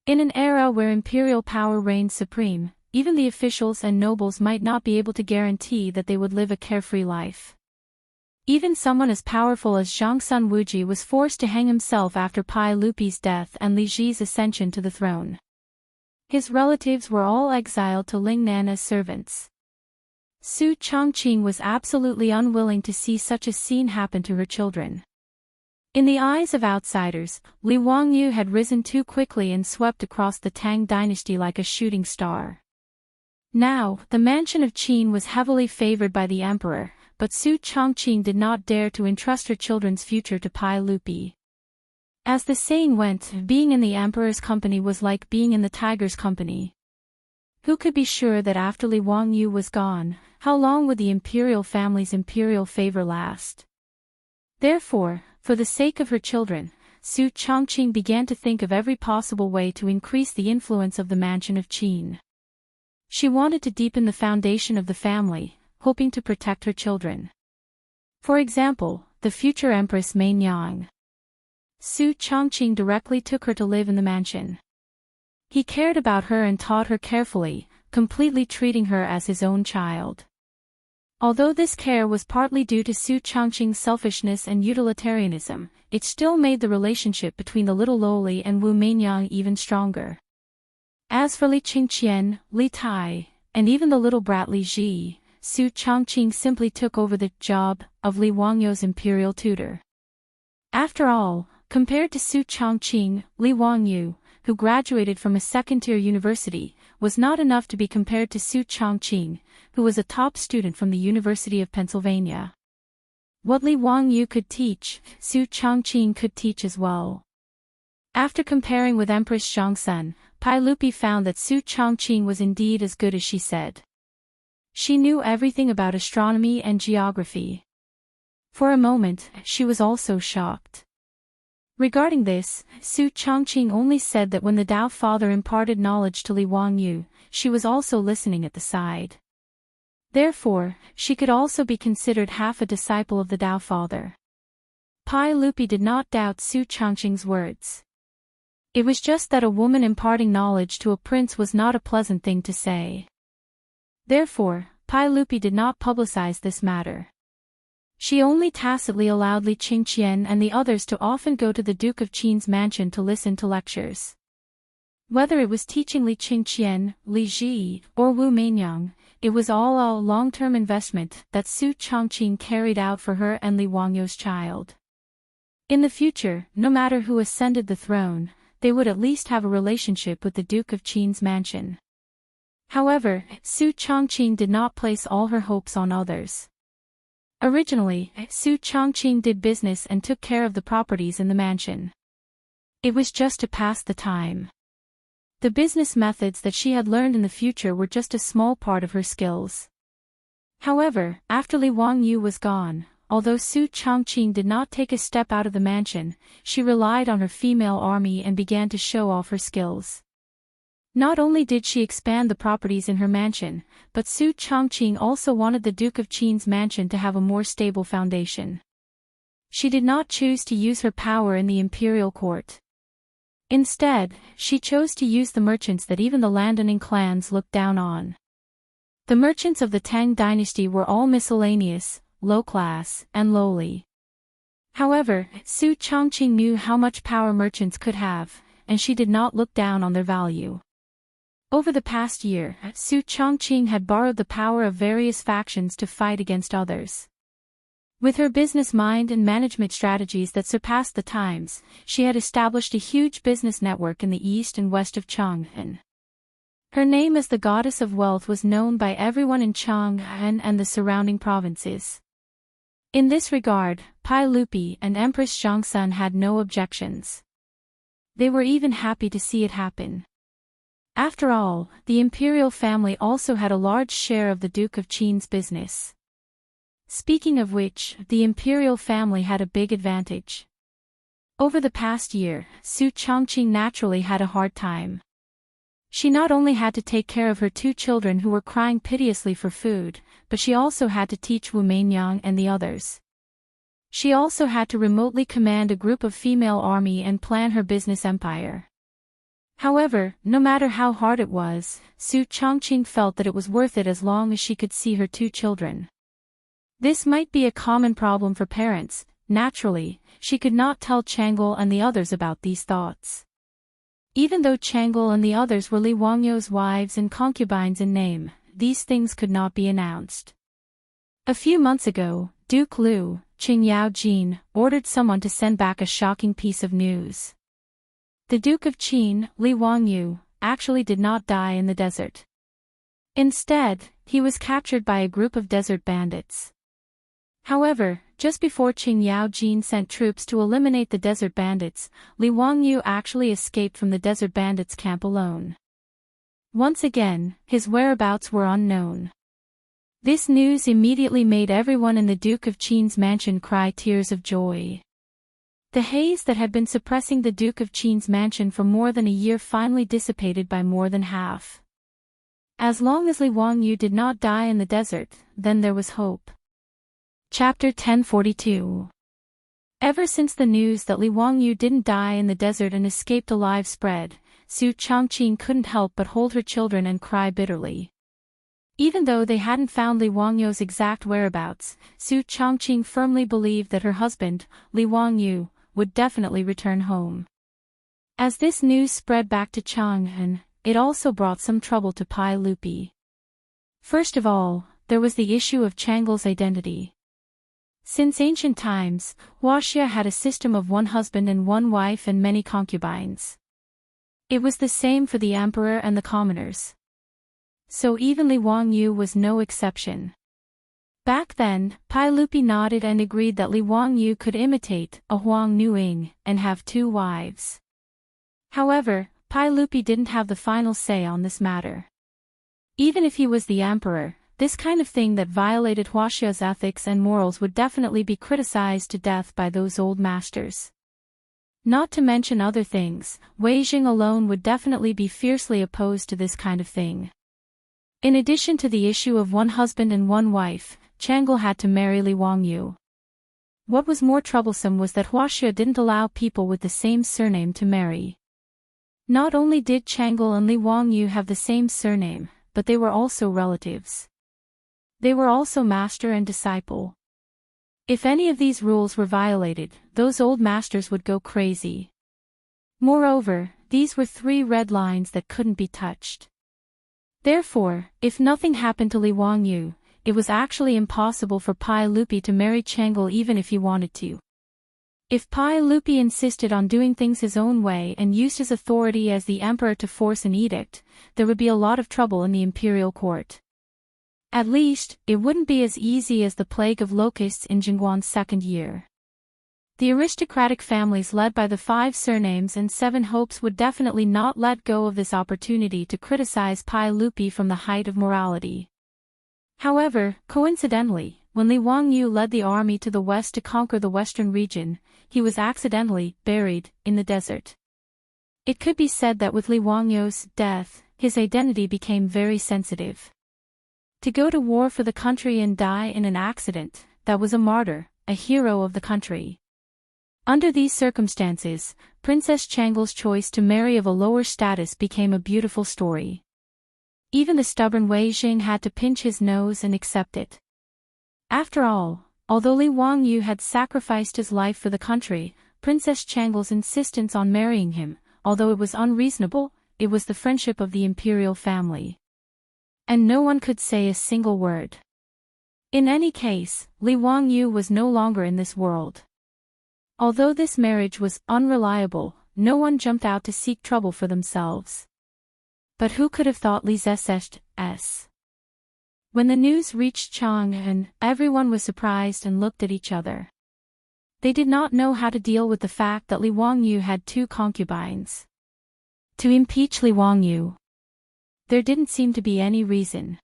In an era where imperial power reigned supreme, even the officials and nobles might not be able to guarantee that they would live a carefree life. Even someone as powerful as Zhang Sun Wuji was forced to hang himself after Pai Lupi's death and Li Ji's ascension to the throne. His relatives were all exiled to Lingnan as servants. Su Changqing was absolutely unwilling to see such a scene happen to her children. In the eyes of outsiders, Li Wangyu had risen too quickly and swept across the Tang dynasty like a shooting star. Now, the mansion of Qin was heavily favored by the emperor, but Su Changqing did not dare to entrust her children's future to Pai Lupi. As the saying went, being in the emperor's company was like being in the tiger's company. Who could be sure that after Li Wangyu was gone, how long would the imperial family's imperial favor last? Therefore, for the sake of her children, Su Changqing began to think of every possible way to increase the influence of the mansion of Qin. She wanted to deepen the foundation of the family, hoping to protect her children. For example, the future Empress Mainyang. Su Changqing directly took her to live in the mansion. He cared about her and taught her carefully, completely treating her as his own child. Although this care was partly due to Su Changqing's selfishness and utilitarianism, it still made the relationship between the little lowly and Wu Mainyang even stronger. As for Li Qingqian, Li Tai, and even the little brat Li Ji, Su Changqing simply took over the job of Li Wangyu's imperial tutor. After all, compared to Su Changqing, Li Wangyu, who graduated from a second-tier university, was not enough to be compared to Su Changqing, who was a top student from the University of Pennsylvania. What Li Wangyu could teach, Su Changqing could teach as well. After comparing with Empress Zhangsun, Pai Lupi found that Su Changqing was indeed as good as she said. She knew everything about astronomy and geography. For a moment, she was also shocked. Regarding this, Su Changqing only said that when the Tao father imparted knowledge to Li Wangyu, she was also listening at the side. Therefore, she could also be considered half a disciple of the Tao father. Pai Lupi did not doubt Su Changqing's words. It was just that a woman imparting knowledge to a prince was not a pleasant thing to say. Therefore, Pai Lupi did not publicize this matter. She only tacitly allowed Li Qingqian and the others to often go to the Duke of Qin's mansion to listen to lectures. Whether it was teaching Li Qingqian, Li Ji, or Wu Meinyang, it was all a long-term investment that Su Changqing carried out for her and Li Wangyu's child. In the future, no matter who ascended the throne, they would at least have a relationship with the Duke of Qin's mansion. However, Su Changqing did not place all her hopes on others. Originally, Su Changqing did business and took care of the properties in the mansion. It was just to pass the time. The business methods that she had learned in the future were just a small part of her skills. However, after Li Wangyu was gone, although Su Changqing did not take a step out of the mansion, she relied on her female army and began to show off her skills. Not only did she expand the properties in her mansion, but Su Changqing also wanted the Duke of Qin's mansion to have a more stable foundation. She did not choose to use her power in the imperial court. Instead, she chose to use the merchants that even the landowning clans looked down on. The merchants of the Tang dynasty were all miscellaneous, low class, and lowly. However, Su Changqing knew how much power merchants could have, and she did not look down on their value. Over the past year, Su Changqing had borrowed the power of various factions to fight against others. With her business mind and management strategies that surpassed the times, she had established a huge business network in the east and west of Chang'an. Her name as the goddess of wealth was known by everyone in Chang'an and the surrounding provinces. In this regard, Pai Lupi and Empress Zhongsun had no objections. They were even happy to see it happen. After all, the imperial family also had a large share of the Duke of Qin's business. Speaking of which, the imperial family had a big advantage. Over the past year, Su Changqing naturally had a hard time. She not only had to take care of her two children who were crying piteously for food, but she also had to teach Wu Meinyang and the others. She also had to remotely command a group of female army and plan her business empire. However, no matter how hard it was, Su Changqing felt that it was worth it as long as she could see her two children. This might be a common problem for parents. Naturally, she could not tell Chang'an and the others about these thoughts. Even though Chang'an and the others were Li Wangyu's wives and concubines in name, these things could not be announced. A few months ago, Duke Liu, Qingyao ordered someone to send back a shocking piece of news. The Duke of Qin, Li Wangyu, actually did not die in the desert. Instead, he was captured by a group of desert bandits. However, just before Qingyao sent troops to eliminate the desert bandits, Li Wangyu actually escaped from the desert bandits' camp alone. Once again, his whereabouts were unknown. This news immediately made everyone in the Duke of Qin's mansion cry tears of joy. The haze that had been suppressing the Duke of Qin's mansion for more than a year finally dissipated by more than half. As long as Li Wangyu did not die in the desert, then there was hope. Chapter 1042. Ever since the news that Li Wangyu didn't die in the desert and escaped alive spread, Su Changqing couldn't help but hold her children and cry bitterly. Even though they hadn't found Li Wangyu's exact whereabouts, Su Changqing firmly believed that her husband, Li Wangyu, would definitely return home. As this news spread back to Chang'an, it also brought some trouble to Pai Lupi. First of all, there was the issue of Chang'an's identity. Since ancient times, Huaxia had a system of one husband and one wife and many concubines. It was the same for the emperor and the commoners. So even Li Wangyu was no exception. Back then, Pai Lupi nodded and agreed that Li Wangyu could imitate a Huang Nuing and have two wives. However, Pai Lupi didn't have the final say on this matter. Even if he was the emperor, this kind of thing that violated Huaxia's ethics and morals would definitely be criticized to death by those old masters. Not to mention other things, Wei Jing alone would definitely be fiercely opposed to this kind of thing. In addition to the issue of one husband and one wife, Chang'an had to marry Li Wangyu. What was more troublesome was that Huaxia didn't allow people with the same surname to marry. Not only did Chang'an and Li Wangyu have the same surname, but they were also relatives. They were also master and disciple. If any of these rules were violated, those old masters would go crazy. Moreover, these were 3 red lines that couldn't be touched. Therefore, if nothing happened to Li Wangyu, it was actually impossible for Pai Lupi to marry Chang'an even if he wanted to. If Pai Lupi insisted on doing things his own way and used his authority as the emperor to force an edict, there would be a lot of trouble in the imperial court. At least, it wouldn't be as easy as the plague of locusts in Chang'an's 2nd year. The aristocratic families led by the 5 surnames and 7 hopes would definitely not let go of this opportunity to criticize Pai Lupi from the height of morality. However, coincidentally, when Li Wangyu led the army to the west to conquer the western region, he was accidentally buried in the desert. It could be said that with Li Wangyu's death, his identity became very sensitive. To go to war for the country and die in an accident, that was a martyr, a hero of the country. Under these circumstances, Princess Chang'an's choice to marry of a lower status became a beautiful story. Even the stubborn Wei Jing had to pinch his nose and accept it. After all, although Li Wangyu had sacrificed his life for the country, Princess Chang'an's insistence on marrying him, although it was unreasonable, it was the friendship of the imperial family. And no one could say a single word. In any case, Li Wangyu was no longer in this world. Although this marriage was unreliable, no one jumped out to seek trouble for themselves. But who could have thought Li Zest? When the news reached Chang'an, everyone was surprised and looked at each other. They did not know how to deal with the fact that Li Wangyu had 2 concubines. To impeach Li Wangyu, there didn't seem to be any reason.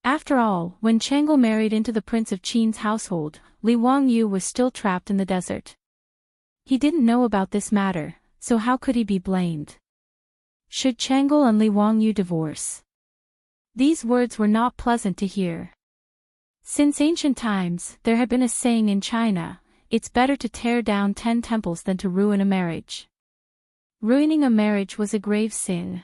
After all, when Chang'an married into the Prince of Qin's household, Li Wangyu was still trapped in the desert. He didn't know about this matter, so how could he be blamed? Should Chang'an and Li Wangyu divorce? These words were not pleasant to hear. Since ancient times, there had been a saying in China, it's better to tear down 10 temples than to ruin a marriage. Ruining a marriage was a grave sin.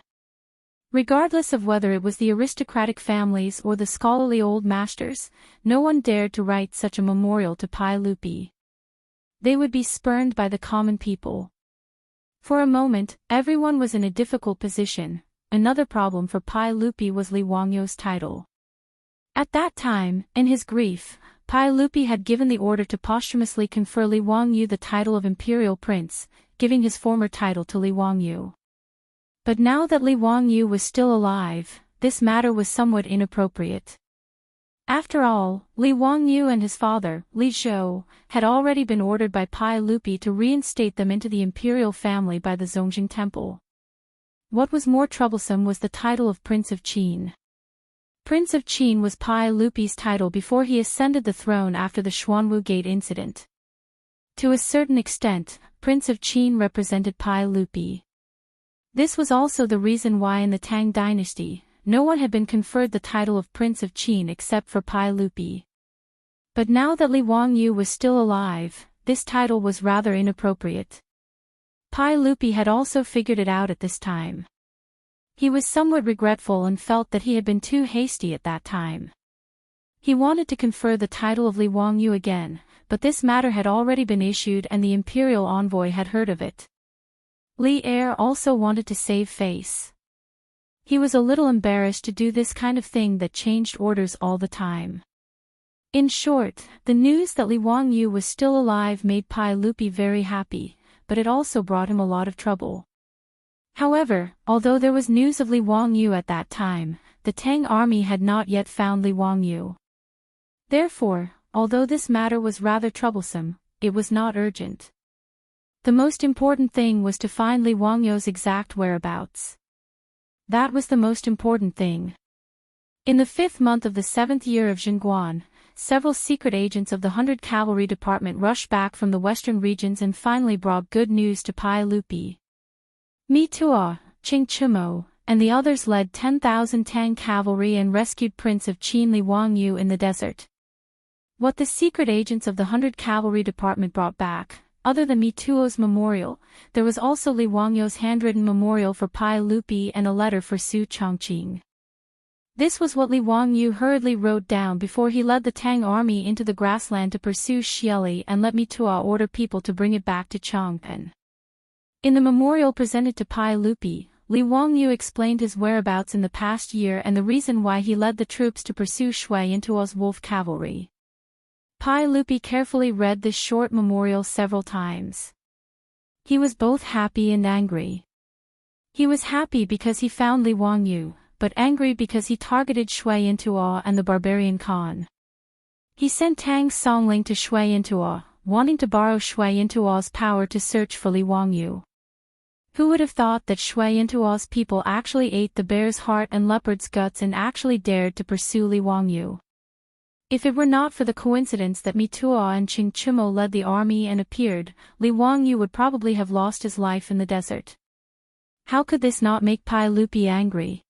Regardless of whether it was the aristocratic families or the scholarly old masters, no one dared to write such a memorial to Pai Lupi. They would be spurned by the common people. For a moment, everyone was in a difficult position. Another problem for Pai Lupi was Li Wangyu's title. At that time, in his grief, Pai Lupi had given the order to posthumously confer Li Wangyu the title of imperial prince, giving his former title to Li Wangyu. But now that Li Wangyu was still alive, this matter was somewhat inappropriate. After all, Li Wangyu and his father, Li Zhou, had already been ordered by Pai Lupi to reinstate them into the imperial family by the Zongjing Temple. What was more troublesome was the title of Prince of Qin. Prince of Qin was Pai Lupi's title before he ascended the throne after the Xuanwu Gate incident. To a certain extent, Prince of Qin represented Pai Lupi. This was also the reason why in the Tang dynasty, no one had been conferred the title of Prince of Qin except for Pai Lupi. But now that Li Wangyu was still alive, this title was rather inappropriate. Pai Lupi had also figured it out at this time. He was somewhat regretful and felt that he had been too hasty at that time. He wanted to confer the title of Li Wangyu again, but this matter had already been issued and the imperial envoy had heard of it. Li Er also wanted to save face. He was a little embarrassed to do this kind of thing that changed orders all the time. In short, the news that Li Wangyu was still alive made Pai Lupi very happy, but it also brought him a lot of trouble. However, although there was news of Li Wangyu at that time, the Tang army had not yet found Li Wangyu. Therefore, although this matter was rather troublesome, it was not urgent. The most important thing was to find Li Wangyu's exact whereabouts. That was the most important thing. In the 5th month of the 7th year of Chang'an, several secret agents of the 100th Cavalry Department rushed back from the western regions and finally brought good news to Pai Lupi. Mi Tuo, Ching and the others led 10,000 Tang cavalry and rescued Prince of Qin Li Wangyu in the desert. What the secret agents of the 100th Cavalry Department brought back, other than Mi Tuo's memorial, there was also Li Wangyu's handwritten memorial for Pai Lupi and a letter for Su Chongqing. This was what Li Wangyu hurriedly wrote down before he led the Tang army into the grassland to pursue Xieli and let Mi Tuo order people to bring it back to Chang'an. In the memorial presented to Pai Lupi, Li Wangyu explained his whereabouts in the past year and the reason why he led the troops to pursue Shui Yintuo's wolf cavalry. Pai Lupi carefully read this short memorial several times. He was both happy and angry. He was happy because he found Li Wangyu, but angry because he targeted Shui Yintuo and the barbarian Khan. He sent Tang Songling to Shui Yintuo, wanting to borrow Shui Yintuo's power to search for Li Wangyu. Who would have thought that Shui Yintuo's people actually ate the bear's heart and leopard's guts and actually dared to pursue Li Wangyu? If it were not for the coincidence that Mi Tuo and Qing Chimo led the army and appeared, Li Wangyu would probably have lost his life in the desert. How could this not make Pai Lupi angry?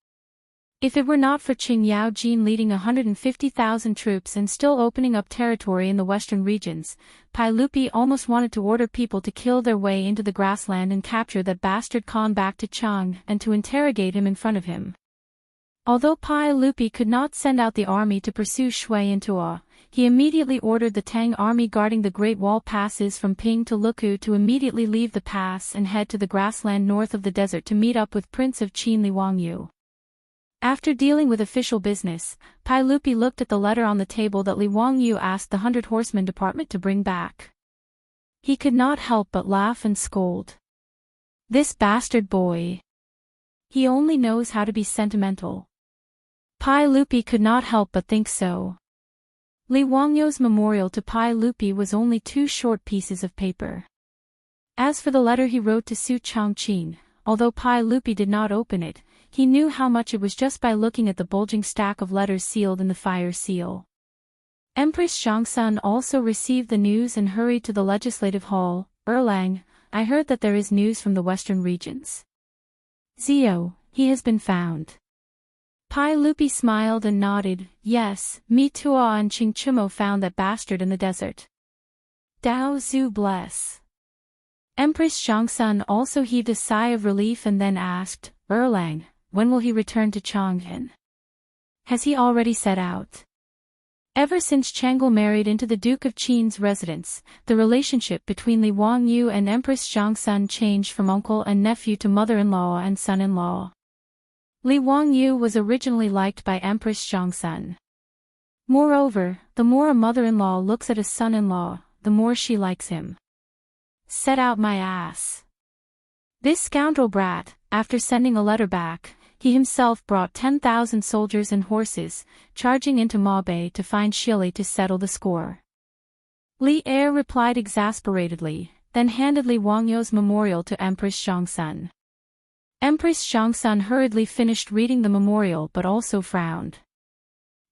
If it were not for Qing Yaojin leading 150,000 troops and still opening up territory in the western regions, Pai Lupi almost wanted to order people to kill their way into the grassland and capture that bastard Khan back to Chang and to interrogate him in front of him. Although Pai Lupi could not send out the army to pursue Shui Yintuo, he immediately ordered the Tang army guarding the Great Wall passes from Ping to Luku to immediately leave the pass and head to the grassland north of the desert to meet up with Prince of Qin Li Wangyu. After dealing with official business, Pai Lupi looked at the letter on the table that Li Wangyu asked the 100 Horsemen Department to bring back. He could not help but laugh and scold. This bastard boy. He only knows how to be sentimental. Pai Lupi could not help but think so. Li Wangyu's memorial to Pai Lupi was only 2 short pieces of paper. As for the letter he wrote to Su Chongqing, although Pai Lupi did not open it, he knew how much it was just by looking at the bulging stack of letters sealed in the fire seal. Empress Zhongsun also received the news and hurried to the legislative hall. Erlang, I heard that there is news from the western regions. Zio, he has been found. Pai Lupi smiled and nodded. Yes, Mi Tuo and Qing Chimo found that bastard in the desert. Dao Zhu bless. Empress Zhongsun also heaved a sigh of relief and then asked, Erlang, when will he return to Chang'an? Has he already set out? Ever since Chang'an married into the Duke of Qin's residence, the relationship between Li Wangyu and Empress Zhongsun changed from uncle and nephew to mother-in-law and son-in-law. Li Wangyu was originally liked by Empress Zhongsun. Moreover, the more a mother-in-law looks at a son-in-law, the more she likes him. Set out my ass. This scoundrel brat, after sending a letter back, he himself brought 10,000 soldiers and horses, charging into Mabe to find Shili to settle the score. Li Er replied exasperatedly, then handed Li Wangyu's memorial to Empress Zhongsun. Empress Zhongsun hurriedly finished reading the memorial but also frowned.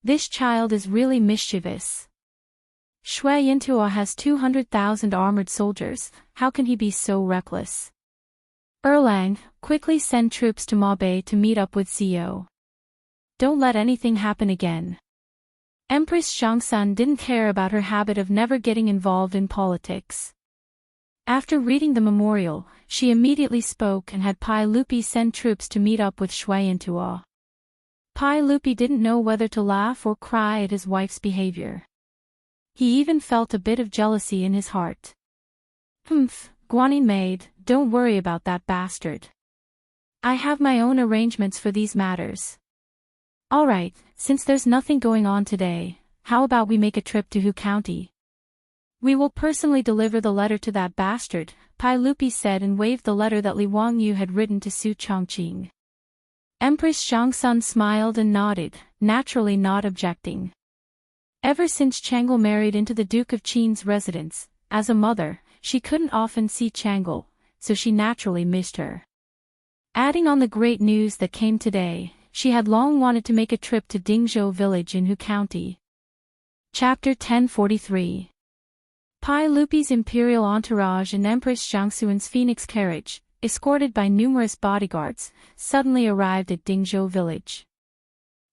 This child is really mischievous. Shui Yintuo has 200,000 armored soldiers, how can he be so reckless? Erlang, quickly send troops to Mabe to meet up with Zio. Don't let anything happen again. Empress Zhongsun didn't care about her habit of never getting involved in politics. After reading the memorial, she immediately spoke and had Pai Lupi send troops to meet up with Shui Yintuo. Pai Lupi didn't know whether to laugh or cry at his wife's behavior. He even felt a bit of jealousy in his heart. Humph, Guanyin maid, don't worry about that bastard. I have my own arrangements for these matters. Alright, since there's nothing going on today, how about we make a trip to Hu County? We will personally deliver the letter to that bastard, Pai Lupi said and waved the letter that Li Wangyu had written to Su Chongqing. Empress Zhongsun smiled and nodded, naturally not objecting. Ever since Chang'an married into the Duke of Qin's residence, as a mother, she couldn't often see Chang'an, so she naturally missed her. Adding on the great news that came today, she had long wanted to make a trip to Dingzhou village in Hu County. Chapter 1043. Pai Lupi's imperial entourage and Empress Zhangxuan's phoenix carriage, escorted by numerous bodyguards, suddenly arrived at Dingzhou village.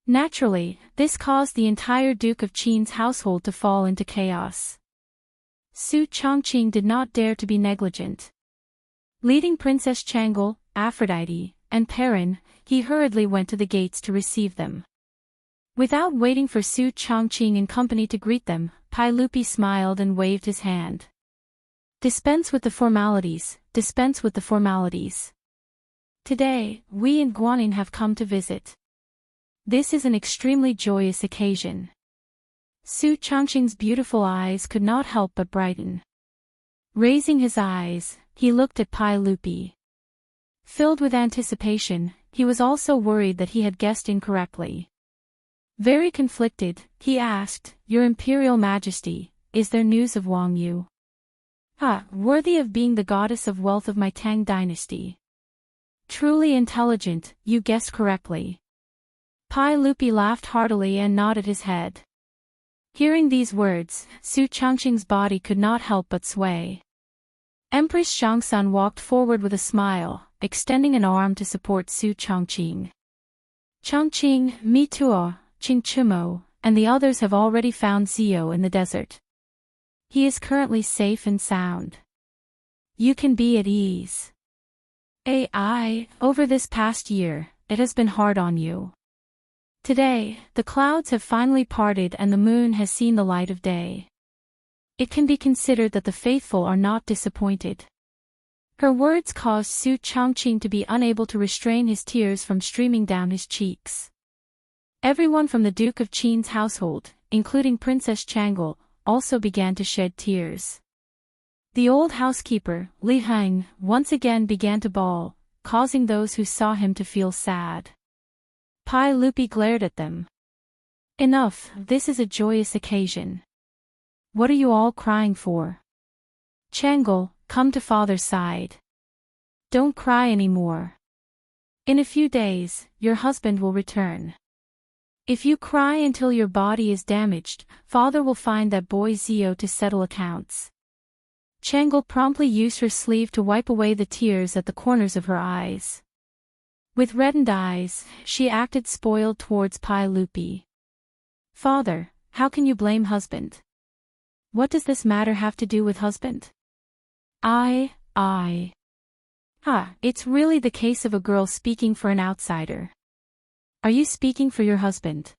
Naturally, this caused the entire Duke of Qin's household to fall into chaos. Su Chongqing did not dare to be negligent. Leading Princess Chang'an, Aphrodite, and Perrin, he hurriedly went to the gates to receive them. Without waiting for Su Chongqing and company to greet them, Pai Lupi smiled and waved his hand. Dispense with the formalities, dispense with the formalities. Today, we in Guanyin have come to visit. This is an extremely joyous occasion. Su Chongqing's beautiful eyes could not help but brighten. Raising his eyes, he looked at Pai Lupi. Filled with anticipation, he was also worried that he had guessed incorrectly. Very conflicted, he asked, "Your Imperial Majesty, is there news of Wang Yu? Worthy of being the goddess of wealth of my Tang dynasty. Truly intelligent, you guessed correctly." Pai Lupi laughed heartily and nodded his head. Hearing these words, Su Chongqing's body could not help but sway. Empress Zhangxuan walked forward with a smile, extending an arm to support Su Chongqing. "Chongqing, Mituo, Qingchumo, and the others have already found Zio in the desert. He is currently safe and sound. You can be at ease. Over this past year, it has been hard on you. Today, the clouds have finally parted and the moon has seen the light of day. It can be considered that the faithful are not disappointed." Her words caused Su Chongqing to be unable to restrain his tears from streaming down his cheeks. Everyone from the Duke of Qin's household, including Princess Chang'an, also began to shed tears. The old housekeeper, Li Heng, once again began to bawl, causing those who saw him to feel sad. Pai Lupi glared at them. "Enough, this is a joyous occasion. What are you all crying for? Chang'an, come to father's side. Don't cry anymore. In a few days, your husband will return. If you cry until your body is damaged, father will find that boy Zio to settle accounts." Chang'an promptly used her sleeve to wipe away the tears at the corners of her eyes. With reddened eyes, she acted spoiled towards Pai Lupi. "Father, how can you blame husband? What does this matter have to do with husband? It's really the case of a girl speaking for an outsider. Are you speaking for your husband?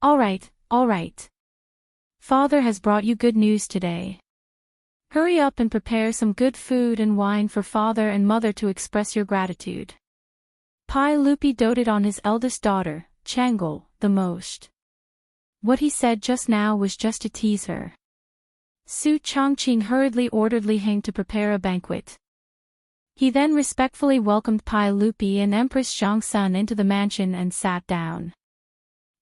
All right. Father has brought you good news today. Hurry up and prepare some good food and wine for father and mother to express your gratitude." Pai Lupi doted on his eldest daughter, Chang'an, the most. What he said just now was just to tease her. Su Chongqing hurriedly ordered Li Heng to prepare a banquet. He then respectfully welcomed Pai Lupi and Empress Zhangxuan into the mansion and sat down.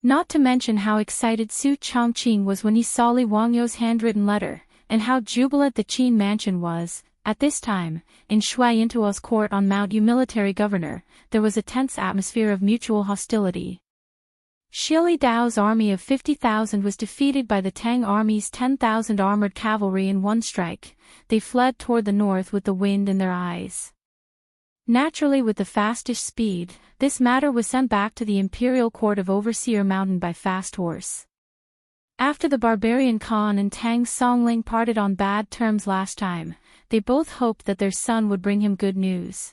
Not to mention how excited Su Chongqing was when he saw Li Wangyou's handwritten letter, and how jubilant the Qin mansion was. At this time, in Shui Yintuo's court on Mount Yu military governor, there was a tense atmosphere of mutual hostility. Shili Dao's army of 50,000 was defeated by the Tang army's 10,000 armored cavalry in one strike. They fled toward the north with the wind in their eyes. Naturally, with the fastest speed, this matter was sent back to the imperial court of Overseer Mountain by fast horse. After the barbarian Khan and Tang Songling parted on bad terms last time, they both hoped that their son would bring him good news.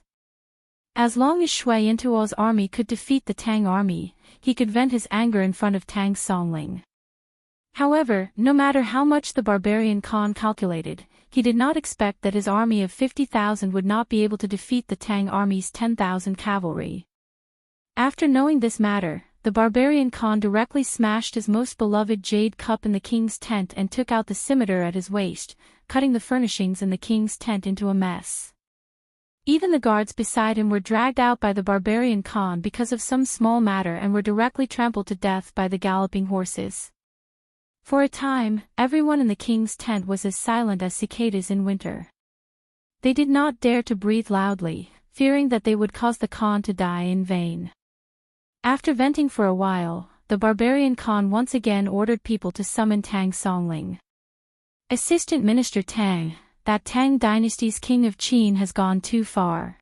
As long as Shui Yintuo's army could defeat the Tang army, he could vent his anger in front of Tang Songling. However, no matter how much the barbarian Khan calculated, he did not expect that his army of 50,000 would not be able to defeat the Tang army's 10,000 cavalry. After knowing this matter, the barbarian Khan directly smashed his most beloved jade cup in the king's tent and took out the scimitar at his waist, cutting the furnishings in the king's tent into a mess. Even the guards beside him were dragged out by the barbarian Khan because of some small matter and were directly trampled to death by the galloping horses. For a time, everyone in the king's tent was as silent as cicadas in winter. They did not dare to breathe loudly, fearing that they would cause the Khan to die in vain. After venting for a while, the barbarian Khan once again ordered people to summon Tang Songling. Assistant Minister Tang, that Tang dynasty's king of Qin has gone too far.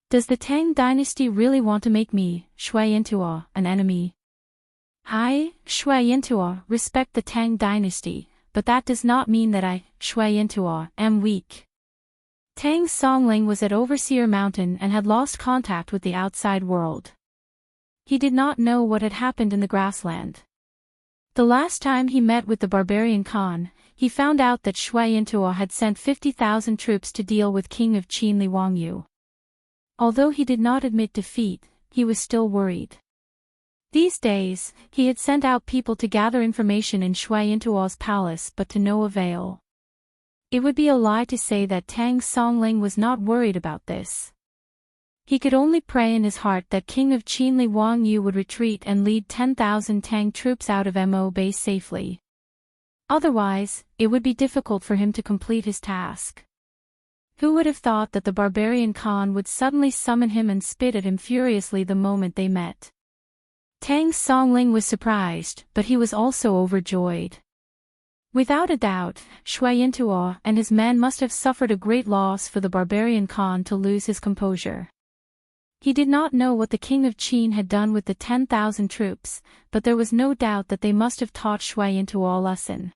Does the Tang dynasty really want to make me, Shui Yintuo, an enemy? I, Shui Yintuo, respect the Tang dynasty, but that does not mean that I, Shui Yintuo, am weak. Tang Songling was at Overseer Mountain and had lost contact with the outside world. He did not know what had happened in the grassland. The last time he met with the barbarian Khan, he found out that Shui Yintuo had sent 50,000 troops to deal with King of Qin Li Wangyu. Although he did not admit defeat, he was still worried. These days, he had sent out people to gather information in Shui Yintuo's palace but to no avail. It would be a lie to say that Tang Songling was not worried about this. He could only pray in his heart that King of Qin Li Wangyu would retreat and lead 10,000 Tang troops out of Mo base safely. Otherwise, it would be difficult for him to complete his task. Who would have thought that the barbarian Khan would suddenly summon him and spit at him furiously the moment they met? Tang Songling was surprised, but he was also overjoyed. Without a doubt, Shui Yintuo and his men must have suffered a great loss for the barbarian Khan to lose his composure. He did not know what the King of Qin had done with the 10,000 troops, but there was no doubt that they must have taught Shui Yintuo a lesson.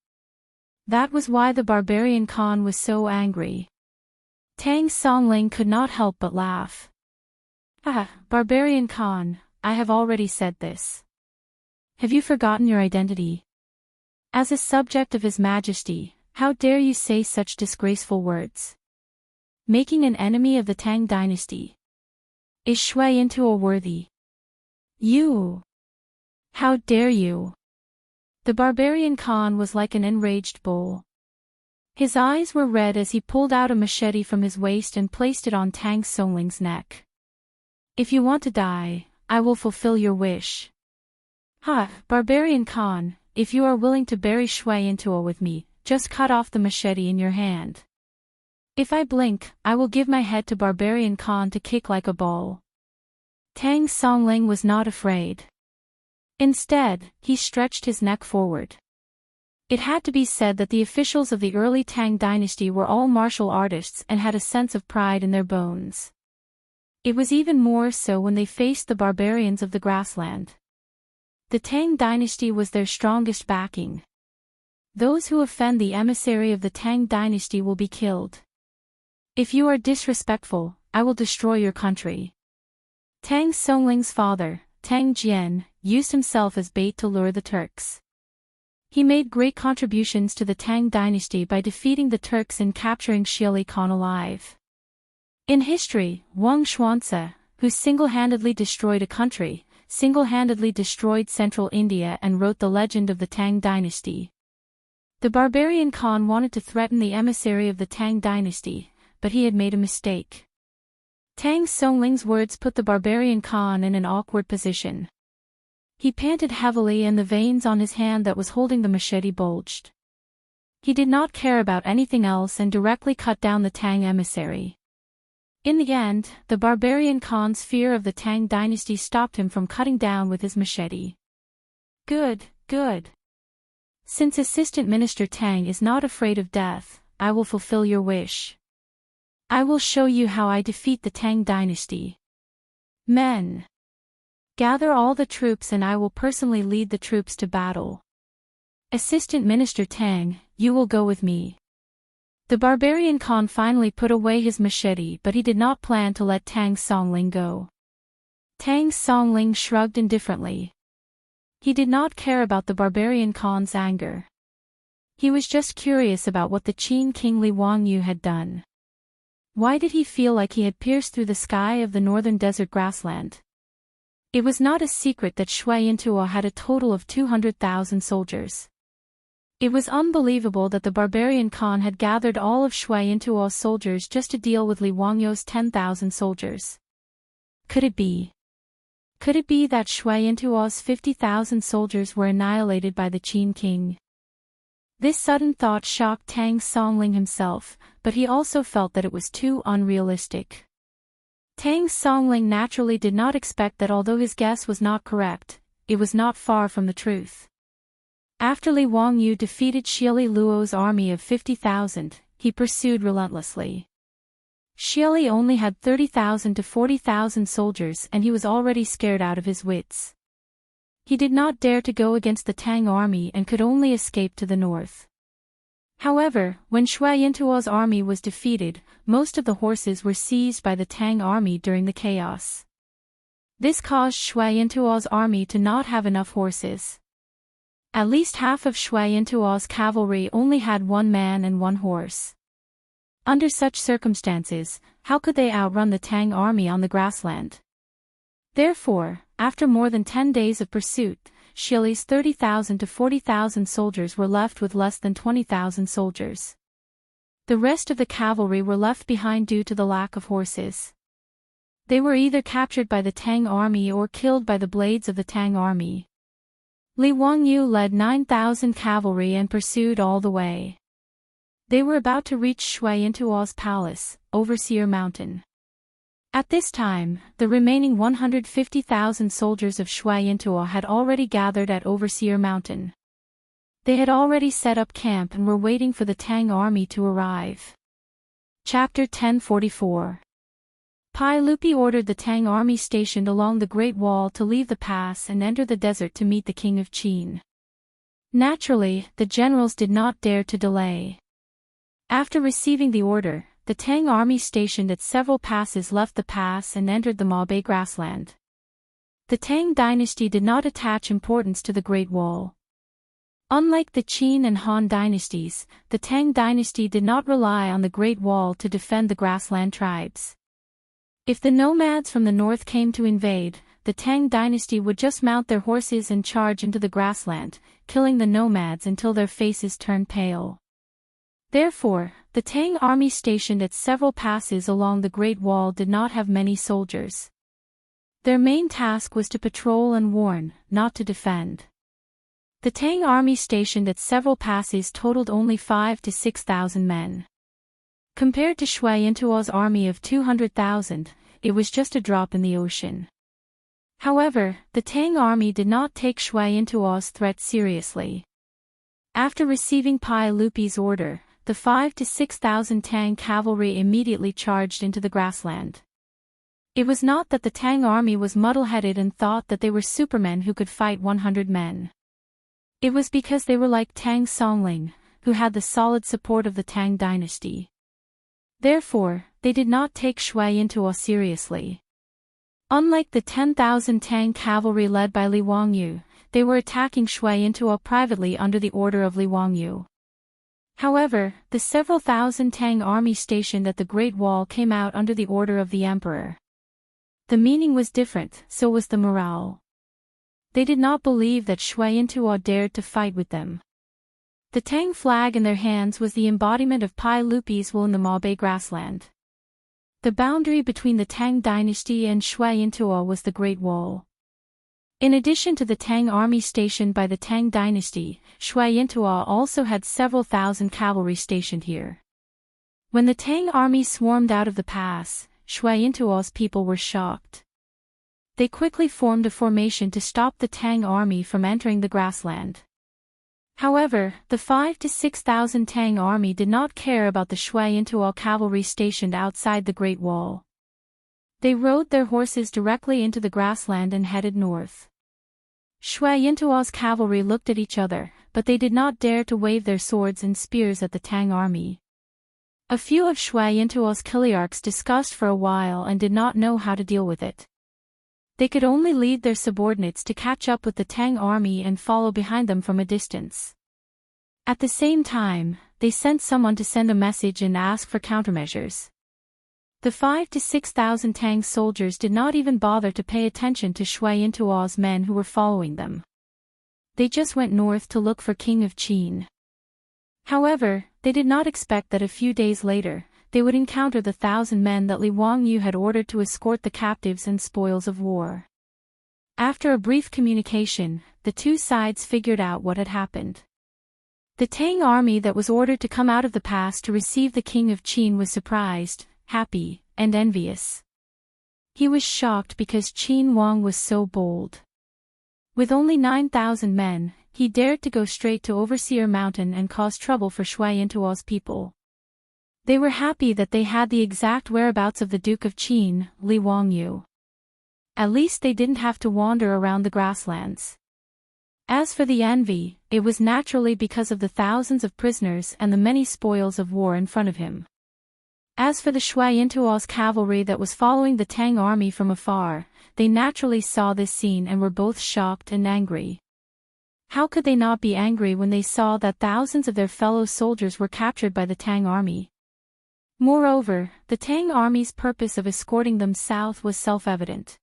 That was why the barbarian Khan was so angry. Tang Songling could not help but laugh. Barbarian Khan, I have already said this. Have you forgotten your identity? As a subject of His Majesty, how dare you say such disgraceful words? Making an enemy of the Tang dynasty. Is Shui Yintuo worthy? You! How dare you! The barbarian Khan was like an enraged bull. His eyes were red as he pulled out a machete from his waist and placed it on Tang Songling's neck. If you want to die, I will fulfill your wish. Barbarian Khan, if you are willing to bury Shui Yintuo with me, just cut off the machete in your hand. If I blink, I will give my head to Barbarian Khan to kick like a ball. Tang Songling was not afraid. Instead, he stretched his neck forward. It had to be said that the officials of the early Tang dynasty were all martial artists and had a sense of pride in their bones. It was even more so when they faced the barbarians of the grassland. The Tang dynasty was their strongest backing. Those who offend the emissary of the Tang dynasty will be killed. If you are disrespectful, I will destroy your country. Tang Songling's father, Tang Jian, used himself as bait to lure the Turks. He made great contributions to the Tang dynasty by defeating the Turks and capturing Shili Khan alive. In history, Wang Xuanzi, who single-handedly destroyed a country, single-handedly destroyed central India and wrote the legend of the Tang dynasty. The barbarian Khan wanted to threaten the emissary of the Tang dynasty, but he had made a mistake. Tang Songling's words put the barbarian Khan in an awkward position. He panted heavily and the veins on his hand that was holding the machete bulged. He did not care about anything else and directly cut down the Tang emissary. In the end, the barbarian Khan's fear of the Tang dynasty stopped him from cutting down with his machete. Good. Since Assistant Minister Tang is not afraid of death, I will fulfill your wish. I will show you how I defeat the Tang dynasty. Men! Gather all the troops and I will personally lead the troops to battle. Assistant Minister Tang, you will go with me. The barbarian Khan finally put away his machete, but he did not plan to let Tang Songling go. Tang Songling shrugged indifferently. He did not care about the barbarian Khan's anger. He was just curious about what the Qin King Li Wangyu had done. Why did he feel like he had pierced through the sky of the northern desert grassland? It was not a secret that Shui Yintuo had a total of 200,000 soldiers. It was unbelievable that the barbarian Khan had gathered all of Shui Yintuo's soldiers just to deal with Li Wangyu's 10,000 soldiers. Could it be? Could it be that Shui Yintuo's 50,000 soldiers were annihilated by the Qin king? This sudden thought shocked Tang Songling himself, but he also felt that it was too unrealistic. Tang Songling naturally did not expect that although his guess was not correct, it was not far from the truth. After Li Wangyu defeated Xieli Luo's army of 50,000, he pursued relentlessly. Xieli only had 30,000 to 40,000 soldiers and he was already scared out of his wits. He did not dare to go against the Tang army and could only escape to the north. However, when Shui Yintuo's army was defeated, most of the horses were seized by the Tang army during the chaos. This caused Shui Yintuo's army to not have enough horses. At least half of Shui Yintuo's cavalry only had one man and one horse. Under such circumstances, how could they outrun the Tang army on the grassland? Therefore, after more than 10 days of pursuit, Xieli's 30,000 to 40,000 soldiers were left with less than 20,000 soldiers. The rest of the cavalry were left behind due to the lack of horses. They were either captured by the Tang army or killed by the blades of the Tang army. Li Wangyu led 9,000 cavalry and pursued all the way. They were about to reach Shui Yintuo's palace, Overseer Mountain. At this time, the remaining 150,000 soldiers of Shui Yintuo had already gathered at Overseer Mountain. They had already set up camp and were waiting for the Tang army to arrive. Chapter 1044. Pai Lupi ordered the Tang army stationed along the Great Wall to leave the pass and enter the desert to meet the king of Qin. Naturally, the generals did not dare to delay. After receiving the order, the Tang army stationed at several passes left the pass and entered the Maobei grassland. The Tang dynasty did not attach importance to the Great Wall. Unlike the Qin and Han dynasties, the Tang dynasty did not rely on the Great Wall to defend the grassland tribes. If the nomads from the north came to invade, the Tang dynasty would just mount their horses and charge into the grassland, killing the nomads until their faces turned pale. Therefore, the Tang army stationed at several passes along the Great Wall did not have many soldiers. Their main task was to patrol and warn, not to defend. The Tang army stationed at several passes totaled only 5,000 to 6,000 men. Compared to Shui Yintuo's army of 200,000, it was just a drop in the ocean. However, the Tang army did not take Shui Yintuo's threat seriously. After receiving Pai Lupi's order, the 5,000 to 6,000 Tang cavalry immediately charged into the grassland. It was not that the Tang army was muddle-headed and thought that they were supermen who could fight 100 men. It was because they were like Tang Songling, who had the solid support of the Tang dynasty. Therefore, they did not take Shui Yintuo seriously. Unlike the 10,000 Tang cavalry led by Li Wangyu, they were attacking Shui Yintuo privately under the order of Li Wangyu. However, the several thousand Tang army stationed at the Great Wall came out under the order of the emperor. The meaning was different, so was the morale. They did not believe that Shui Yintuo dared to fight with them. The Tang flag in their hands was the embodiment of Pai Lupi's will in the Maobei grassland. The boundary between the Tang dynasty and Shui Yintuo was the Great Wall. In addition to the Tang army stationed by the Tang dynasty, Shui Yintuo also had several thousand cavalry stationed here. When the Tang army swarmed out of the pass, Shui Yintuo's people were shocked. They quickly formed a formation to stop the Tang army from entering the grassland. However, the 5,000 to 6,000 Tang army did not care about the Shui Yintuo cavalry stationed outside the Great Wall. They rode their horses directly into the grassland and headed north. Shui Yintuo's cavalry looked at each other, but they did not dare to wave their swords and spears at the Tang army. A few of Shui Yintuo's kiliarchs discussed for a while and did not know how to deal with it. They could only lead their subordinates to catch up with the Tang army and follow behind them from a distance. At the same time, they sent someone to send a message and ask for countermeasures. The 5,000 to 6,000 Tang soldiers did not even bother to pay attention to Shui Yintuo's men who were following them. They just went north to look for King of Qin. However, they did not expect that a few days later, they would encounter the 1,000 men that Li Wangyu had ordered to escort the captives and spoils of war. After a brief communication, the two sides figured out what had happened. The Tang army that was ordered to come out of the pass to receive the King of Qin was surprised, happy, and envious. He was shocked because Qin Huang was so bold. With only 9,000 men, he dared to go straight to Overseer Mountain and cause trouble for Shui Yintuo's people. They were happy that they had the exact whereabouts of the Duke of Qin, Li Wangyu. At least they didn't have to wander around the grasslands. As for the envy, it was naturally because of the thousands of prisoners and the many spoils of war in front of him. As for the Shui Yintuo's cavalry that was following the Tang army from afar, they naturally saw this scene and were both shocked and angry. How could they not be angry when they saw that thousands of their fellow soldiers were captured by the Tang army? Moreover, the Tang army's purpose of escorting them south was self-evident.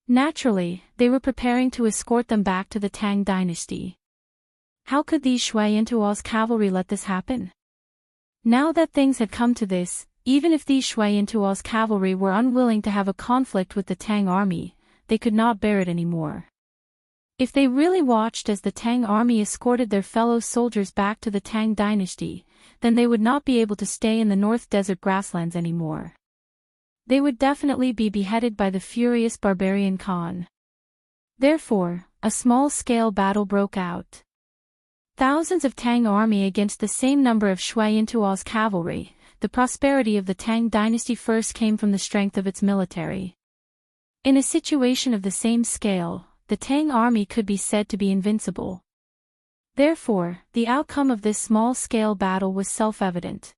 Naturally, they were preparing to escort them back to the Tang dynasty. How could these Shui Yintuo's cavalry let this happen? Now that things had come to this, even if these Shui Yintuo's cavalry were unwilling to have a conflict with the Tang army, they could not bear it anymore. If they really watched as the Tang army escorted their fellow soldiers back to the Tang dynasty, then they would not be able to stay in the North Desert grasslands anymore. They would definitely be beheaded by the furious barbarian Khan. Therefore, a small-scale battle broke out. Thousands of Tang army against the same number of Shui Yintuo's cavalry. The prosperity of the Tang dynasty first came from the strength of its military. In a situation of the same scale, the Tang army could be said to be invincible. Therefore, the outcome of this small-scale battle was self-evident.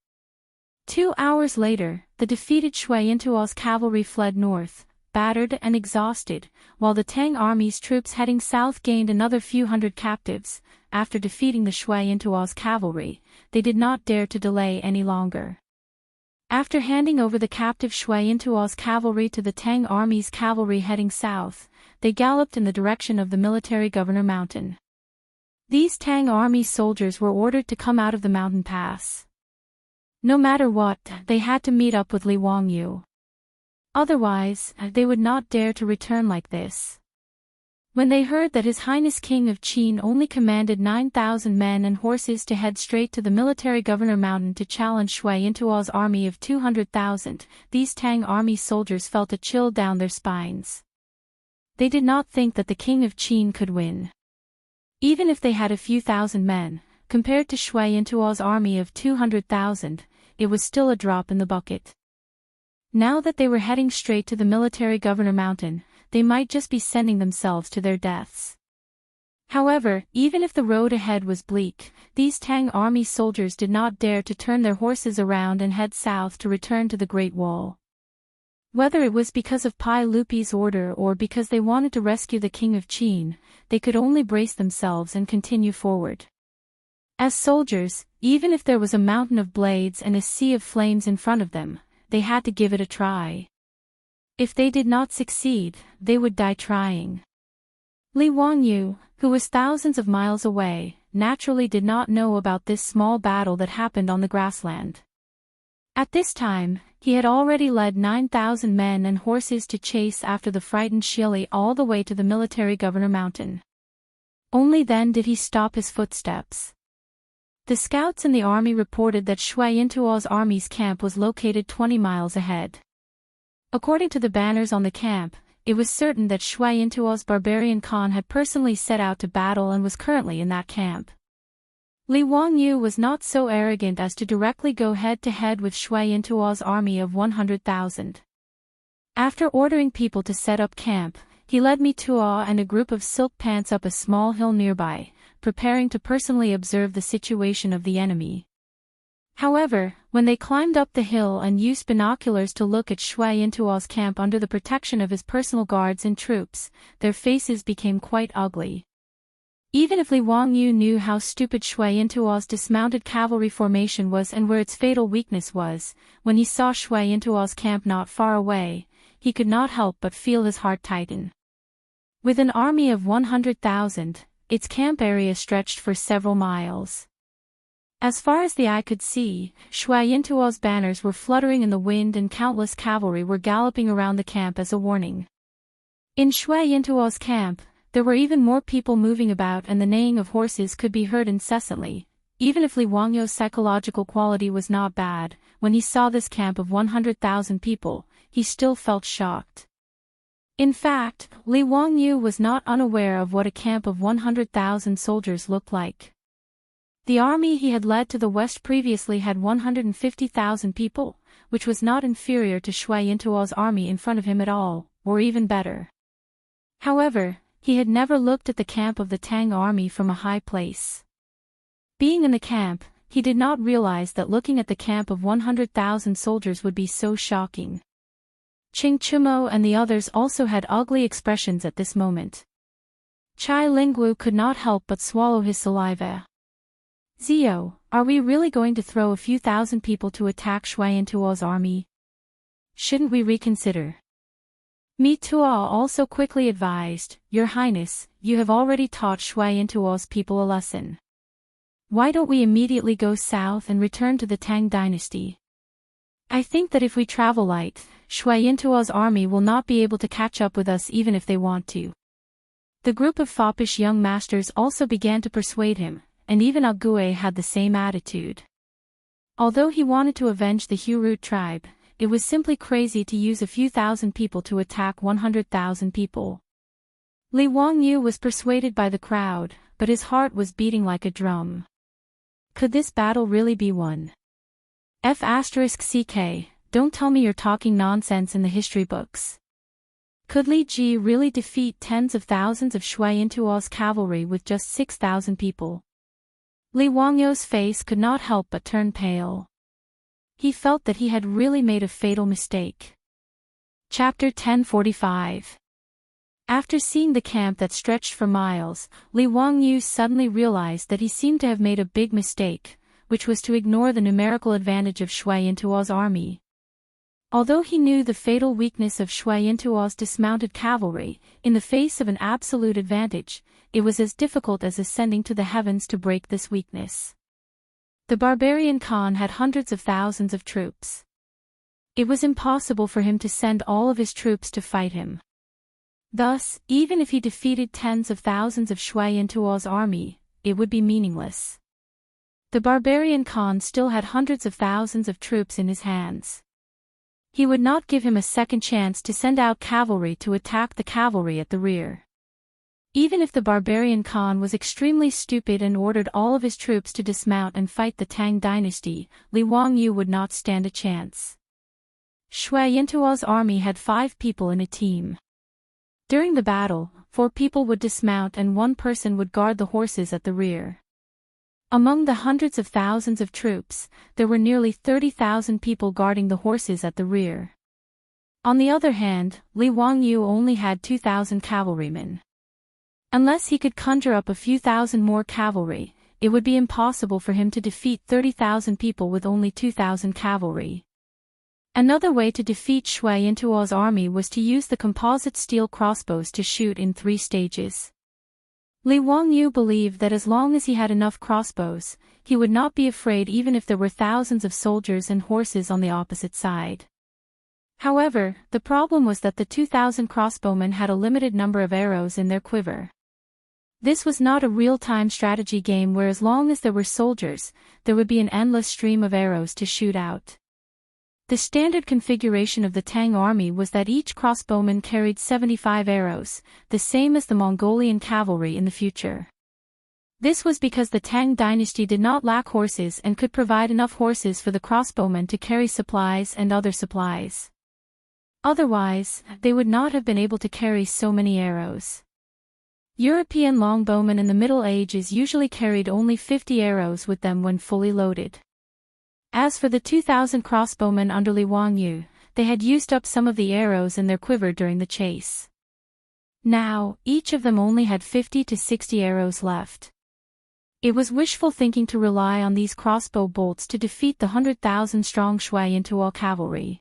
2 hours later, the defeated Shui Yintuo's cavalry fled north, battered and exhausted, while the Tang army's troops heading south gained another few hundred captives. After defeating the Shui Yintuo's cavalry, they did not dare to delay any longer. After handing over the captive Shui Yintuo's cavalry to the Tang army's cavalry heading south, they galloped in the direction of the military governor mountain. These Tang army soldiers were ordered to come out of the mountain pass. No matter what, they had to meet up with Li Wangyu. Otherwise, they would not dare to return like this. When they heard that His Highness King of Qin only commanded 9,000 men and horses to head straight to the military governor mountain to challenge Shui Yintuo's army of 200,000, these Tang army soldiers felt a chill down their spines. They did not think that the King of Qin could win. Even if they had a few thousand men, compared to Shui Yintuo's army of 200,000, it was still a drop in the bucket. Now that they were heading straight to the military governor mountain, they might just be sending themselves to their deaths. However, even if the road ahead was bleak, these Tang army soldiers did not dare to turn their horses around and head south to return to the Great Wall. Whether it was because of Pai Lupi's order or because they wanted to rescue the King of Qin, they could only brace themselves and continue forward. As soldiers, even if there was a mountain of blades and a sea of flames in front of them, they had to give it a try. If they did not succeed, they would die trying. Li Wangyu, who was thousands of miles away, naturally did not know about this small battle that happened on the grassland. At this time, he had already led 9,000 men and horses to chase after the frightened Shili all the way to the military governor mountain. Only then did he stop his footsteps. The scouts in the army reported that Shui Yintuo's army's camp was located 20 miles ahead. According to the banners on the camp, it was certain that Shui Yintuo's barbarian Khan had personally set out to battle and was currently in that camp. Li Wangyu was not so arrogant as to directly go head-to-head with Shui Yintuo's army of 100,000. After ordering people to set up camp, he led Tuo and a group of silk pants up a small hill nearby, preparing to personally observe the situation of the enemy. However, when they climbed up the hill and used binoculars to look at Shui Yintuo's camp under the protection of his personal guards and troops, their faces became quite ugly. Even if Li Wangyu knew how stupid Shui Yintuo's dismounted cavalry formation was and where its fatal weakness was, when he saw Shui Yintuo's camp not far away, he could not help but feel his heart tighten. With an army of 100,000, its camp area stretched for several miles. As far as the eye could see, Shui Yintuo's banners were fluttering in the wind and countless cavalry were galloping around the camp as a warning. In Shui Yintuo's camp, there were even more people moving about and the neighing of horses could be heard incessantly. Even if Li Wangyu's psychological quality was not bad, when he saw this camp of 100,000 people, he still felt shocked. In fact, Li Wangyu was not unaware of what a camp of 100,000 soldiers looked like. The army he had led to the west previously had 150,000 people, which was not inferior to Shui Yintuo's army in front of him at all, or even better. However, he had never looked at the camp of the Tang army from a high place. Being in the camp, he did not realize that looking at the camp of 100,000 soldiers would be so shocking. Chingchumo and the others also had ugly expressions at this moment. Chai Lingwu could not help but swallow his saliva. Zio, are we really going to throw a few thousand people to attack Shui Yintuo's army? Shouldn't we reconsider? Mi Tuo also quickly advised, Your Highness, you have already taught Shui Yintuo's people a lesson. Why don't we immediately go south and return to the Tang dynasty? I think that if we travel light, Shui Yintuo's army will not be able to catch up with us even if they want to. The group of foppish young masters also began to persuade him, and even Ague had the same attitude. Although he wanted to avenge the Hurut tribe, it was simply crazy to use a few thousand people to attack 100,000 people. Li Wangyu was persuaded by the crowd, but his heart was beating like a drum. Could this battle really be won? F***ck, don't tell me you're talking nonsense in the history books. Could Li Ji really defeat tens of thousands of Shui Yintuo's cavalry with just 6,000 people? Li Wangyu's face could not help but turn pale. He felt that he had really made a fatal mistake. Chapter 1045. After seeing the camp that stretched for miles, Li Wangyu suddenly realized that he seemed to have made a big mistake, which was to ignore the numerical advantage of Shui Yintuo's army. Although he knew the fatal weakness of Shui Yintuo's dismounted cavalry, in the face of an absolute advantage, it was as difficult as ascending to the heavens to break this weakness. The barbarian Khan had hundreds of thousands of troops. It was impossible for him to send all of his troops to fight him. Thus, even if he defeated tens of thousands of Shui Yintuo's army, it would be meaningless. The barbarian Khan still had hundreds of thousands of troops in his hands. He would not give him a second chance to send out cavalry to attack the cavalry at the rear. Even if the barbarian Khan was extremely stupid and ordered all of his troops to dismount and fight the Tang dynasty, Li Wangyu would not stand a chance. Shui Yintuo's army had 5 people in a team. During the battle, 4 people would dismount and 1 person would guard the horses at the rear. Among the hundreds of thousands of troops, there were nearly 30,000 people guarding the horses at the rear. On the other hand, Li Wangyu only had 2,000 cavalrymen. Unless he could conjure up a few thousand more cavalry, it would be impossible for him to defeat 30,000 people with only 2,000 cavalry. Another way to defeat Shui Yintuo's army was to use the composite steel crossbows to shoot in 3 stages. Li Wangyu believed that as long as he had enough crossbows, he would not be afraid even if there were thousands of soldiers and horses on the opposite side. However, the problem was that the 2,000 crossbowmen had a limited number of arrows in their quiver. This was not a real-time strategy game where as long as there were soldiers, there would be an endless stream of arrows to shoot out. The standard configuration of the Tang army was that each crossbowman carried 75 arrows, the same as the Mongolian cavalry in the future. This was because the Tang dynasty did not lack horses and could provide enough horses for the crossbowmen to carry supplies and other supplies. Otherwise, they would not have been able to carry so many arrows. European longbowmen in the Middle Ages usually carried only 50 arrows with them when fully loaded. As for the 2,000 crossbowmen under Li Wangyu, they had used up some of the arrows in their quiver during the chase. Now, each of them only had 50 to 60 arrows left. It was wishful thinking to rely on these crossbow bolts to defeat the 100,000-strong Shui Yintuo cavalry.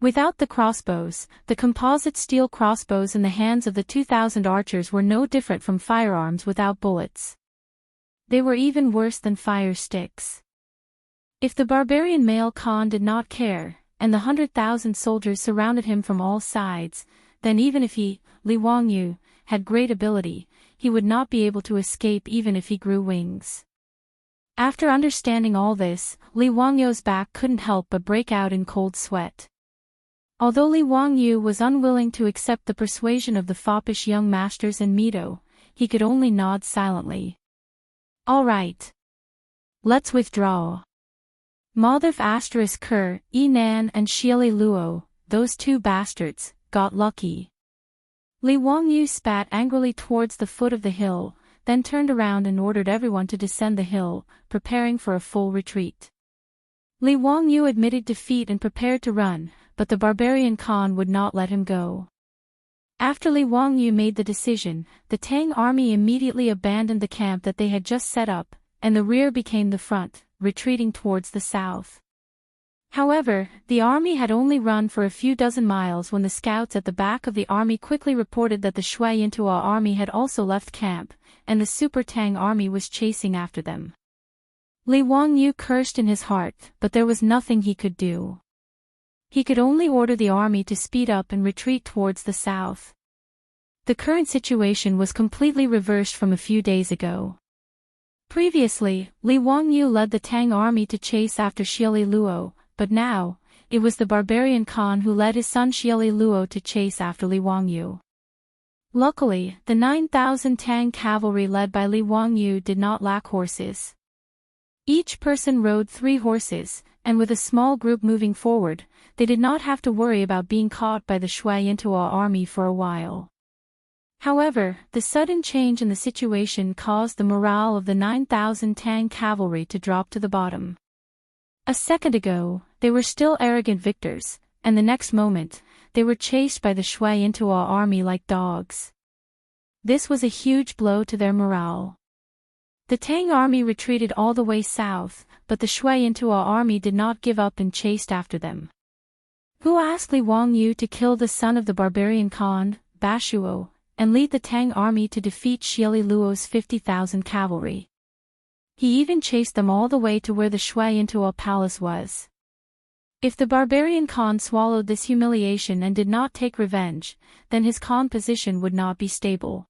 Without the crossbows, the composite steel crossbows in the hands of the 2,000 archers were no different from firearms without bullets. They were even worse than fire sticks. If the barbarian male Khan did not care, and the 100,000 soldiers surrounded him from all sides, then even if he, Li Wangyu, had great ability, he would not be able to escape even if he grew wings. After understanding all this, Li Wangyu's back couldn't help but break out in cold sweat. Although Li Wangyu was unwilling to accept the persuasion of the foppish young masters in Mido, he could only nod silently. All right. Let's withdraw. Maldiv asterisk Kerr, Yinan and Xieli Luo, those two bastards, got lucky. Li Wangyu spat angrily towards the foot of the hill, then turned around and ordered everyone to descend the hill, preparing for a full retreat. Li Wangyu admitted defeat and prepared to run, but the barbarian Khan would not let him go. After Li Wangyu made the decision, the Tang army immediately abandoned the camp that they had just set up, and the rear became the front, retreating towards the south. However, the army had only run for a few dozen miles when the scouts at the back of the army quickly reported that the Shui Yintua army had also left camp, and the Super Tang army was chasing after them. Li Wangyu cursed in his heart, but there was nothing he could do. He could only order the army to speed up and retreat towards the south. The current situation was completely reversed from a few days ago. Previously, Li Wangyu led the Tang army to chase after Xieli Luo, but now, it was the barbarian Khan who led his son Xieli Luo to chase after Li Wangyu. Luckily, the 9,000 Tang cavalry led by Li Wangyu did not lack horses. Each person rode 3 horses, and with a small group moving forward, they did not have to worry about being caught by the Shui Yintua army for a while. However, the sudden change in the situation caused the morale of the 9,000 Tang cavalry to drop to the bottom. A second ago, they were still arrogant victors, and the next moment, they were chased by the Shui Yintua army like dogs. This was a huge blow to their morale. The Tang army retreated all the way south, but the Shui Yintua army did not give up and chased after them. Who asked Li Wangyu to kill the son of the barbarian Khan, Bashuo, and lead the Tang army to defeat Xieli Luo's 50,000 cavalry? He even chased them all the way to where the Shui Yintua palace was. If the barbarian Khan swallowed this humiliation and did not take revenge, then his Khan position would not be stable.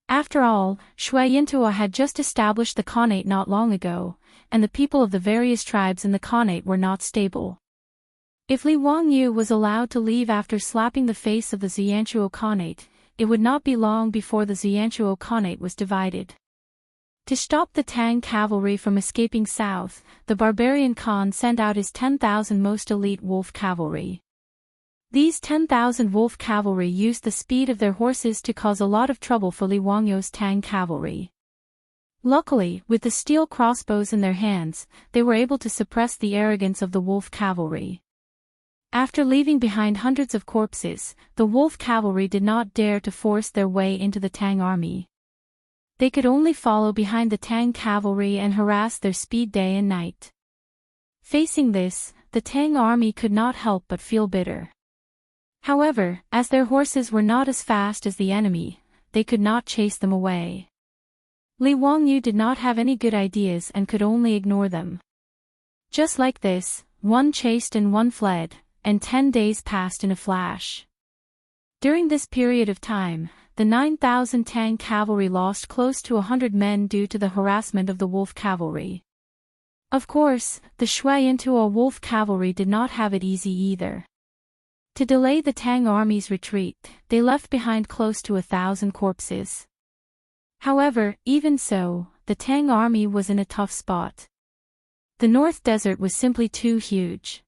After all, Shui Yintua had just established the Khanate not long ago, and the people of the various tribes in the Khanate were not stable. If Li Wangyu was allowed to leave after slapping the face of the Xianchuo Khanate, it would not be long before the Xianchuo Khanate was divided. To stop the Tang cavalry from escaping south, the barbarian Khan sent out his 10,000 most elite wolf cavalry. These 10,000 wolf cavalry used the speed of their horses to cause a lot of trouble for Li Wangyu's Tang cavalry. Luckily, with the steel crossbows in their hands, they were able to suppress the arrogance of the wolf cavalry. After leaving behind hundreds of corpses, the wolf cavalry did not dare to force their way into the Tang army. They could only follow behind the Tang cavalry and harass their speed day and night. Facing this, the Tang army could not help but feel bitter. However, as their horses were not as fast as the enemy, they could not chase them away. Li Wangyu did not have any good ideas and could only ignore them. Just like this, one chased and one fled, and 10 days passed in a flash. During this period of time, the 9,000 Tang cavalry lost close to 100 men due to the harassment of the wolf cavalry. Of course, the Shui Yintua wolf cavalry did not have it easy either. To delay the Tang army's retreat, they left behind close to 1,000 corpses. However, even so, the Tang army was in a tough spot. The North Desert was simply too huge.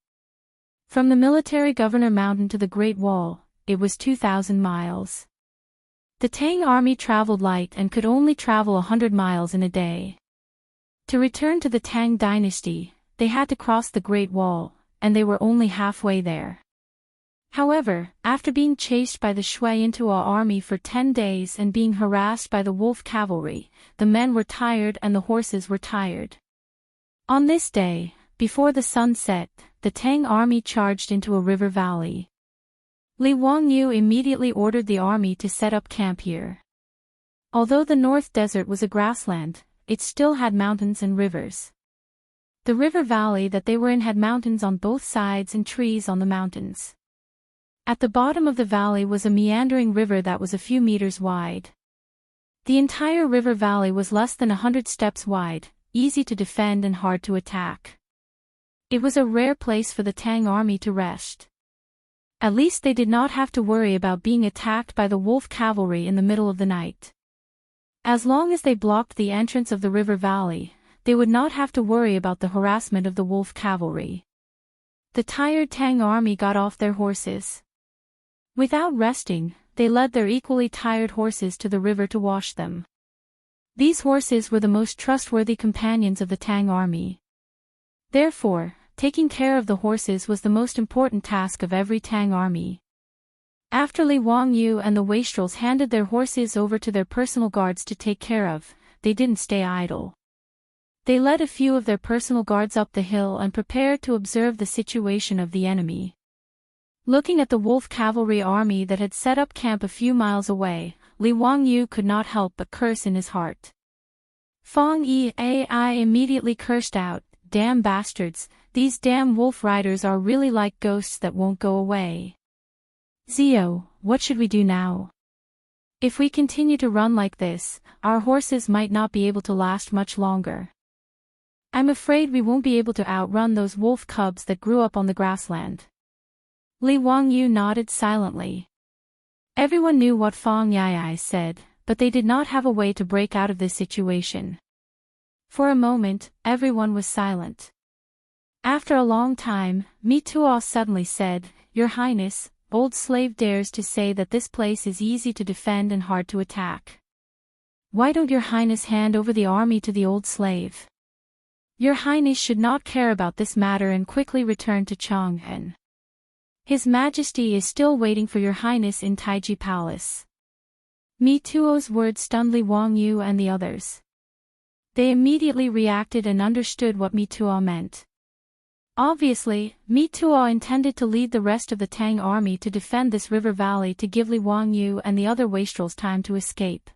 From the military governor mountain to the Great Wall, it was 2,000 miles. The Tang army traveled light and could only travel 100 miles in a day. To return to the Tang dynasty, they had to cross the Great Wall, and they were only halfway there. However, after being chased by the Shui Yintua army for 10 days and being harassed by the wolf cavalry, the men were tired and the horses were tired. On this day, before the sun set, the Tang army charged into a river valley. Li Wangyu immediately ordered the army to set up camp here. Although the North Desert was a grassland, it still had mountains and rivers. The river valley that they were in had mountains on both sides and trees on the mountains. At the bottom of the valley was a meandering river that was a few meters wide. The entire river valley was less than 100 steps wide, easy to defend and hard to attack. It was a rare place for the Tang army to rest. At least they did not have to worry about being attacked by the wolf cavalry in the middle of the night. As long as they blocked the entrance of the river valley, they would not have to worry about the harassment of the wolf cavalry. The tired Tang army got off their horses. Without resting, they led their equally tired horses to the river to wash them. These horses were the most trustworthy companions of the Tang army. Therefore, taking care of the horses was the most important task of every Tang army. After Li Wangyu and the wastrels handed their horses over to their personal guards to take care of, they didn't stay idle. They led a few of their personal guards up the hill and prepared to observe the situation of the enemy. Looking at the wolf cavalry army that had set up camp a few miles away, Li Wangyu could not help but curse in his heart. Fong Yi-ai immediately cursed out, "Damn bastards, these damn wolf riders are really like ghosts that won't go away. Zio, what should we do now? If we continue to run like this, our horses might not be able to last much longer. I'm afraid we won't be able to outrun those wolf cubs that grew up on the grassland." Li Wangyu nodded silently. Everyone knew what Fong Yi said, but they did not have a way to break out of this situation. For a moment, everyone was silent. After a long time, Mi Tuo suddenly said, "Your Highness, old slave dares to say that this place is easy to defend and hard to attack. Why don't your Highness hand over the army to the old slave? Your Highness should not care about this matter and quickly return to Chang'an. His Majesty is still waiting for your Highness in Taiji Palace." Mi Tuo's words stunned Li Wangyu and the others. They immediately reacted and understood what Mi Tuo meant. Obviously, Mi Tuo intended to lead the rest of the Tang army to defend this river valley to give Li Wangyu and the other wastrels time to escape.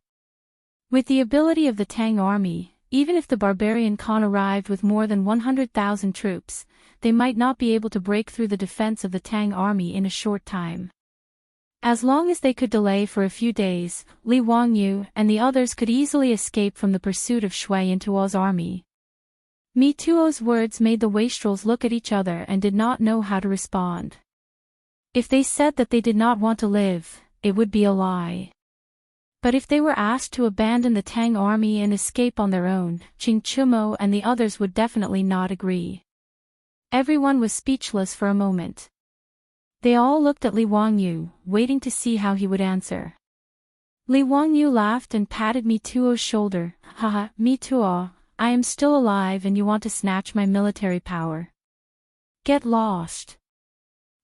With the ability of the Tang army, even if the barbarian Khan arrived with more than 100,000 troops, they might not be able to break through the defense of the Tang army in a short time. As long as they could delay for a few days, Li Wangyu and the others could easily escape from the pursuit of Shui Yintuo's army. Mi Tuo's words made the wastrels look at each other and did not know how to respond. If they said that they did not want to live, it would be a lie. But if they were asked to abandon the Tang army and escape on their own, Chingchumo and the others would definitely not agree. Everyone was speechless for a moment. They all looked at Li Wangyu, waiting to see how he would answer. Li Wangyu laughed and patted Mi Tuo's shoulder. "Haha, Mi Tuo, I am still alive and you want to snatch my military power. Get lost.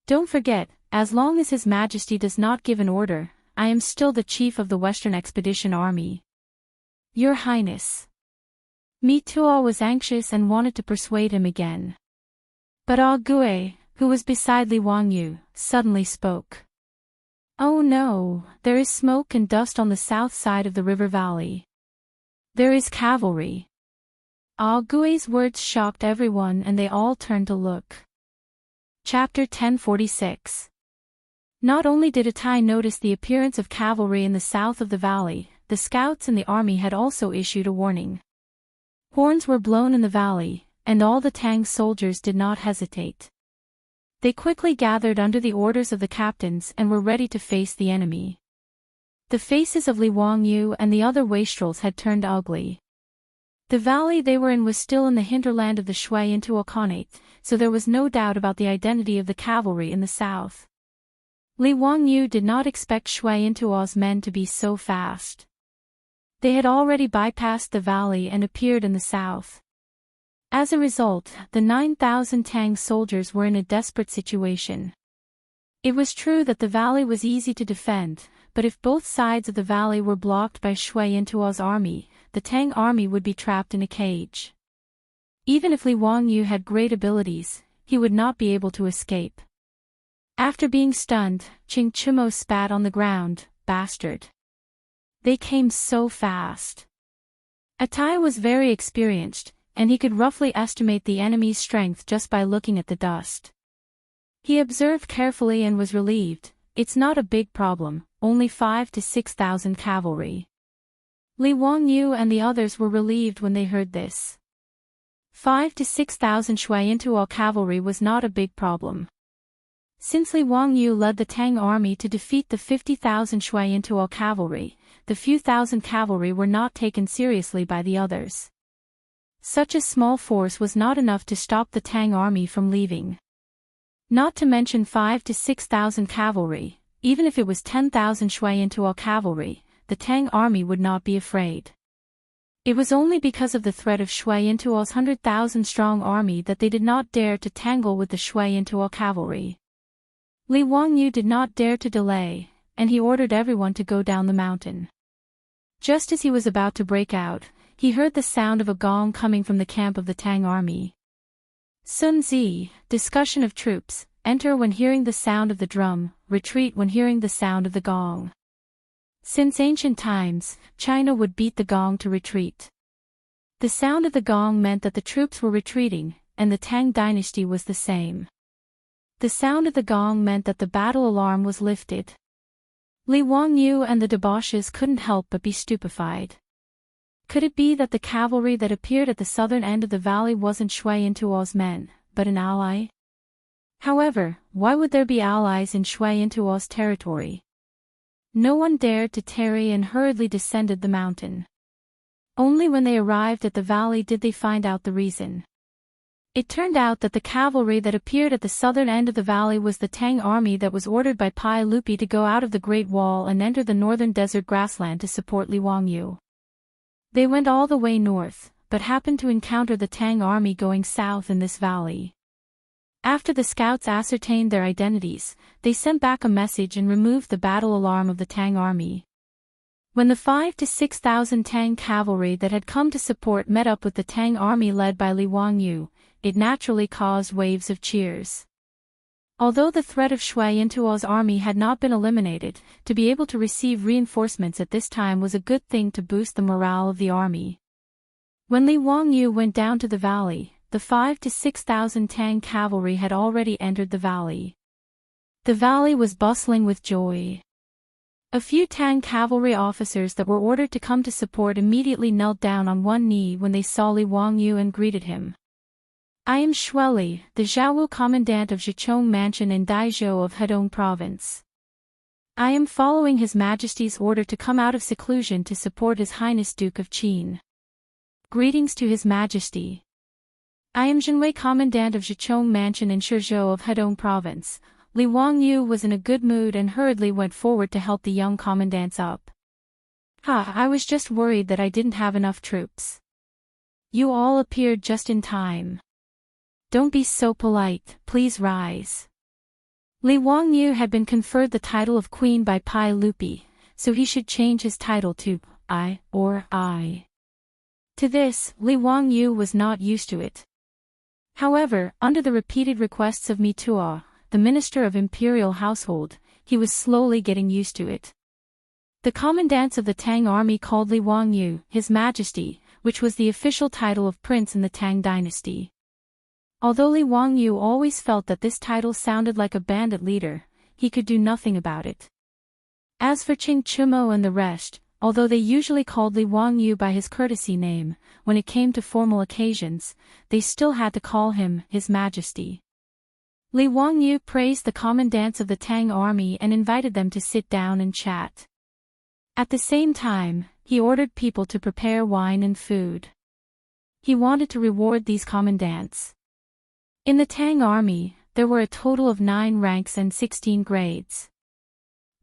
Don't forget, as long as His Majesty does not give an order, I am still the chief of the Western Expedition Army. Your Highness." Mi Tuo was anxious and wanted to persuade him again. But Ah Gue, who was beside Li Wangyu, suddenly spoke. "Oh no, there is smoke and dust on the south side of the river valley. There is cavalry." Ah Gue's words shocked everyone and they all turned to look. Chapter 1046. Not only did Atai notice the appearance of cavalry in the south of the valley, the scouts in the army had also issued a warning. Horns were blown in the valley, and all the Tang soldiers did not hesitate. They quickly gathered under the orders of the captains and were ready to face the enemy. The faces of Li Wangyu and the other wastrels had turned ugly. The valley they were in was still in the hinterland of the Shui Yintuo Khanate, so there was no doubt about the identity of the cavalry in the south. Li Wangyu did not expect Shui Yintuo's men to be so fast. They had already bypassed the valley and appeared in the south. As a result, the 9,000 Tang soldiers were in a desperate situation. It was true that the valley was easy to defend, but if both sides of the valley were blocked by Shui Yintuo's army, the Tang army would be trapped in a cage. Even if Li Wangyu had great abilities, he would not be able to escape. After being stunned, Chingchumo spat on the ground. "Bastard. They came so fast." Atai was very experienced, and he could roughly estimate the enemy's strength just by looking at the dust. He observed carefully and was relieved. It's not a big problem, only 5,000 to 6,000 cavalry. Li Wangyu and the others were relieved when they heard this. 5,000 to 6,000 Shui Yintuo cavalry was not a big problem. Since Li Wangyu led the Tang army to defeat the 50,000 Shuai-Intuo cavalry, the few thousand cavalry were not taken seriously by the others. Such a small force was not enough to stop the Tang army from leaving. Not to mention 5,000 to 6,000 cavalry, even if it was 10,000 Shuai-Intuo cavalry, the Tang army would not be afraid. It was only because of the threat of Shuai-Intuo's 100,000 strong army that they did not dare to tangle with the Shuai-Intuo cavalry. Li Wangyu did not dare to delay, and he ordered everyone to go down the mountain. Just as he was about to break out, he heard the sound of a gong coming from the camp of the Tang army. Sun Zi, discussion of troops, enter when hearing the sound of the drum, retreat when hearing the sound of the gong. Since ancient times, China would beat the gong to retreat. The sound of the gong meant that the troops were retreating, and the Tang dynasty was the same. The sound of the gong meant that the battle alarm was lifted. Li Wangyu and the debauches couldn't help but be stupefied. Could it be that the cavalry that appeared at the southern end of the valley wasn't Shuai-Intuo's men, but an ally? However, why would there be allies in Shuai-Intuo's territory? No one dared to tarry and hurriedly descended the mountain. Only when they arrived at the valley did they find out the reason. It turned out that the cavalry that appeared at the southern end of the valley was the Tang army that was ordered by Pai Lupi to go out of the Great Wall and enter the northern desert grassland to support Li Wangyu. They went all the way north, but happened to encounter the Tang army going south in this valley. After the scouts ascertained their identities, they sent back a message and removed the battle alarm of the Tang army. When the 5,000 to 6,000 Tang cavalry that had come to support met up with the Tang army led by Li Wangyu, it naturally caused waves of cheers. Although the threat of Shuai-Intuo's army had not been eliminated, to be able to receive reinforcements at this time was a good thing to boost the morale of the army. When Li Wangyu went down to the valley, the 5,000 to 6,000 Tang cavalry had already entered the valley. The valley was bustling with joy. A few Tang cavalry officers that were ordered to come to support immediately knelt down on one knee when they saw Li Wangyu and greeted him. I am Shueli, the Zhaowu commandant of Zhichong Mansion in Daizhou of Hedong Province. I am following His Majesty's order to come out of seclusion to support His Highness Duke of Qin. Greetings to His Majesty. I am Zhenwei commandant of Zhichong Mansion in Shizhou of Hedong Province. Li Wangyu was in a good mood and hurriedly went forward to help the young commandants up. I was just worried that I didn't have enough troops. You all appeared just in time. Don't be so polite, please rise. Li Wangyu had been conferred the title of queen by Pai Lupi, so he should change his title to I or I. To this, Li Wangyu was not used to it. However, under the repeated requests of Mitua, the minister of imperial household, he was slowly getting used to it. The commandants of the Tang army called Li Wangyu His Majesty, which was the official title of prince in the Tang dynasty. Although Li Wangyu always felt that this title sounded like a bandit leader, he could do nothing about it. As for Chingchumo and the rest, although they usually called Li Wangyu by his courtesy name, when it came to formal occasions, they still had to call him His Majesty. Li Wangyu praised the commandants of the Tang army and invited them to sit down and chat. At the same time, he ordered people to prepare wine and food. He wanted to reward these commandants. In the Tang army, there were a total of 9 ranks and 16 grades.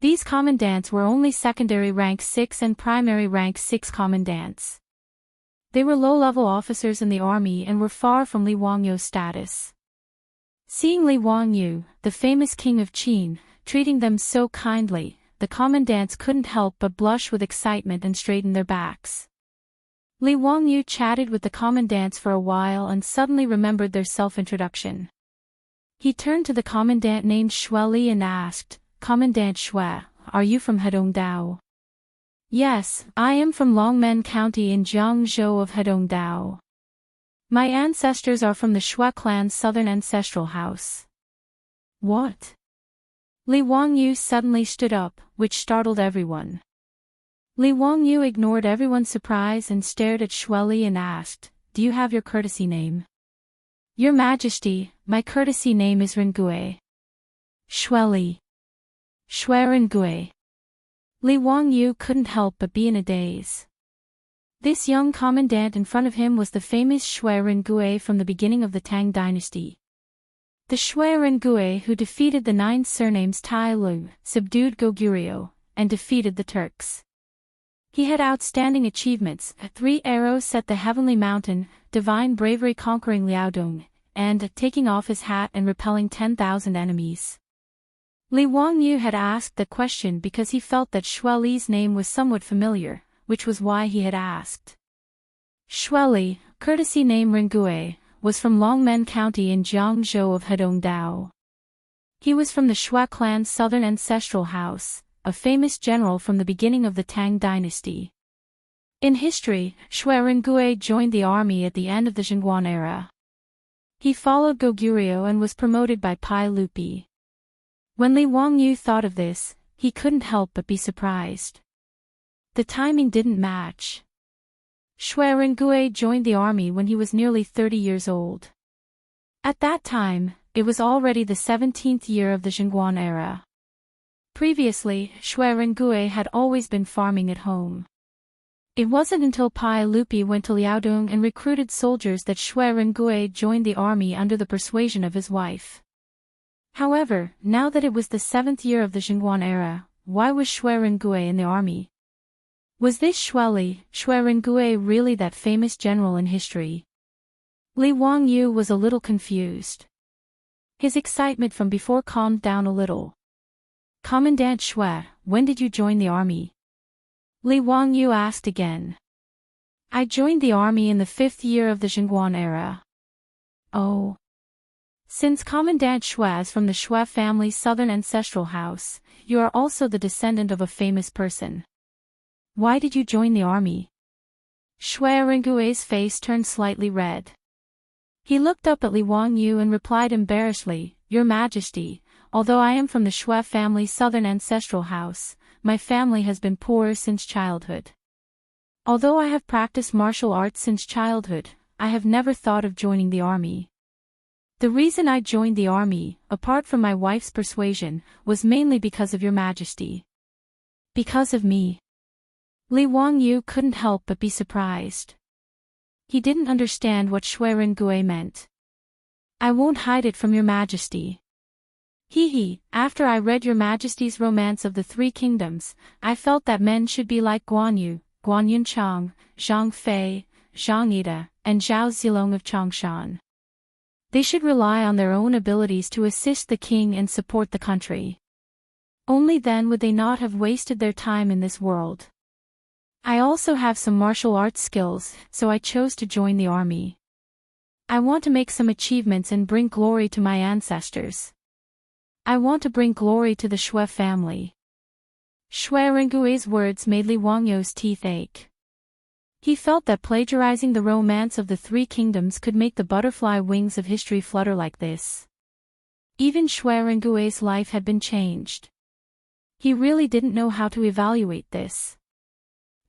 These commandants were only secondary rank 6 and primary rank 6 commandants. They were low-level officers in the army and were far from Li Wangyu's status. Seeing Li Wangyu, the famous king of Qin, treating them so kindly, the commandants couldn't help but blush with excitement and straighten their backs. Li Wangyu chatted with the commandants for a while and suddenly remembered their self-introduction. He turned to the commandant named Shueli and asked, Commandant Xue, are you from Hedongdao? Yes, I am from Longmen County in Jiangzhou of Hedongdao. My ancestors are from the Xue clan's southern ancestral house. What? Li Wangyu suddenly stood up, which startled everyone. Li Wangyu ignored everyone's surprise and stared at Shueli and asked, Do you have your courtesy name? Your Majesty, my courtesy name is Rengue. Shueli. Gui. Li Wangyu couldn't help but be in a daze. This young commandant in front of him was the famous Gui from the beginning of the Tang dynasty. The Gui who defeated the 9 surnames Tai Lu, subdued Goguryeo, and defeated the Turks. He had outstanding achievements: 3 arrows set the heavenly mountain, divine bravery conquering Liaodong, and taking off his hat and repelling 10,000 enemies. Li Wangyu had asked that question because he felt that Shueli's name was somewhat familiar, which was why he had asked. Shueli, courtesy name Rengui, was from Longmen County in Jiangzhou of Hedongdao. He was from the Shui clan's southern ancestral house, a famous general from the beginning of the Tang dynasty. In history, Rengui joined the army at the end of the Chang'an era. He followed Goguryeo and was promoted by Pai Lupi. When Li Wangyu thought of this, he couldn't help but be surprised. The timing didn't match. Rengui joined the army when he was nearly 30 years old. At that time, it was already the 17th year of the Chang'an era. Previously, Rengui had always been farming at home. It wasn't until Pai Lupi went to Liaodong and recruited soldiers that Rengui joined the army under the persuasion of his wife. However, now that it was the 7th year of the Chang'an era, why was Rengui in the army? Was this Rengui really that famous general in history? Li Wangyu was a little confused. His excitement from before calmed down a little. Commandant Shui, when did you join the army? Li Wangyu asked again. I joined the army in the 5th year of the Chang'an era. Oh. Since Commandant Shui is from the Shui family's southern ancestral house, you are also the descendant of a famous person. Why did you join the army? Rengui's face turned slightly red. He looked up at Li Wangyu and replied embarrassedly, Your Majesty, although I am from the Shui family's southern ancestral house, my family has been poor since childhood. Although I have practiced martial arts since childhood, I have never thought of joining the army. The reason I joined the army, apart from my wife's persuasion, was mainly because of your Majesty. Because of me. Li Wangyu couldn't help but be surprised. He didn't understand what Rengui meant. I won't hide it from your Majesty. After I read your Majesty's Romance of the Three Kingdoms, I felt that men should be like Guan Yu, Guan Yunchang, Zhang Fei, Zhang Ida, and Zhao Zilong of Changshan. They should rely on their own abilities to assist the king and support the country. Only then would they not have wasted their time in this world. I also have some martial arts skills, so I chose to join the army. I want to make some achievements and bring glory to my ancestors. I want to bring glory to the Shui family. Rengui's words made Li Wangyu's teeth ache. He felt that plagiarizing the Romance of the Three Kingdoms could make the butterfly wings of history flutter like this. Even Rengui's life had been changed. He really didn't know how to evaluate this.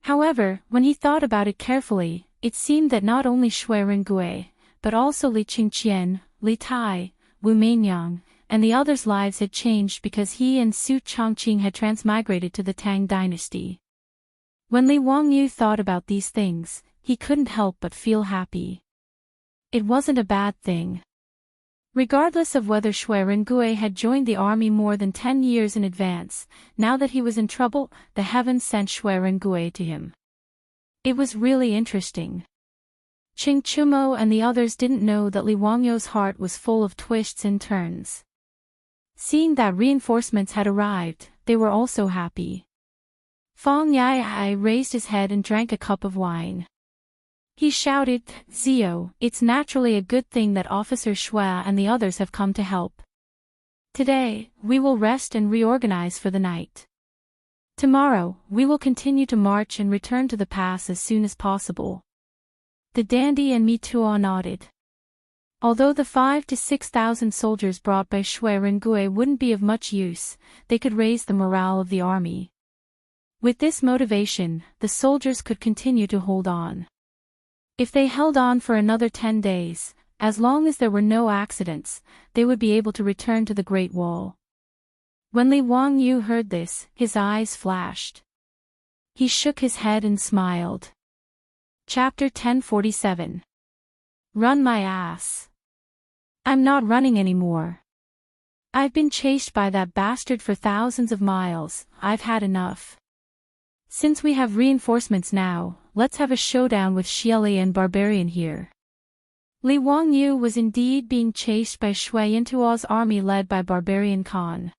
However, when he thought about it carefully, it seemed that not only Rengui, but also Li Qingqian, Li Tai, Wu Meinyang, and the others' lives had changed because he and Su Chongqing had transmigrated to the Tang dynasty. When Li Wangyu thought about these things, he couldn't help but feel happy. It wasn't a bad thing. Regardless of whether Rengui had joined the army more than 10 years in advance, now that he was in trouble, the heavens sent Rengui to him. It was really interesting. Qing Chumo and the others didn't know that Li Wangyu's heart was full of twists and turns. Seeing that reinforcements had arrived, they were also happy. Fang Yai raised his head and drank a cup of wine. He shouted, Zio, it's naturally a good thing that Officer Shui and the others have come to help. Today, we will rest and reorganize for the night. Tomorrow, we will continue to march and return to the pass as soon as possible. The dandy and Mitua nodded. Although the 5,000 to 6,000 soldiers brought by Rengui wouldn't be of much use, they could raise the morale of the army. With this motivation, the soldiers could continue to hold on. If they held on for another 10 days, as long as there were no accidents, they would be able to return to the Great Wall. When Li Wangyu heard this, his eyes flashed. He shook his head and smiled. Chapter 1047. Run my ass. I'm not running anymore. I've been chased by that bastard for thousands of miles. I've had enough. Since we have reinforcements now, let's have a showdown with Xieli and Barbarian here. Li Wangyu was indeed being chased by Shui Yintuo's army led by Barbarian Khan.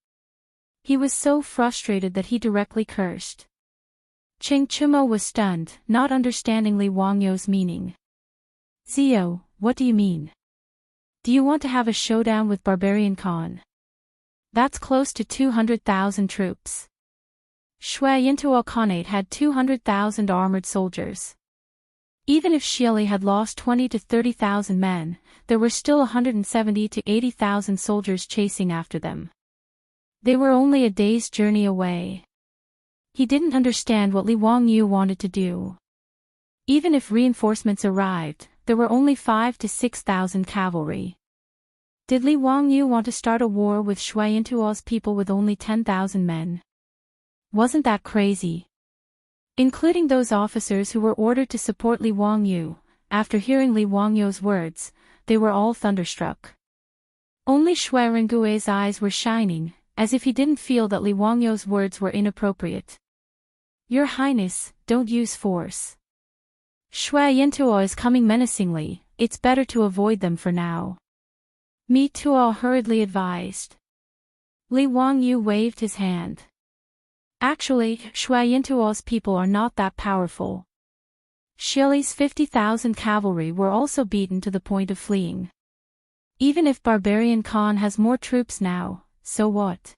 He was so frustrated that he directly cursed. Chang'an was stunned, not understanding Li Wangyu's meaning. Zio, what do you mean? Do you want to have a showdown with Barbarian Khan? That's close to 200,000 troops. Shui Yintuo Khanate had 200,000 armored soldiers. Even if Xieli had lost 20 to 30,000 men, there were still 170 to 80,000 soldiers chasing after them. They were only a day's journey away. He didn't understand what Li Wangyu wanted to do. Even if reinforcements arrived, there were only 5 to 6,000 cavalry. Did Li Wangyu want to start a war with Shui Yintuo's people with only 10,000 men? Wasn't that crazy? Including those officers who were ordered to support Li Wangyu, after hearing Li Wangyu's words, they were all thunderstruck. Only Shui Rengui's eyes were shining, as if he didn't feel that Li Wangyu's words were inappropriate. Your Highness, don't use force. Shui Yintuo is coming menacingly, it's better to avoid them for now. Mi Tuo hurriedly advised. Li Wangyu waved his hand. Actually, Shui Yintuo's people are not that powerful. Xieli's 50,000 cavalry were also beaten to the point of fleeing. Even if Barbarian Khan has more troops now, so what?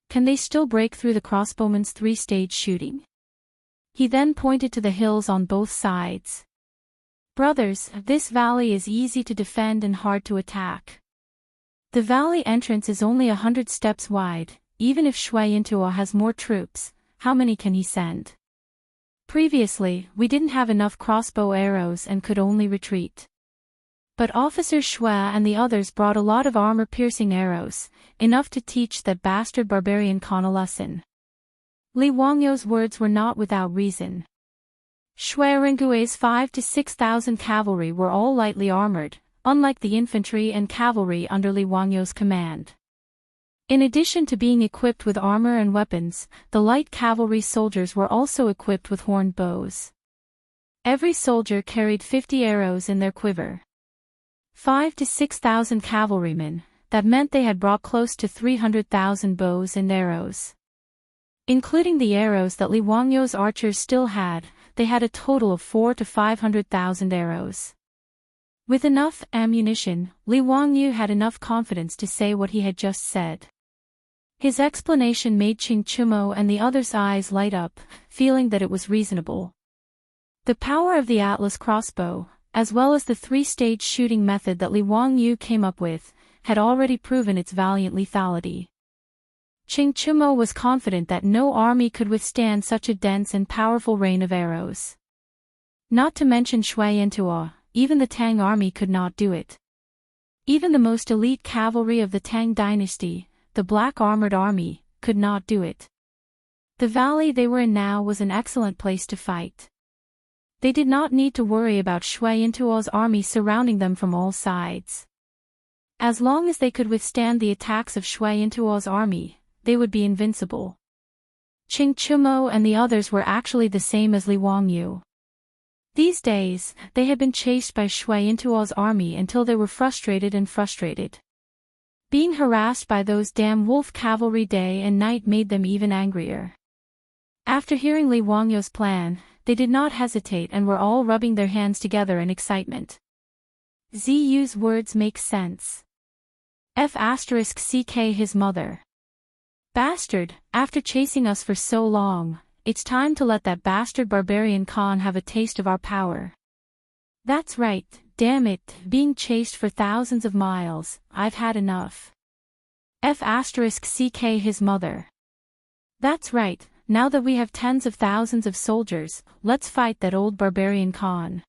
Can they still break through the crossbowman's three-stage shooting? He then pointed to the hills on both sides. Brothers, this valley is easy to defend and hard to attack. The valley entrance is only 100 steps wide. Even if Shui Yintuo has more troops, how many can he send? Previously, we didn't have enough crossbow arrows and could only retreat. But Officer Shui and the others brought a lot of armor-piercing arrows, enough to teach that bastard Barbarian Khan a lesson. Li Wangyu's words were not without reason. Shui Rengui's 5 to 6,000 cavalry were all lightly armored, unlike the infantry and cavalry under Li Wangyu's command. In addition to being equipped with armor and weapons, the light cavalry soldiers were also equipped with horned bows. Every soldier carried 50 arrows in their quiver. 5 to 6,000 cavalrymen, that meant they had brought close to 300,000 bows and arrows. Including the arrows that Li Wangyu's archers still had, they had a total of 4 to 500,000 arrows. With enough ammunition, Li Wangyu had enough confidence to say what he had just said. His explanation made Chang'an and the others' eyes light up, feeling that it was reasonable. The power of the Atlas crossbow, as well as the three-stage shooting method that Li Wangyu came up with, had already proven its valiant lethality. Chang'an was confident that no army could withstand such a dense and powerful rain of arrows. Not to mention Shui Yintuo, even the Tang army could not do it. Even the most elite cavalry of the Tang dynasty, the Black Armored Army, could not do it. The valley they were in now was an excellent place to fight. They did not need to worry about Shui Yintuo's army surrounding them from all sides. As long as they could withstand the attacks of Shui Yintuo's army, they would be invincible. Chang'an and the others were actually the same as Li Wangyu. These days, they had been chased by Shui Yintuo's army until they were frustrated. Being harassed by those damn wolf cavalry day and night made them even angrier. After hearing Li Wangyu's plan, they did not hesitate and were all rubbing their hands together in excitement. Ziyu's words make sense. F***ck his mother. Bastard, after chasing us for so long, it's time to let that bastard Barbarian Khan have a taste of our power. That's right, damn it, being chased for thousands of miles, I've had enough. F***ck his mother. That's right, now that we have tens of thousands of soldiers, let's fight that old Barbarian Khan.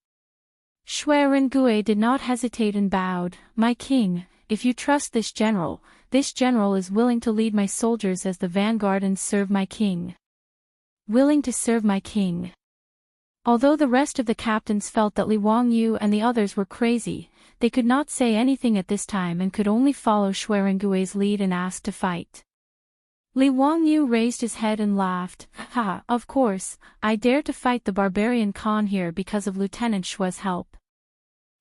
Shui Rengui did not hesitate and bowed, my king, if you trust this general is willing to lead my soldiers as the vanguard and serve my king. Willing to serve my king. Although the rest of the captains felt that Li Wangyu and the others were crazy, they could not say anything at this time and could only follow Shui Rengui's lead and ask to fight. Li Wangyu raised his head and laughed. Ha, of course, I dare to fight the barbarian Khan here because of Lieutenant Shui's help.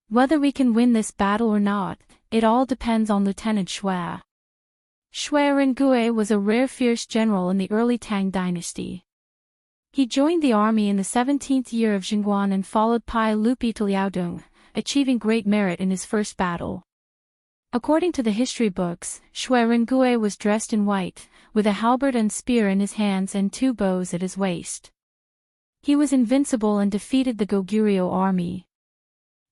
Whether we can win this battle or not, it all depends on Lieutenant Shui. Shui Rengui was a rare fierce general in the early Tang dynasty. He joined the army in the 17th year of Chang'an and followed Pai Lupi to Liaodong, achieving great merit in his first battle. According to the history books, Shui Rengui was dressed in white, with a halberd and spear in his hands and 2 bows at his waist. He was invincible and defeated the Goguryeo army.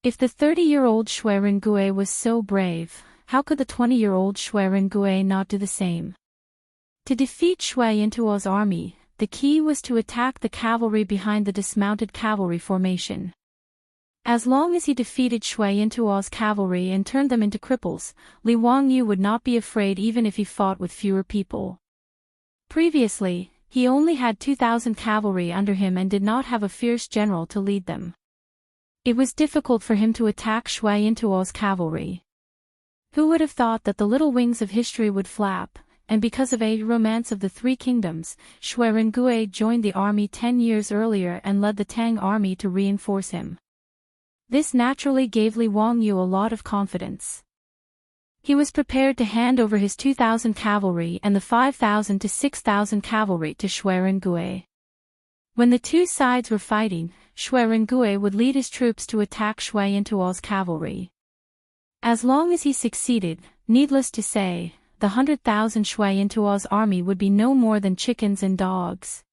If the 30-year-old Shui Rengui was so brave, how could the 20-year-old Shui Rengui not do the same? To defeat Shui Yintuo's army, the key was to attack the cavalry behind the dismounted cavalry formation. As long as he defeated Shui Yintuo's cavalry and turned them into cripples, Li Wangyu would not be afraid even if he fought with fewer people. Previously, he only had 2,000 cavalry under him and did not have a fierce general to lead them. It was difficult for him to attack Shui Yintuo's cavalry. Who would have thought that the little wings of history would flap? And because of a romance of the 3 kingdoms, Shui Rengui joined the army 10 years earlier and led the Tang army to reinforce him. This naturally gave Li Wangyu a lot of confidence. He was prepared to hand over his 2,000 cavalry and the 5,000 to 6,000 cavalry to Shui Rengui. When the 2 sides were fighting, Shui Rengui would lead his troops to attack Shui Yintuo's cavalry. As long as he succeeded, needless to say, the 100,000 Shui Yintuo's army would be no more than chickens and dogs.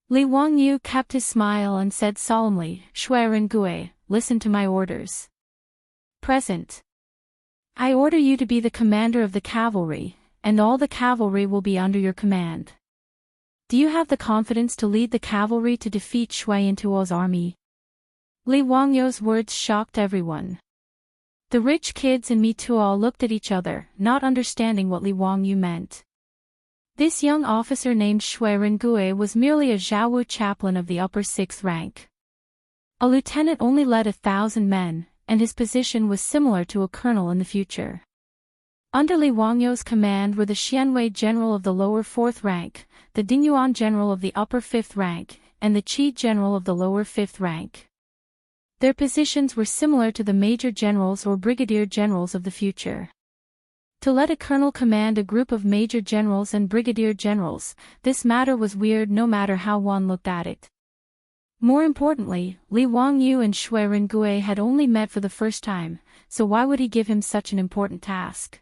Li Wangyu kept his smile and said solemnly, Shui Rengui, listen to my orders. Present. I order you to be the commander of the cavalry, and all the cavalry will be under your command. Do you have the confidence to lead the cavalry to defeat Shui Yintuo's army? Li Wangyu's words shocked everyone. The rich kids and Mituo looked at each other, not understanding what Li Wangyu meant. This young officer named Shui Rengui was merely a Zhaowu chaplain of the upper 6th rank. A lieutenant only led 1,000 men, and his position was similar to a colonel in the future. Under Li Wangyu's command were the Xianwei general of the lower 4th rank, the Dingyuan general of the upper 5th rank, and the Qi general of the lower 5th rank. Their positions were similar to the major generals or brigadier generals of the future. To let a colonel command a group of major generals and brigadier generals, this matter was weird no matter how one looked at it. More importantly, Li Wangyu and Shui Rengui had only met for the first time, so why would he give him such an important task?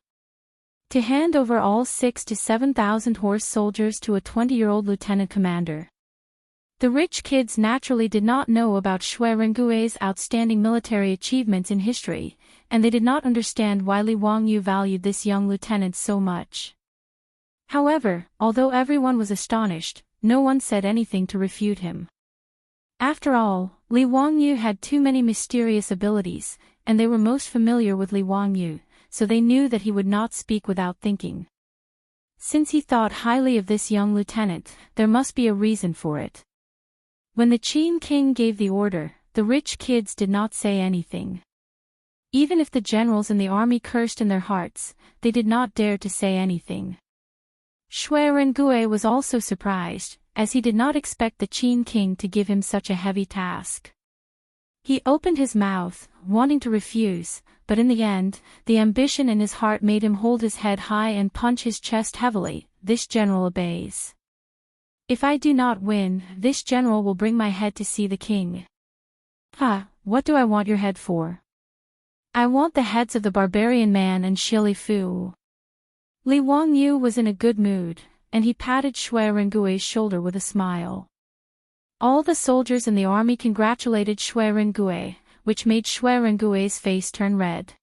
To hand over all 6,000 to 7,000 horse soldiers to a 20-year-old lieutenant commander. The rich kids naturally did not know about Shui Rengui's outstanding military achievements in history, and they did not understand why Li Wangyu valued this young lieutenant so much. However, although everyone was astonished, no one said anything to refute him. After all, Li Wangyu had too many mysterious abilities, and they were most familiar with Li Wangyu, so they knew that he would not speak without thinking. Since he thought highly of this young lieutenant, there must be a reason for it. When the Qin king gave the order, the rich kids did not say anything. Even if the generals in the army cursed in their hearts, they did not dare to say anything. Shui Rengui was also surprised, as he did not expect the Qin king to give him such a heavy task. He opened his mouth, wanting to refuse, but in the end, the ambition in his heart made him hold his head high and punch his chest heavily. This general obeys. If I do not win, this general will bring my head to see the king. What do I want your head for? I want the heads of the barbarian man and Shili Fu. Li Wangyu was in a good mood, and he patted Shui Rengui's shoulder with a smile. All the soldiers in the army congratulated Shui Rengui, which made Shui Rengui's face turn red.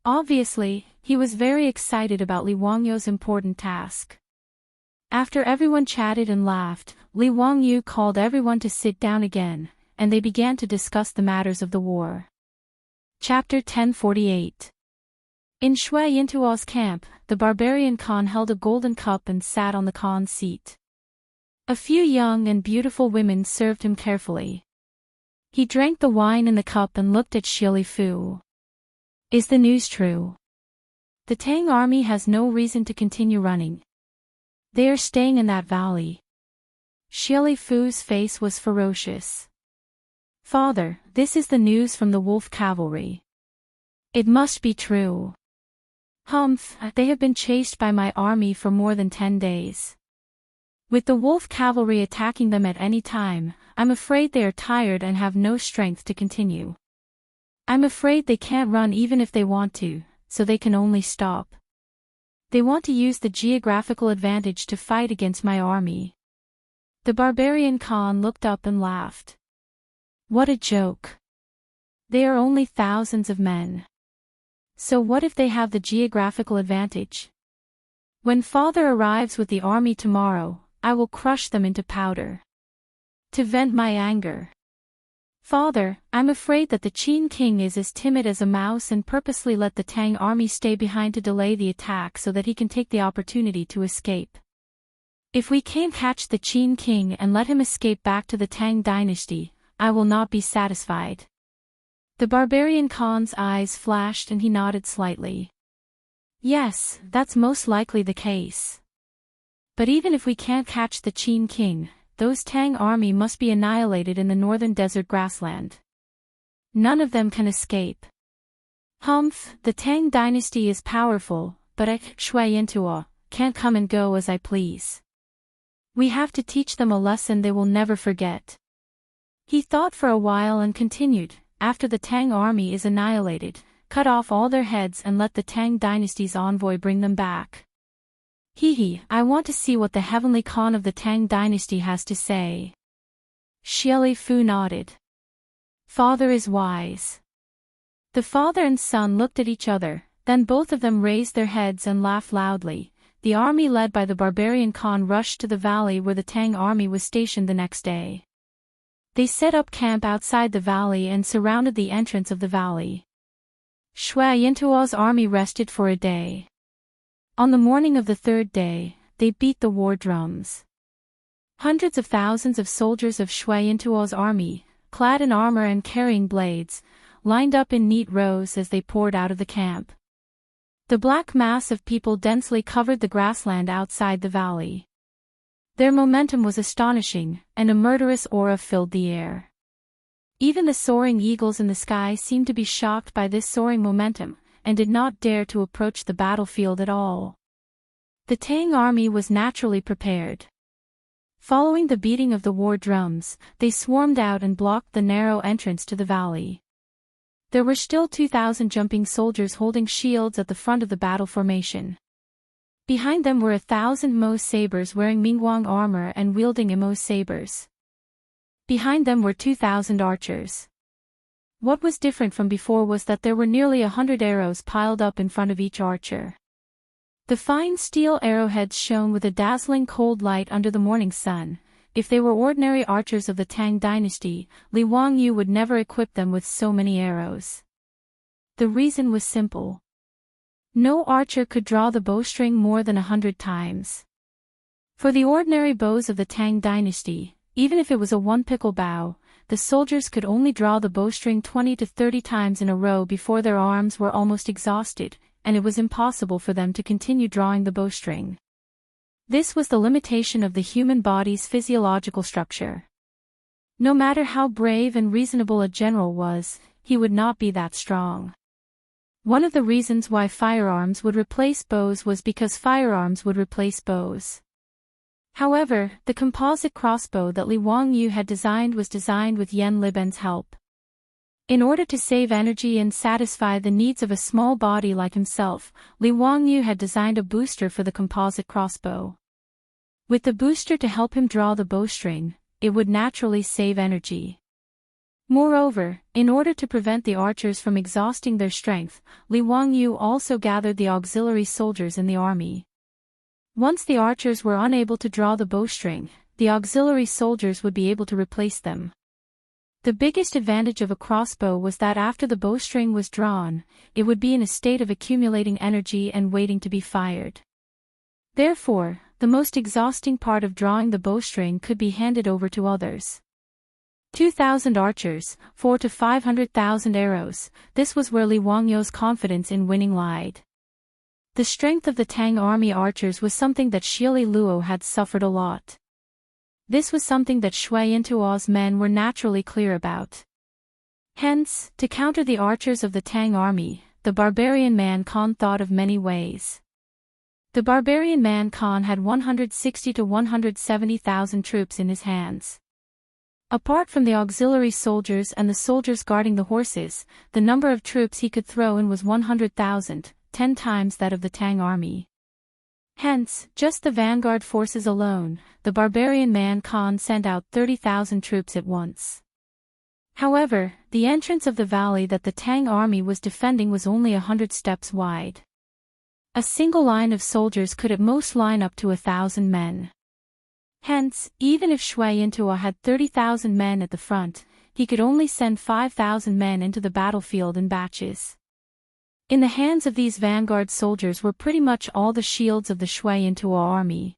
Obviously, he was very excited about Li Wangyu's important task. After everyone chatted and laughed, Li Wangyu called everyone to sit down again, and they began to discuss the matters of the war. Chapter 1048. In Shui Yintuo's camp, the barbarian Khan held a golden cup and sat on the Khan's seat. A few young and beautiful women served him carefully. He drank the wine in the cup and looked at Xie Fu. Is the news true? The Tang army has no reason to continue running. They are staying in that valley. Xie Fu's face was ferocious. Father, this is the news from the wolf cavalry. It must be true. Humph, they have been chased by my army for more than 10 days. With the wolf cavalry attacking them at any time, I'm afraid they are tired and have no strength to continue. I'm afraid they can't run even if they want to, so they can only stop. They want to use the geographical advantage to fight against my army. The barbarian Khan looked up and laughed. What a joke. They are only thousands of men. So what if they have the geographical advantage? When father arrives with the army tomorrow, I will crush them into powder. To vent my anger. Father, I'm afraid that the Qin king is as timid as a mouse and purposely let the Tang army stay behind to delay the attack so that he can take the opportunity to escape. If we can't catch the Qin king and let him escape back to the Tang dynasty, I will not be satisfied. The barbarian Khan's eyes flashed and he nodded slightly. Yes, that's most likely the case. But even if we can't catch the Qin king, those Tang army must be annihilated in the northern desert grassland. None of them can escape. Humph, the Tang dynasty is powerful, but Shui Yintuo can't come and go as I please. We have to teach them a lesson they will never forget. He thought for a while and continued, after the Tang army is annihilated, cut off all their heads and let the Tang dynasty's envoy bring them back. I want to see what the heavenly Khan of the Tang dynasty has to say. Xie Fu nodded. Father is wise. The father and son looked at each other, then both of them raised their heads and laughed loudly. The army led by the barbarian Khan rushed to the valley where the Tang army was stationed the next day. They set up camp outside the valley and surrounded the entrance of the valley. Shui Yintuo's army rested for a day. On the morning of the third day, they beat the war drums. Hundreds of thousands of soldiers of Shui Yintuo's army, clad in armor and carrying blades, lined up in neat rows as they poured out of the camp. The black mass of people densely covered the grassland outside the valley. Their momentum was astonishing, and a murderous aura filled the air. Even the soaring eagles in the sky seemed to be shocked by this soaring momentum, and did not dare to approach the battlefield at all. The Tang army was naturally prepared. Following the beating of the war drums, they swarmed out and blocked the narrow entrance to the valley. There were still 2,000 jumping soldiers holding shields at the front of the battle formation. Behind them were 1,000 Mo sabers wearing Mingguang armor and wielding Mo sabers. Behind them were 2,000 archers. What was different from before was that there were nearly 100 arrows piled up in front of each archer. The fine steel arrowheads shone with a dazzling cold light under the morning sun. If they were ordinary archers of the Tang dynasty, Li Wangyu would never equip them with so many arrows. The reason was simple. No archer could draw the bowstring more than 100 times. For the ordinary bows of the Tang dynasty, even if it was a one-pickle bow, the soldiers could only draw the bowstring 20 to 30 times in a row before their arms were almost exhausted, and it was impossible for them to continue drawing the bowstring. This was the limitation of the human body's physiological structure. No matter how brave and reasonable a general was, he would not be that strong. One of the reasons why firearms would replace bows was because firearms would replace bows. However, the composite crossbow that Li Wangyu had designed was designed with Yan Liben's help. In order to save energy and satisfy the needs of a small body like himself, Li Wangyu had designed a booster for the composite crossbow. With the booster to help him draw the bowstring, it would naturally save energy. Moreover, in order to prevent the archers from exhausting their strength, Li Wangyu also gathered the auxiliary soldiers in the army. Once the archers were unable to draw the bowstring, the auxiliary soldiers would be able to replace them. The biggest advantage of a crossbow was that after the bowstring was drawn, it would be in a state of accumulating energy and waiting to be fired. Therefore, the most exhausting part of drawing the bowstring could be handed over to others. 2,000 archers, 4 to 500,000 arrows, this was where Li Wangyou's confidence in winning lied. The strength of the Tang army archers was something that Xie Luo had suffered a lot. This was something that Shui Yintuo's men were naturally clear about. Hence, to counter the archers of the Tang army, the barbarian man Khan thought of many ways. The barbarian man Khan had 160 to 170,000 troops in his hands. Apart from the auxiliary soldiers and the soldiers guarding the horses, the number of troops he could throw in was 100,000, 10 times that of the Tang army. Hence, just the vanguard forces alone, the barbarian man Khan sent out 30,000 troops at once. However, the entrance of the valley that the Tang army was defending was only 100 steps wide. A single line of soldiers could at most line up to 1,000 men. Hence, even if Shui Yintuo had 30,000 men at the front, he could only send 5,000 men into the battlefield in batches. In the hands of these vanguard soldiers were pretty much all the shields of the Shui Yintuo army.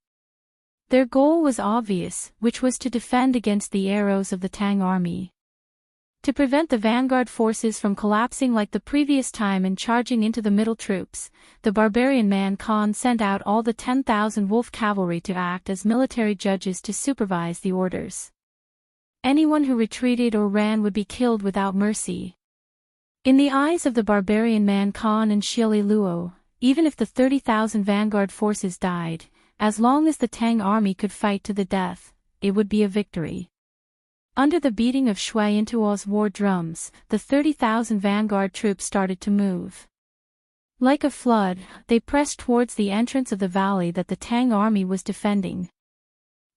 Their goal was obvious, which was to defend against the arrows of the Tang army. To prevent the vanguard forces from collapsing like the previous time and charging into the middle troops, the barbarian man Khan sent out all the 10,000 wolf cavalry to act as military judges to supervise the orders. Anyone who retreated or ran would be killed without mercy. In the eyes of the barbarian man Khan and Xie Luo, even if the 30,000 vanguard forces died, as long as the Tang army could fight to the death, it would be a victory. Under the beating of Shui Yintuo's war drums, the 30,000 vanguard troops started to move. Like a flood, they pressed towards the entrance of the valley that the Tang army was defending.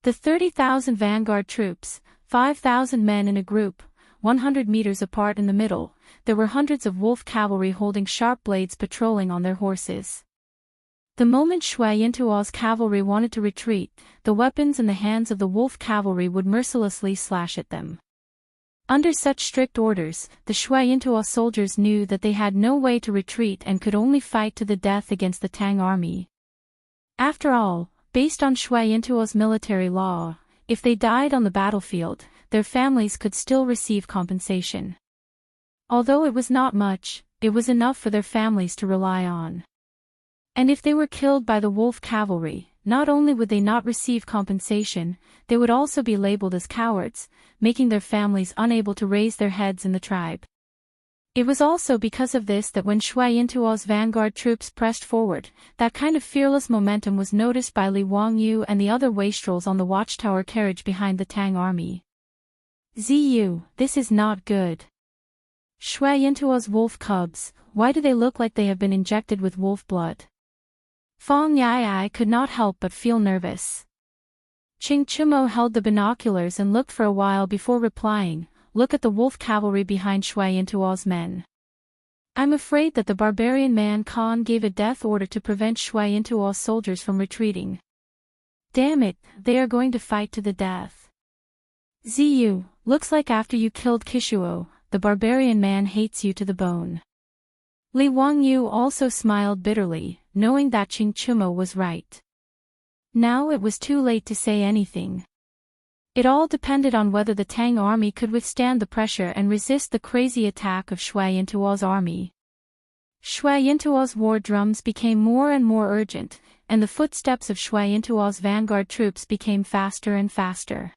The 30,000 vanguard troops, 5,000 men in a group, 100 meters apart in the middle, there were hundreds of wolf cavalry holding sharp blades patrolling on their horses. The moment Shui Yintuo's cavalry wanted to retreat, the weapons in the hands of the wolf cavalry would mercilessly slash at them. Under such strict orders, the Shui Yintuo soldiers knew that they had no way to retreat and could only fight to the death against the Tang army. After all, based on Shui Yintuo's military law, if they died on the battlefield, their families could still receive compensation. Although it was not much, it was enough for their families to rely on. And if they were killed by the wolf cavalry, not only would they not receive compensation, they would also be labeled as cowards, making their families unable to raise their heads in the tribe. It was also because of this that when Shui Yintuo's vanguard troops pressed forward, that kind of fearless momentum was noticed by Li Wangyu and the other wastrels on the watchtower carriage behind the Tang army. Ziyu, this is not good. Shui Yintuo's wolf cubs, why do they look like they have been injected with wolf blood? Fang Yai could not help but feel nervous. Qing Chumo held the binoculars and looked for a while before replying, "Look at the wolf cavalry behind Shui Yintuo's men. I'm afraid that the barbarian man Khan gave a death order to prevent Shui Yintuo's soldiers from retreating. Damn it, they are going to fight to the death. Ziyu, looks like after you killed Kishuo, the barbarian man hates you to the bone." Li Wangyu also smiled bitterly, knowing that Qing Chumo was right. Now it was too late to say anything. It all depended on whether the Tang army could withstand the pressure and resist the crazy attack of Shui Yintuo's army. Shui Yintuo's war drums became more and more urgent, and the footsteps of Shui Yintuo's vanguard troops became faster and faster.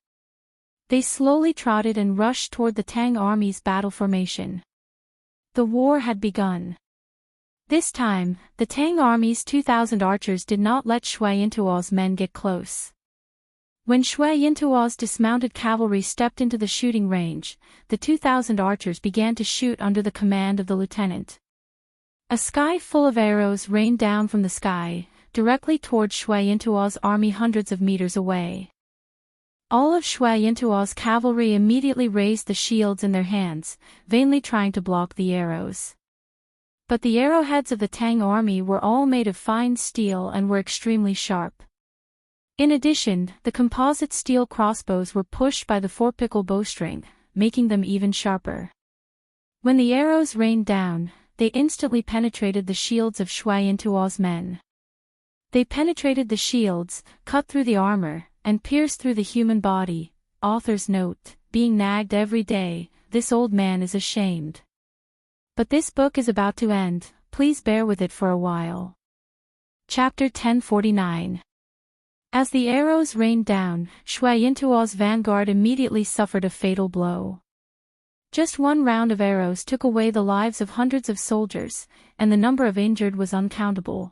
They slowly trotted and rushed toward the Tang army's battle formation. The war had begun. This time, the Tang army's 2,000 archers did not let Shui Yintuo's men get close. When Shui Yintuo's dismounted cavalry stepped into the shooting range, the 2,000 archers began to shoot under the command of the lieutenant. A sky full of arrows rained down from the sky, directly toward Shui Yintuo's army hundreds of meters away. All of Shui Yintuo's cavalry immediately raised the shields in their hands, vainly trying to block the arrows. But the arrowheads of the Tang army were all made of fine steel and were extremely sharp. In addition, the composite steel crossbows were pushed by the 4-pickle bowstring, making them even sharper. When the arrows rained down, they instantly penetrated the shields of Shui Yintuo's men. They penetrated the shields, cut through the armor, and pierced through the human body. Author's note: being nagged every day, this old man is ashamed. But this book is about to end, please bear with it for a while. Chapter 1049. As the arrows rained down, Shui Yintuo's vanguard immediately suffered a fatal blow. Just one round of arrows took away the lives of hundreds of soldiers, and the number of injured was uncountable.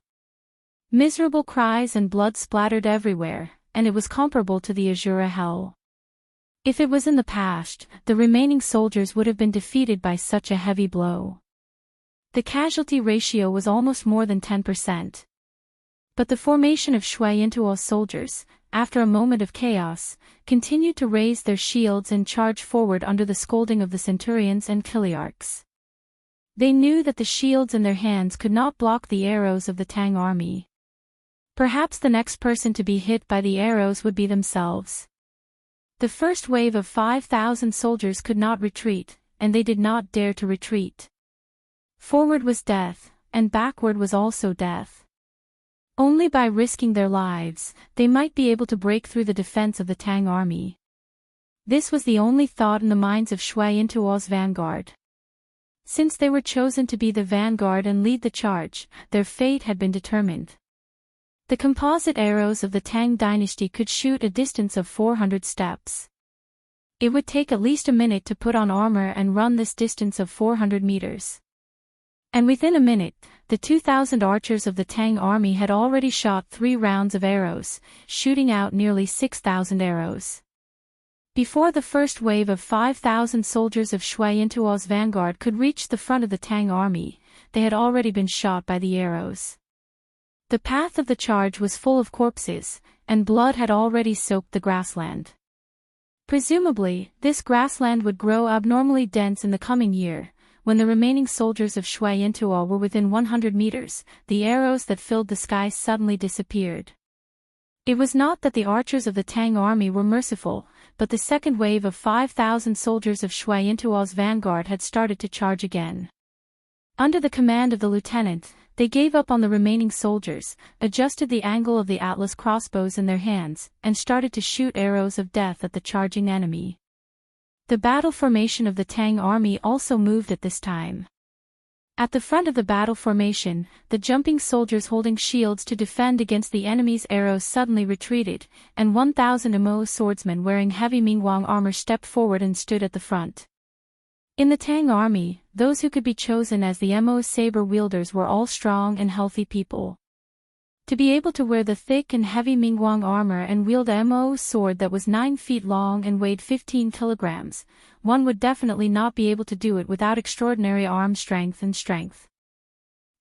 Miserable cries and blood splattered everywhere, and it was comparable to the Azura hell. If it was in the past, the remaining soldiers would have been defeated by such a heavy blow. The casualty ratio was almost more than 10%. But the formation of Shui Yintuo's soldiers, after a moment of chaos, continued to raise their shields and charge forward under the scolding of the centurions and chiliarchs. They knew that the shields in their hands could not block the arrows of the Tang army. Perhaps the next person to be hit by the arrows would be themselves. The first wave of 5,000 soldiers could not retreat, and they did not dare to retreat. Forward was death, and backward was also death. Only by risking their lives, they might be able to break through the defense of the Tang army. This was the only thought in the minds of Shui Yintuo's vanguard. Since they were chosen to be the vanguard and lead the charge, their fate had been determined. The composite arrows of the Tang dynasty could shoot a distance of 400 steps. It would take at least a minute to put on armor and run this distance of 400 meters. And within a minute, the 2,000 archers of the Tang army had already shot 3 rounds of arrows, shooting out nearly 6,000 arrows. Before the first wave of 5,000 soldiers of Shui Yintuo's vanguard could reach the front of the Tang army, they had already been shot by the arrows. The path of the charge was full of corpses, and blood had already soaked the grassland. Presumably, this grassland would grow abnormally dense in the coming year. When the remaining soldiers of Shui Yintuo were within 100 meters, the arrows that filled the sky suddenly disappeared. It was not that the archers of the Tang army were merciful, but the second wave of 5,000 soldiers of Shui Yintuo's vanguard had started to charge again. Under the command of the lieutenant, they gave up on the remaining soldiers, adjusted the angle of the Atlas crossbows in their hands, and started to shoot arrows of death at the charging enemy. The battle formation of the Tang army also moved at this time. At the front of the battle formation, the jumping soldiers holding shields to defend against the enemy's arrows suddenly retreated, and 1,000 Mo swordsmen wearing heavy Mingguang armor stepped forward and stood at the front. In the Tang army, those who could be chosen as the Mo saber wielders were all strong and healthy people. To be able to wear the thick and heavy Mingguang armor and wield a Mo sword that was 9 feet long and weighed 15 kilograms, one would definitely not be able to do it without extraordinary arm strength and strength.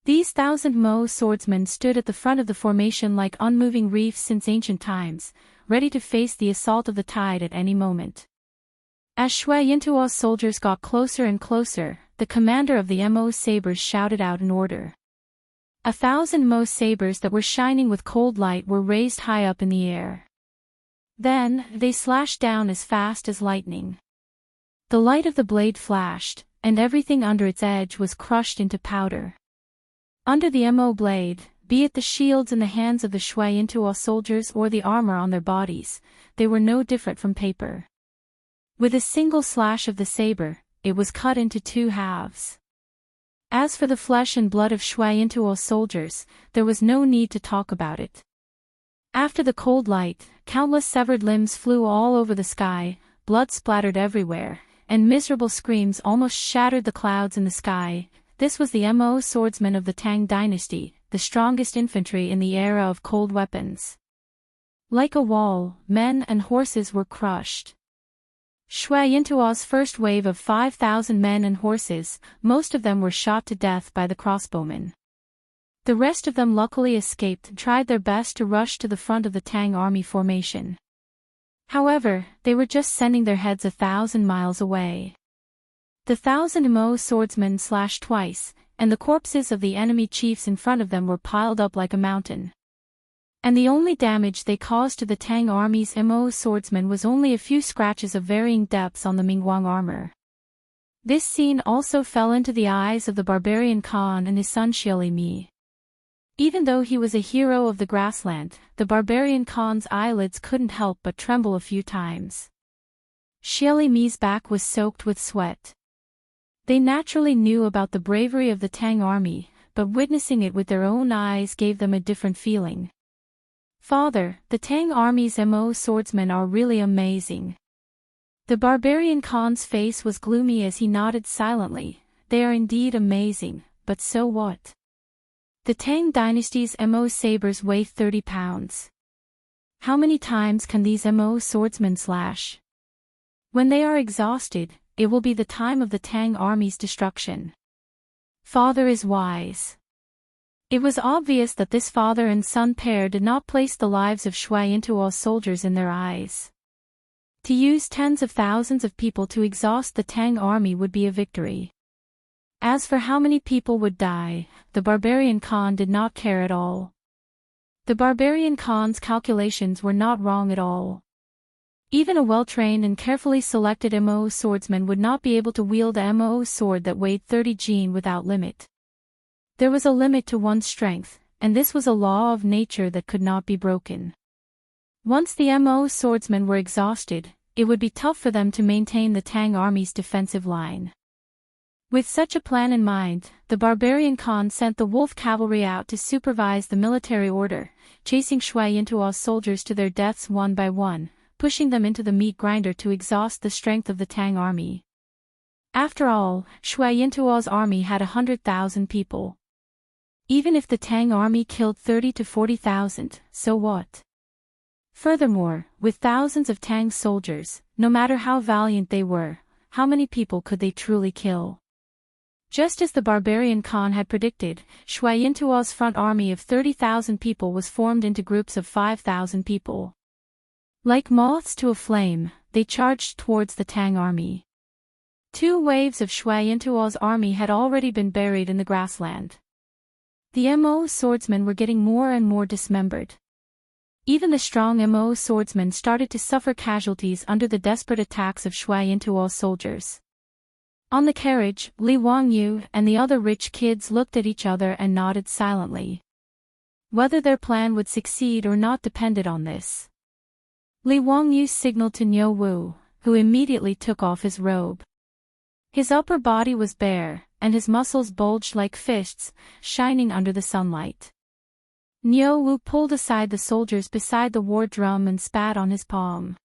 These 1,000 Mo swordsmen stood at the front of the formation like unmoving reefs since ancient times, ready to face the assault of the tide at any moment. As Shui Yintuo's soldiers got closer and closer, the commander of the Mo sabers shouted out an order. 1,000 Mo sabers that were shining with cold light were raised high up in the air. Then, they slashed down as fast as lightning. The light of the blade flashed, and everything under its edge was crushed into powder. Under the Mo blade, be it the shields in the hands of the Shui Yintuo soldiers or the armor on their bodies, they were no different from paper. With a single slash of the saber, it was cut into 2 halves. As for the flesh and blood of Shui Yintuo's soldiers, there was no need to talk about it. After the cold light, countless severed limbs flew all over the sky, blood splattered everywhere, and miserable screams almost shattered the clouds in the sky. This was the Mo swordsmen of the Tang dynasty, the strongest infantry in the era of cold weapons. Like a wall, men and horses were crushed. Shui Yintuo's first wave of 5,000 men and horses, most of them were shot to death by the crossbowmen. The rest of them luckily escaped and tried their best to rush to the front of the Tang army formation. However, they were just sending their heads 1,000 miles away. The 1,000 Mo swordsmen slashed twice, and the corpses of the enemy chiefs in front of them were piled up like a mountain. And the only damage they caused to the Tang army's Mo swordsmen was only a few scratches of varying depths on the Mingguang armor. This scene also fell into the eyes of the barbarian Khan and his son Xieli Mi. Even though he was a hero of the grassland, the barbarian Khan's eyelids couldn't help but tremble a few times. Xieli Mi's back was soaked with sweat. They naturally knew about the bravery of the Tang army, but witnessing it with their own eyes gave them a different feeling. "Father, the Tang army's Mo swordsmen are really amazing." The barbarian Khan's face was gloomy as he nodded silently. "They are indeed amazing, but so what? The Tang dynasty's Mo sabers weigh 30 pounds. How many times can these Mo swordsmen slash? When they are exhausted, it will be the time of the Tang army's destruction." Father is wise. It was obvious that this father and son pair did not place the lives of Shui Yintuo's soldiers in their eyes. To use tens of thousands of people to exhaust the Tang army would be a victory. As for how many people would die, the barbarian Khan did not care at all. The barbarian Khan's calculations were not wrong at all. Even a well-trained and carefully selected Mo swordsman would not be able to wield a Mo sword that weighed 30 jin without limit. There was a limit to one's strength, and this was a law of nature that could not be broken. Once the Mo swordsmen were exhausted, it would be tough for them to maintain the Tang army's defensive line. With such a plan in mind, the barbarian Khan sent the wolf cavalry out to supervise the military order, chasing Shui Yintuo's soldiers to their deaths one by one, pushing them into the meat grinder to exhaust the strength of the Tang army. After all, Shui Yintuo's army had 100,000 people. Even if the Tang army killed 30 to 40,000, so what? Furthermore, with thousands of Tang soldiers, no matter how valiant they were, how many people could they truly kill? Just as the barbarian Khan had predicted, Shui Yintuo's front army of 30,000 people was formed into groups of 5,000 people. Like moths to a flame, they charged towards the Tang army. 2 waves of Shui Yintuo's army had already been buried in the grassland. The Mo swordsmen were getting more and more dismembered. Even the strong Mo swordsmen started to suffer casualties under the desperate attacks of Shui Yintuo's soldiers. On the carriage, Li Wangyu and the other rich kids looked at each other and nodded silently. Whether their plan would succeed or not depended on this. Li Wangyu signaled to Niu Wu, who immediately took off his robe. His upper body was bare, and his muscles bulged like fists, shining under the sunlight. Niu Wu pulled aside the soldiers beside the war drum and spat on his palm.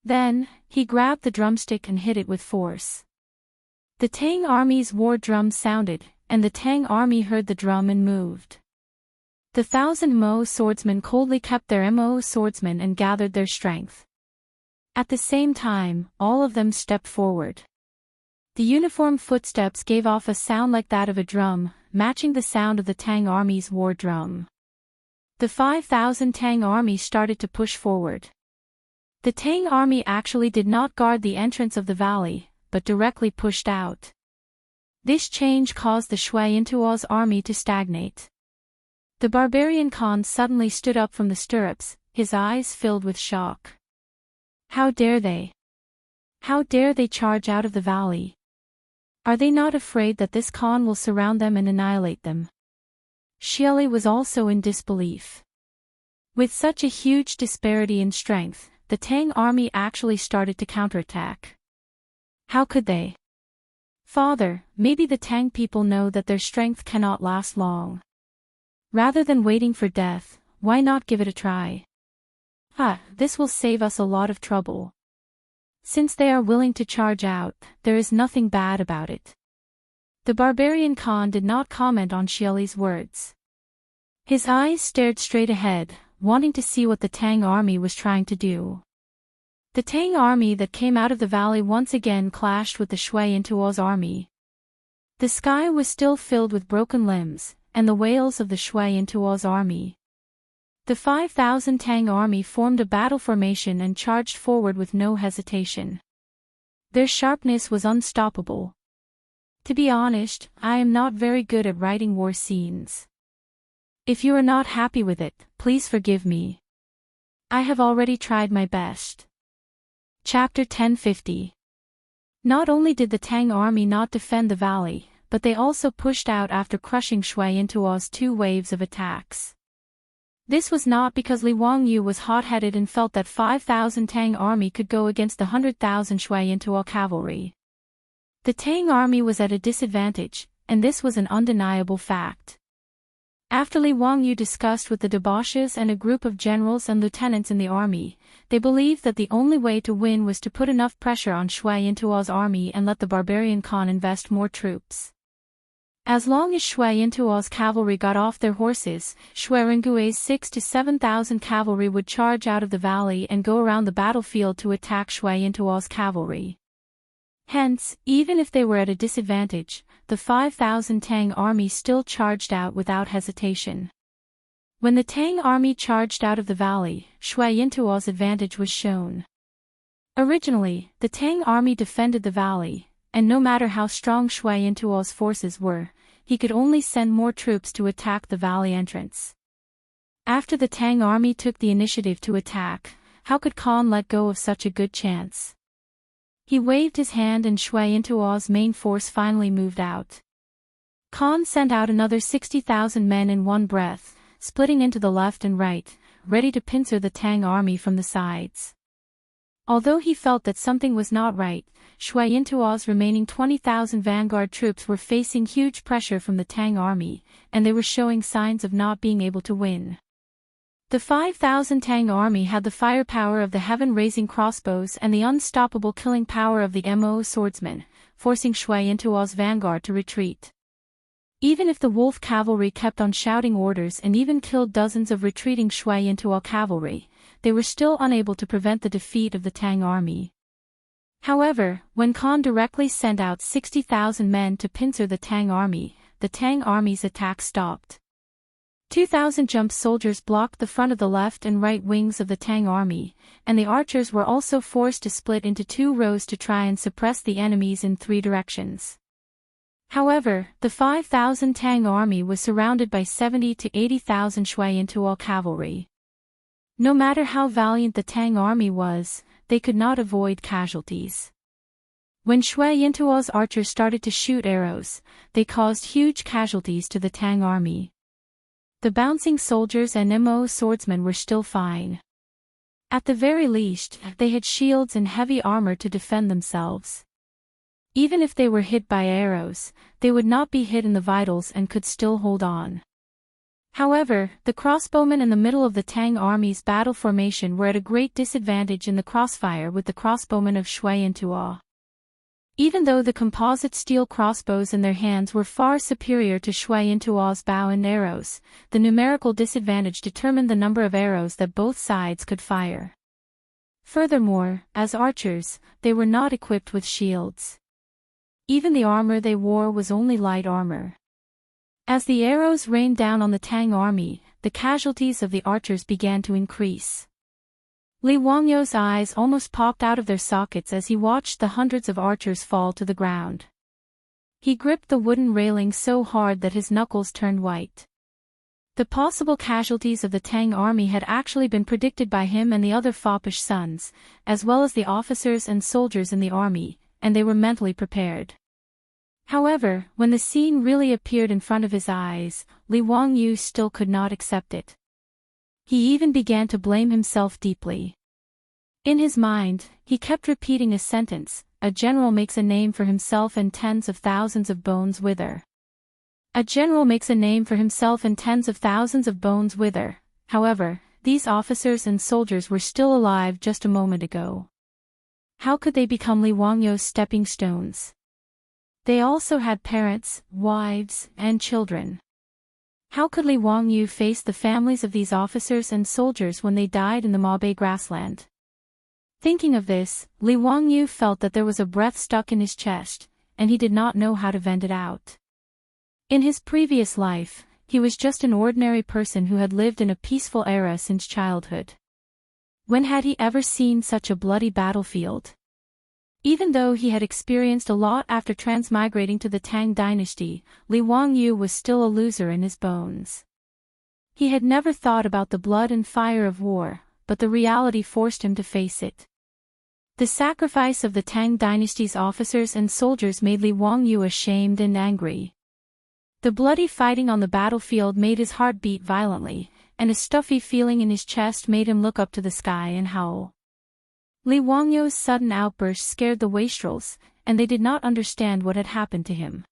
Then, he grabbed the drumstick and hit it with force. The Tang army's war drum sounded, and the Tang army heard the drum and moved. The 1,000 Mo swordsmen coldly kept their Mo swordsmen and gathered their strength. At the same time, all of them stepped forward. The uniform footsteps gave off a sound like that of a drum, matching the sound of the Tang army's war drum. The 5,000 Tang army started to push forward. The Tang army actually did not guard the entrance of the valley, but directly pushed out. This change caused the Shui Yintuo's army to stagnate. The barbarian Khan suddenly stood up from the stirrups, his eyes filled with shock. How dare they? How dare they charge out of the valley? Are they not afraid that this Khan will surround them and annihilate them? Xieli was also in disbelief. With such a huge disparity in strength, the Tang army actually started to counterattack. How could they? Father, maybe the Tang people know that their strength cannot last long. Rather than waiting for death, why not give it a try? This will save us a lot of trouble. Since they are willing to charge out, there is nothing bad about it. The barbarian Khan did not comment on Xieli's words. His eyes stared straight ahead, wanting to see what the Tang army was trying to do. The Tang army that came out of the valley once again clashed with the Shui Yintuo's army. The sky was still filled with broken limbs, and the wails of the Shui Yintuo's army. The 5,000 Tang army formed a battle formation and charged forward with no hesitation. Their sharpness was unstoppable. To be honest, I am not very good at writing war scenes. If you are not happy with it, please forgive me. I have already tried my best. Chapter 1050. Not only did the Tang army not defend the valley, but they also pushed out after crushing Shui Yintuo's 2 waves of attacks. This was not because Li Wangyu was hot-headed and felt that 5,000 Tang army could go against the 100,000 Shui Yintuo cavalry. The Tang army was at a disadvantage, and this was an undeniable fact. After Li Wangyu discussed with the debauches and a group of generals and lieutenants in the army, they believed that the only way to win was to put enough pressure on Shui Yintuo's army and let the barbarian Khan invest more troops. As long as Shui Yintuo's cavalry got off their horses, Shui Rengui's 6,000 to 7,000 cavalry would charge out of the valley and go around the battlefield to attack Shui Yintuo's cavalry. Hence, even if they were at a disadvantage, the 5,000 Tang army still charged out without hesitation. When the Tang army charged out of the valley, Shui Yintuo's advantage was shown. Originally, the Tang army defended the valley, and no matter how strong Shui Yintuo's forces were, he could only send more troops to attack the valley entrance. After the Tang army took the initiative to attack, how could Khan let go of such a good chance? He waved his hand and Shui Yintuo's main force finally moved out. Khan sent out another 60,000 men in one breath, splitting into the left and right, ready to pincer the Tang army from the sides. Although he felt that something was not right, Shui Yintuo's remaining 20,000 vanguard troops were facing huge pressure from the Tang army, and they were showing signs of not being able to win. The 5,000 Tang army had the firepower of the heaven-raising crossbows and the unstoppable killing power of the Mo swordsmen, forcing Shui Yintuo's vanguard to retreat. Even if the wolf cavalry kept on shouting orders and even killed dozens of retreating Shui Yintuo cavalry, they were still unable to prevent the defeat of the Tang army. However, when Khan directly sent out 60,000 men to pincer the Tang army's attack stopped. 2,000 jump soldiers blocked the front of the left and right wings of the Tang army, and the archers were also forced to split into 2 rows to try and suppress the enemies in 3 directions. However, the 5,000 Tang army was surrounded by 70,000 to 80,000 Shui Yintuo cavalry. No matter how valiant the Tang army was, they could not avoid casualties. When Shui Yintuo's archers started to shoot arrows, they caused huge casualties to the Tang army. The bouncing soldiers and Mo swordsmen were still fine. At the very least, they had shields and heavy armor to defend themselves. Even if they were hit by arrows, they would not be hit in the vitals and could still hold on. However, the crossbowmen in the middle of the Tang army's battle formation were at a great disadvantage in the crossfire with the crossbowmen of Shui Yintuo. Even though the composite steel crossbows in their hands were far superior to Shui Yintuo's bow and arrows, the numerical disadvantage determined the number of arrows that both sides could fire. Furthermore, as archers, they were not equipped with shields. Even the armor they wore was only light armor. As the arrows rained down on the Tang army, the casualties of the archers began to increase. Li Wangyu's eyes almost popped out of their sockets as he watched the hundreds of archers fall to the ground. He gripped the wooden railing so hard that his knuckles turned white. The possible casualties of the Tang army had actually been predicted by him and the other foppish sons, as well as the officers and soldiers in the army, and they were mentally prepared. However, when the scene really appeared in front of his eyes, Li Wangyu still could not accept it. He even began to blame himself deeply. In his mind, he kept repeating a sentence: a general makes a name for himself and tens of thousands of bones wither. A general makes a name for himself and tens of thousands of bones wither. However, these officers and soldiers were still alive just a moment ago. How could they become Li Wangyu's stepping stones? They also had parents, wives, and children. How could Li Wangyu face the families of these officers and soldiers when they died in the Mabe grassland? Thinking of this, Li Wangyu felt that there was a breath stuck in his chest, and he did not know how to vent it out. In his previous life, he was just an ordinary person who had lived in a peaceful era since childhood. When had he ever seen such a bloody battlefield? Even though he had experienced a lot after transmigrating to the Tang dynasty, Li Wangyu was still a loser in his bones. He had never thought about the blood and fire of war, but the reality forced him to face it. The sacrifice of the Tang dynasty's officers and soldiers made Li Wangyu ashamed and angry. The bloody fighting on the battlefield made his heart beat violently, and a stuffy feeling in his chest made him look up to the sky and howl. Li Wangyu's sudden outburst scared the wastrels, and they did not understand what had happened to him.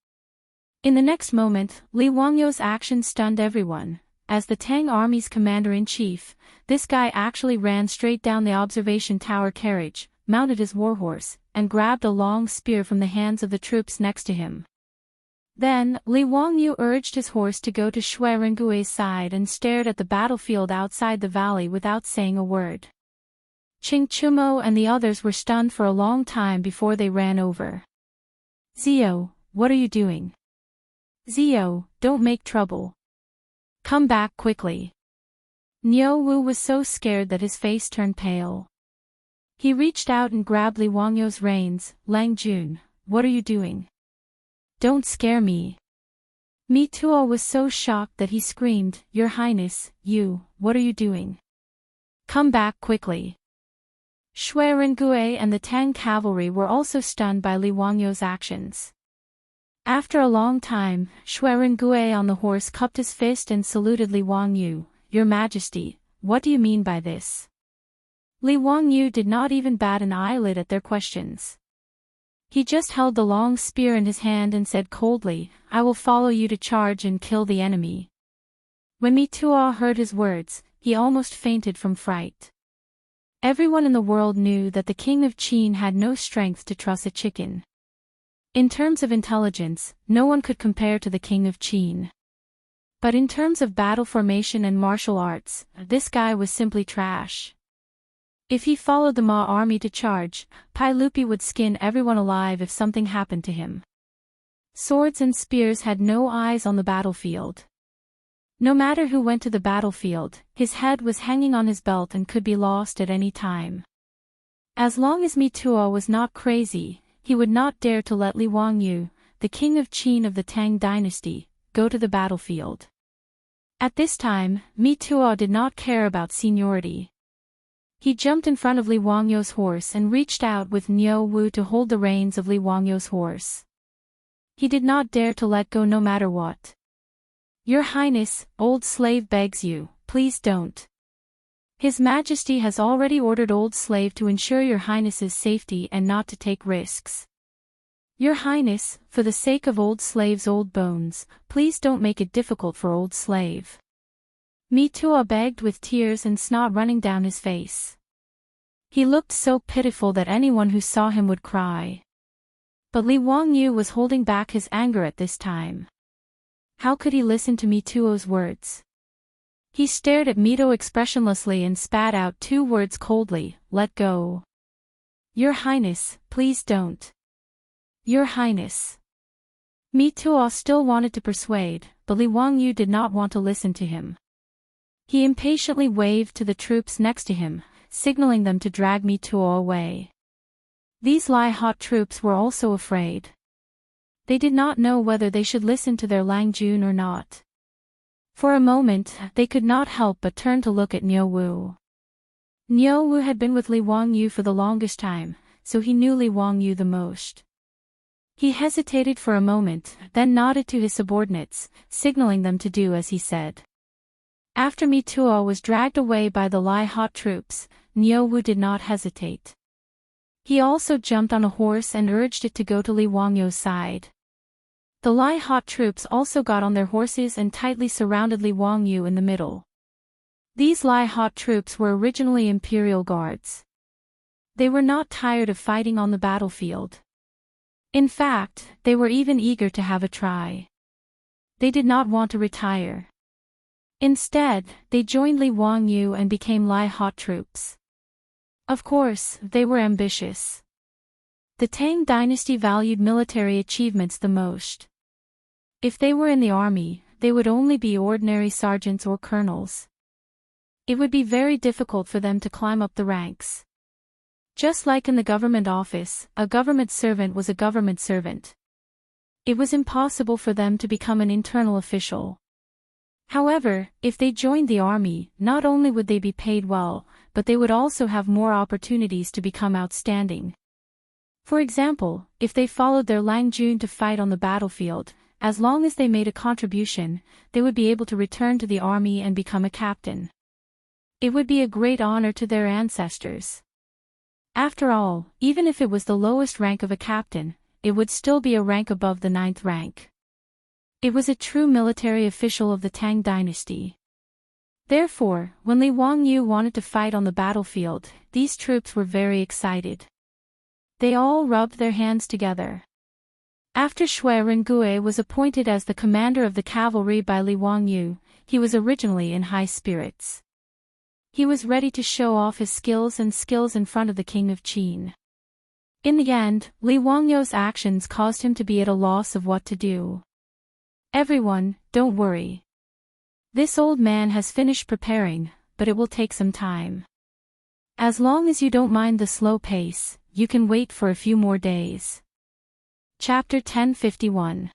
In the next moment, Li Wangyu's action stunned everyone. As the Tang army's commander-in-chief, this guy actually ran straight down the observation tower carriage, mounted his warhorse, and grabbed a long spear from the hands of the troops next to him. Then, Li Wangyu urged his horse to go to Shui Rengui's side and stared at the battlefield outside the valley without saying a word. Chingchumo and the others were stunned for a long time before they ran over. "Zio, what are you doing? Zio, don't make trouble. Come back quickly." Niu Wu was so scared that his face turned pale. He reached out and grabbed Li Wangyu's reins. "Lang Jun, what are you doing? Don't scare me." Mi Tuo was so shocked that he screamed, "Your Highness, what are you doing? Come back quickly." Shui Rengui and the Tang cavalry were also stunned by Li Wangyu's actions. After a long time, Shui Rengui on the horse cupped his fist and saluted Li Wangyu. "Your Majesty, what do you mean by this?" Li Wangyu did not even bat an eyelid at their questions. He just held the long spear in his hand and said coldly, "I will follow you to charge and kill the enemy." When Mi Tuo heard his words, he almost fainted from fright. Everyone in the world knew that the king of Qin had no strength to truss a chicken. In terms of intelligence, no one could compare to the king of Qin. But in terms of battle formation and martial arts, this guy was simply trash. If he followed the Ma army to charge, Pai Lupi would skin everyone alive if something happened to him. Swords and spears had no eyes on the battlefield. No matter who went to the battlefield, his head was hanging on his belt and could be lost at any time. As long as Mi Tuo was not crazy, he would not dare to let Li Wangyu, the king of Qin of the Tang dynasty, go to the battlefield. At this time, Mi Tuo did not care about seniority. He jumped in front of Li Wangyu's horse and reached out with Niu Wu to hold the reins of Li Wangyu's horse. He did not dare to let go no matter what. "Your Highness, old slave begs you, please don't. His Majesty has already ordered old slave to ensure your Highness's safety and not to take risks. Your Highness, for the sake of old slave's old bones, please don't make it difficult for old slave." Mi Tuo begged with tears and snot running down his face. He looked so pitiful that anyone who saw him would cry. But Li Wangyu was holding back his anger at this time. How could he listen to Mi Tuo's words? He stared at Mito expressionlessly and spat out two words coldly, "Let go." "Your Highness, please don't. Your Highness." Mi Tuo still wanted to persuade, but Li Wangyu did not want to listen to him. He impatiently waved to the troops next to him, signaling them to drag Mi Tuo away. These Lai-hot troops were also afraid. They did not know whether they should listen to their Lang Jun or not. For a moment, they could not help but turn to look at Niu Wu. Niu Wu had been with Li Wangyu for the longest time, so he knew Li Wangyu the most. He hesitated for a moment, then nodded to his subordinates, signaling them to do as he said. After Mi Tuo was dragged away by the Lai-hot troops, Niu Wu did not hesitate. He also jumped on a horse and urged it to go to Li Wangyu's side. The Lai-hot troops also got on their horses and tightly surrounded Li Wangyu in the middle. These Lai-hot troops were originally imperial guards. They were not tired of fighting on the battlefield. In fact, they were even eager to have a try. They did not want to retire. Instead, they joined Li Wangyu and became Lai-hot troops. Of course, they were ambitious. The Tang dynasty valued military achievements the most. If they were in the army, they would only be ordinary sergeants or colonels. It would be very difficult for them to climb up the ranks. Just like in the government office, a government servant was a government servant. It was impossible for them to become an internal official. However, if they joined the army, not only would they be paid well, but they would also have more opportunities to become outstanding. For example, if they followed their Lang Jun to fight on the battlefield, as long as they made a contribution, they would be able to return to the army and become a captain. It would be a great honor to their ancestors. After all, even if it was the lowest rank of a captain, it would still be a rank above the 9th rank. It was a true military official of the Tang dynasty. Therefore, when Li Wangyu wanted to fight on the battlefield, these troops were very excited. They all rubbed their hands together. After Shui Rengue was appointed as the commander of the cavalry by Li Wangyu, he was originally in high spirits. He was ready to show off his skills in front of the king of Qin. In the end, Li Wangyu's actions caused him to be at a loss of what to do. Everyone, don't worry. This old man has finished preparing, but it will take some time. As long as you don't mind the slow pace, you can wait for a few more days. Chapter 1051.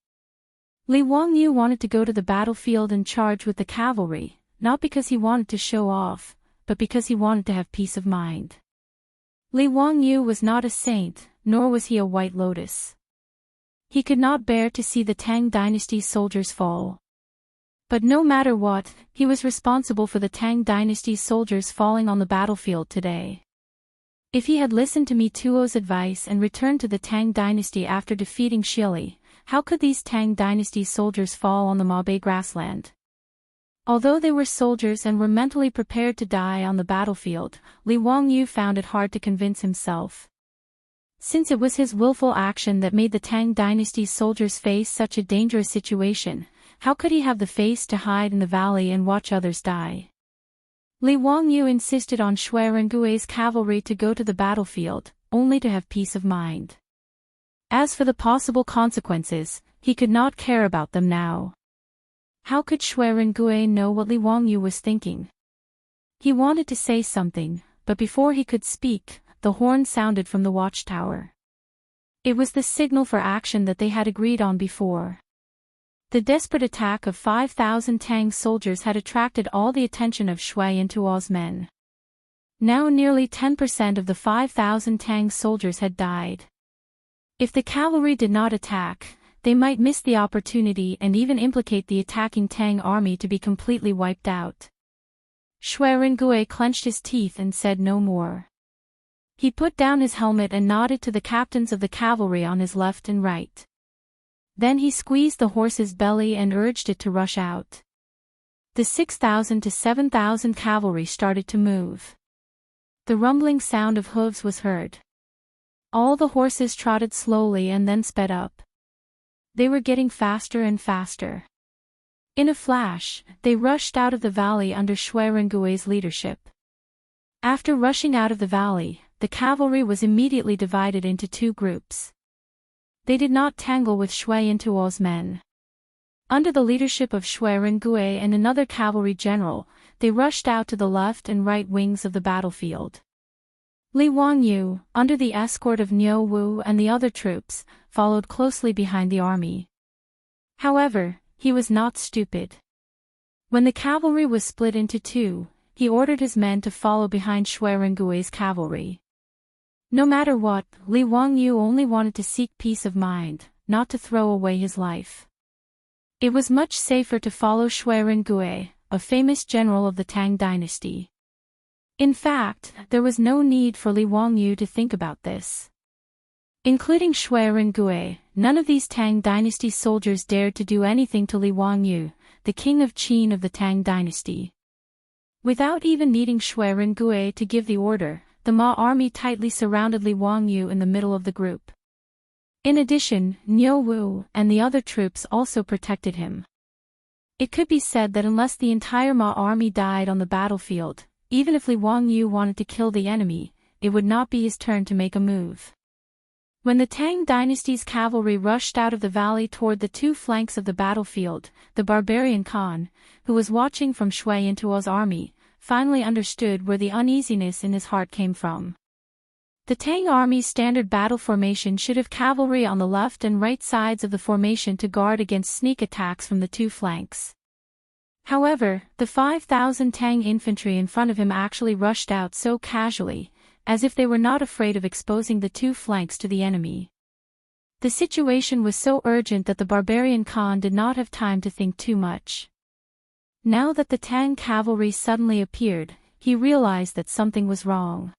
Li Wangyu wanted to go to the battlefield and charge with the cavalry, not because he wanted to show off, but because he wanted to have peace of mind. Li Wangyu was not a saint, nor was he a white lotus. He could not bear to see the Tang dynasty's soldiers fall. But no matter what, he was responsible for the Tang dynasty's soldiers falling on the battlefield today. If he had listened to Mi Tuo's advice and returned to the Tang dynasty after defeating Shili, how could these Tang dynasty soldiers fall on the Mabe grassland? Although they were soldiers and were mentally prepared to die on the battlefield, Li Wangyu found it hard to convince himself. Since it was his willful action that made the Tang dynasty's soldiers face such a dangerous situation, how could he have the face to hide in the valley and watch others die? Li Wangyu insisted on Shui Rengue's cavalry to go to the battlefield, only to have peace of mind. As for the possible consequences, he could not care about them now. How could Shui Rengue know what Li Wangyu was thinking? He wanted to say something, but before he could speak, the horn sounded from the watchtower. It was the signal for action that they had agreed on before. The desperate attack of 5,000 Tang soldiers had attracted all the attention of Shui Intuo's men. Now nearly 10% of the 5,000 Tang soldiers had died. If the cavalry did not attack, they might miss the opportunity and even implicate the attacking Tang army to be completely wiped out. Shui Rengue clenched his teeth and said no more. He put down his helmet and nodded to the captains of the cavalry on his left and right. Then he squeezed the horse's belly and urged it to rush out. The 6,000 to 7,000 cavalry started to move. The rumbling sound of hooves was heard. All the horses trotted slowly and then sped up. They were getting faster and faster. In a flash, they rushed out of the valley under Shui Rengue's leadership. After rushing out of the valley, the cavalry was immediately divided into two groups. They did not tangle with Shui Intuo's men. Under the leadership of Shui Rengue and another cavalry general, they rushed out to the left and right wings of the battlefield. Li Wangyu, under the escort of Niu Wu and the other troops, followed closely behind the army. However, he was not stupid. When the cavalry was split into two, he ordered his men to follow behind Shui Rengue's cavalry. No matter what, Li Wangyu only wanted to seek peace of mind, not to throw away his life. It was much safer to follow Shui Rengue, a famous general of the Tang dynasty. In fact, there was no need for Li Wangyu to think about this. Including Shui Rengue, none of these Tang dynasty soldiers dared to do anything to Li Wangyu, the king of Qin of the Tang dynasty. Without even needing Shui Rengue to give the order, the Ma army tightly surrounded Li Wangyu in the middle of the group. In addition, Niu Wu and the other troops also protected him. It could be said that unless the entire Ma army died on the battlefield, even if Li Wangyu wanted to kill the enemy, it would not be his turn to make a move. When the Tang dynasty's cavalry rushed out of the valley toward the two flanks of the battlefield, the barbarian Khan, who was watching from Shui Intuo's army, finally understood where the uneasiness in his heart came from. The Tang army's standard battle formation should have cavalry on the left and right sides of the formation to guard against sneak attacks from the two flanks. However, the 5,000 Tang infantry in front of him actually rushed out so casually, as if they were not afraid of exposing the two flanks to the enemy. The situation was so urgent that the barbarian Khan did not have time to think too much. Now that the Tang cavalry suddenly appeared, he realized that something was wrong.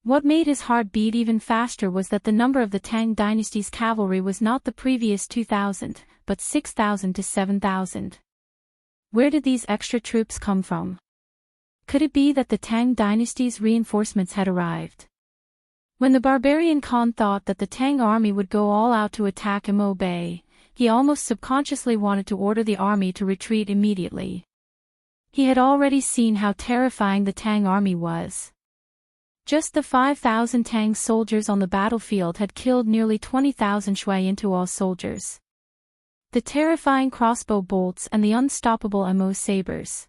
What made his heart beat even faster was that the number of the Tang dynasty's cavalry was not the previous 2,000, but 6,000 to 7,000. Where did these extra troops come from? Could it be that the Tang dynasty's reinforcements had arrived? When the barbarian Khan thought that the Tang army would go all out to attack Imo Bay, he almost subconsciously wanted to order the army to retreat immediately. He had already seen how terrifying the Tang army was. Just the 5,000 Tang soldiers on the battlefield had killed nearly 20,000 Shuai soldiers. The terrifying crossbow bolts and the unstoppable Imo sabers.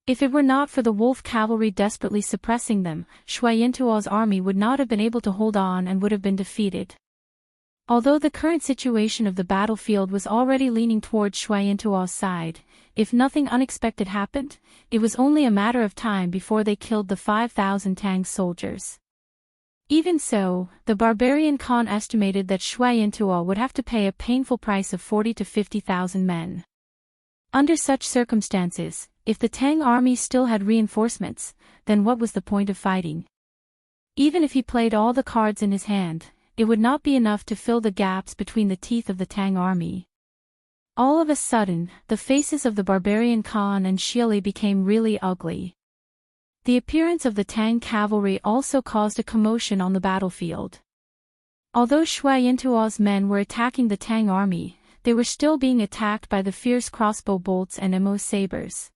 If it were not for the wolf cavalry desperately suppressing them, Shuai army would not have been able to hold on and would have been defeated. Although the current situation of the battlefield was already leaning towards Shuai side, if nothing unexpected happened, it was only a matter of time before they killed the 5,000 Tang soldiers. Even so, the barbarian Khan estimated that Shuai would have to pay a painful price of 40 to 50,000 men. Under such circumstances, if the Tang army still had reinforcements, then what was the point of fighting? Even if he played all the cards in his hand, it would not be enough to fill the gaps between the teeth of the Tang army. All of a sudden, the faces of the barbarian Khan and Xieli became really ugly. The appearance of the Tang cavalry also caused a commotion on the battlefield. Although Shuai men were attacking the Tang army, they were still being attacked by the fierce crossbow bolts and Imo sabers.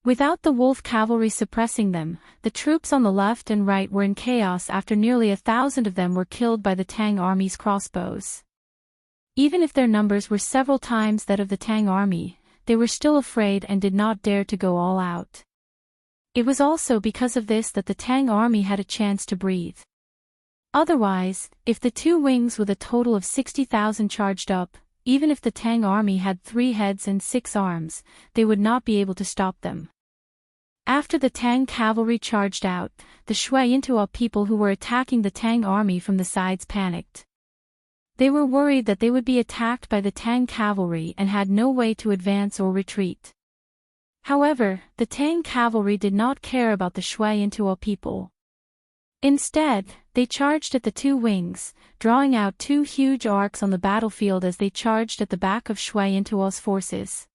Without the wolf cavalry suppressing them, the troops on the left and right were in chaos after nearly 1,000 of them were killed by the Tang army's crossbows. Even if their numbers were several times that of the Tang army, they were still afraid and did not dare to go all out. It was also because of this that the Tang army had a chance to breathe. Otherwise, if the two wings with a total of 60,000 charged up, even if the Tang army had 3 heads and 6 arms, they would not be able to stop them. After the Tang cavalry charged out, the Shuai people who were attacking the Tang army from the sides panicked. They were worried that they would be attacked by the Tang cavalry and had no way to advance or retreat. However, the Tang cavalry did not care about the Shuai people. Instead, they charged at the two wings, drawing out 2 huge arcs on the battlefield as they charged at the back of Shuai forces.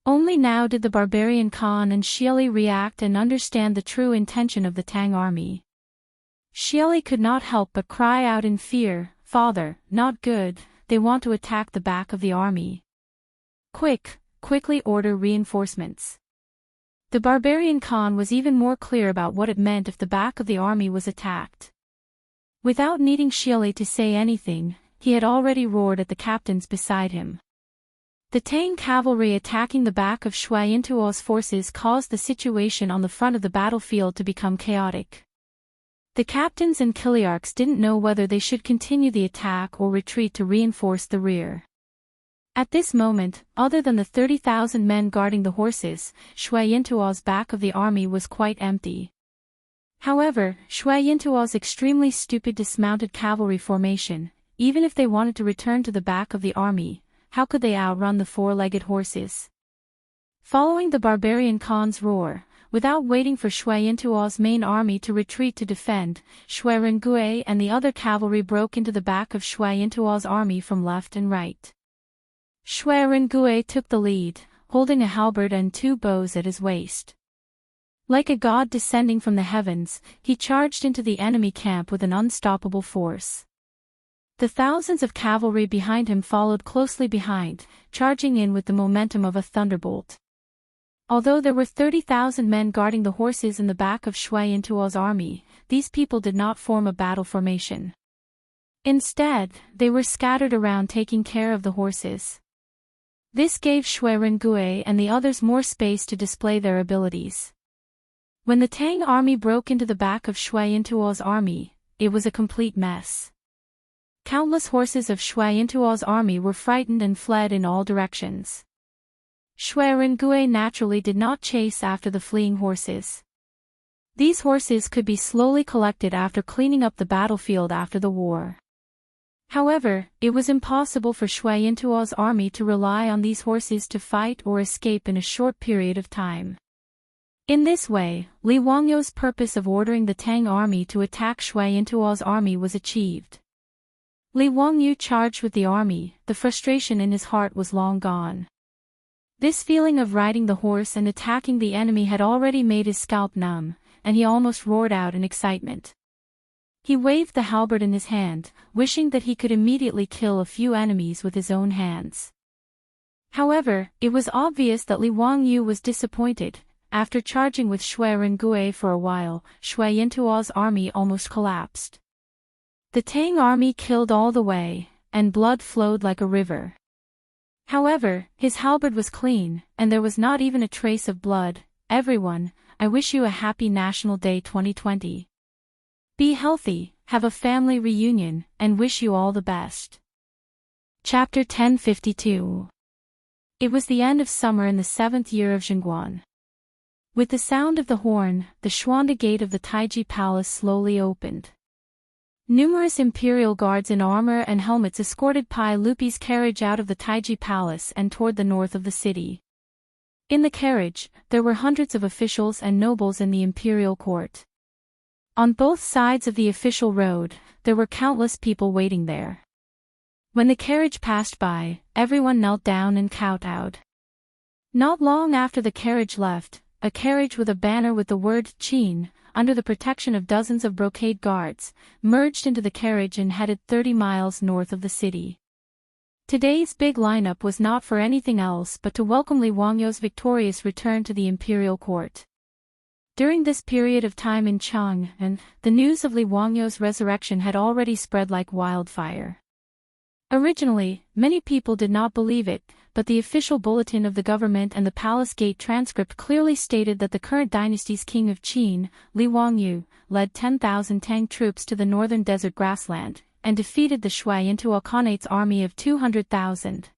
Only now did the barbarian Khan and Xieli react and understand the true intention of the Tang army. Xieli could not help but cry out in fear, "Father, not good, they want to attack the back of the army. Quickly order reinforcements." The barbarian Khan was even more clear about what it meant if the back of the army was attacked. Without needing Xieli to say anything, he had already roared at the captains beside him. The Tang cavalry attacking the back of Shuai forces caused the situation on the front of the battlefield to become chaotic. The captains and Kiliarchs didn't know whether they should continue the attack or retreat to reinforce the rear. At this moment, other than the 30,000 men guarding the horses, Shuai back of the army was quite empty. However, Shuai extremely stupid dismounted cavalry formation, even if they wanted to return to the back of the army, how could they outrun the 4-legged horses? Following the barbarian Khan's roar, without waiting for Shuai main army to retreat to defend, Shuai and the other cavalry broke into the back of Shuai army from left and right. Shuai took the lead, holding a halberd and 2 bows at his waist. Like a god descending from the heavens, he charged into the enemy camp with an unstoppable force. The thousands of cavalry behind him followed closely behind, charging in with the momentum of a thunderbolt. Although there were 30,000 men guarding the horses in the back of Shuai army, these people did not form a battle formation. Instead, they were scattered around taking care of the horses. This gave Shuai and the others more space to display their abilities. When the Tang army broke into the back of Shuai army, it was a complete mess. Countless horses of Shuai army were frightened and fled in all directions. Shui Rengui naturally did not chase after the fleeing horses. These horses could be slowly collected after cleaning up the battlefield after the war. However, it was impossible for Shui Yintuo's army to rely on these horses to fight or escape in a short period of time. In this way, Li Wangyou's purpose of ordering the Tang army to attack Shui Yintuo's army was achieved. Li Wangyou charged with the army, the frustration in his heart was long gone. This feeling of riding the horse and attacking the enemy had already made his scalp numb, and he almost roared out in excitement. He waved the halberd in his hand, wishing that he could immediately kill a few enemies with his own hands. However, it was obvious that Li Wangyou was disappointed. After charging with Shui Rengui for a while, Shui Yintuo's army almost collapsed. The Tang army killed all the way, and blood flowed like a river. However, his halberd was clean, and there was not even a trace of blood. Everyone, I wish you a happy National Day 2020. Be healthy, have a family reunion, and wish you all the best. Chapter 1052. It was the end of summer in the 7th year of Chang'an. With the sound of the horn, the Xuanda gate of the Taiji Palace slowly opened. Numerous imperial guards in armor and helmets escorted Pai Lupi's carriage out of the Taiji Palace and toward the north of the city. In the carriage, there were hundreds of officials and nobles in the imperial court. On both sides of the official road, there were countless people waiting there. When the carriage passed by, everyone knelt down and kowtowed. Not long after the carriage left, a carriage with a banner with the word Qin, under the protection of dozens of brocade guards, merged into the carriage and headed 30 miles north of the city. Today's big lineup was not for anything else but to welcome Li Wangyou's victorious return to the imperial court. During this period of time in Chang'an, the news of Li Wangyou's resurrection had already spread like wildfire. Originally, many people did not believe it, but the official bulletin of the government and the palace gate transcript clearly stated that the current dynasty's king of Qin, Li Wangyou, led 10,000 Tang troops to the northern desert grassland, and defeated the Shui Yintuo Khanate's army of 200,000.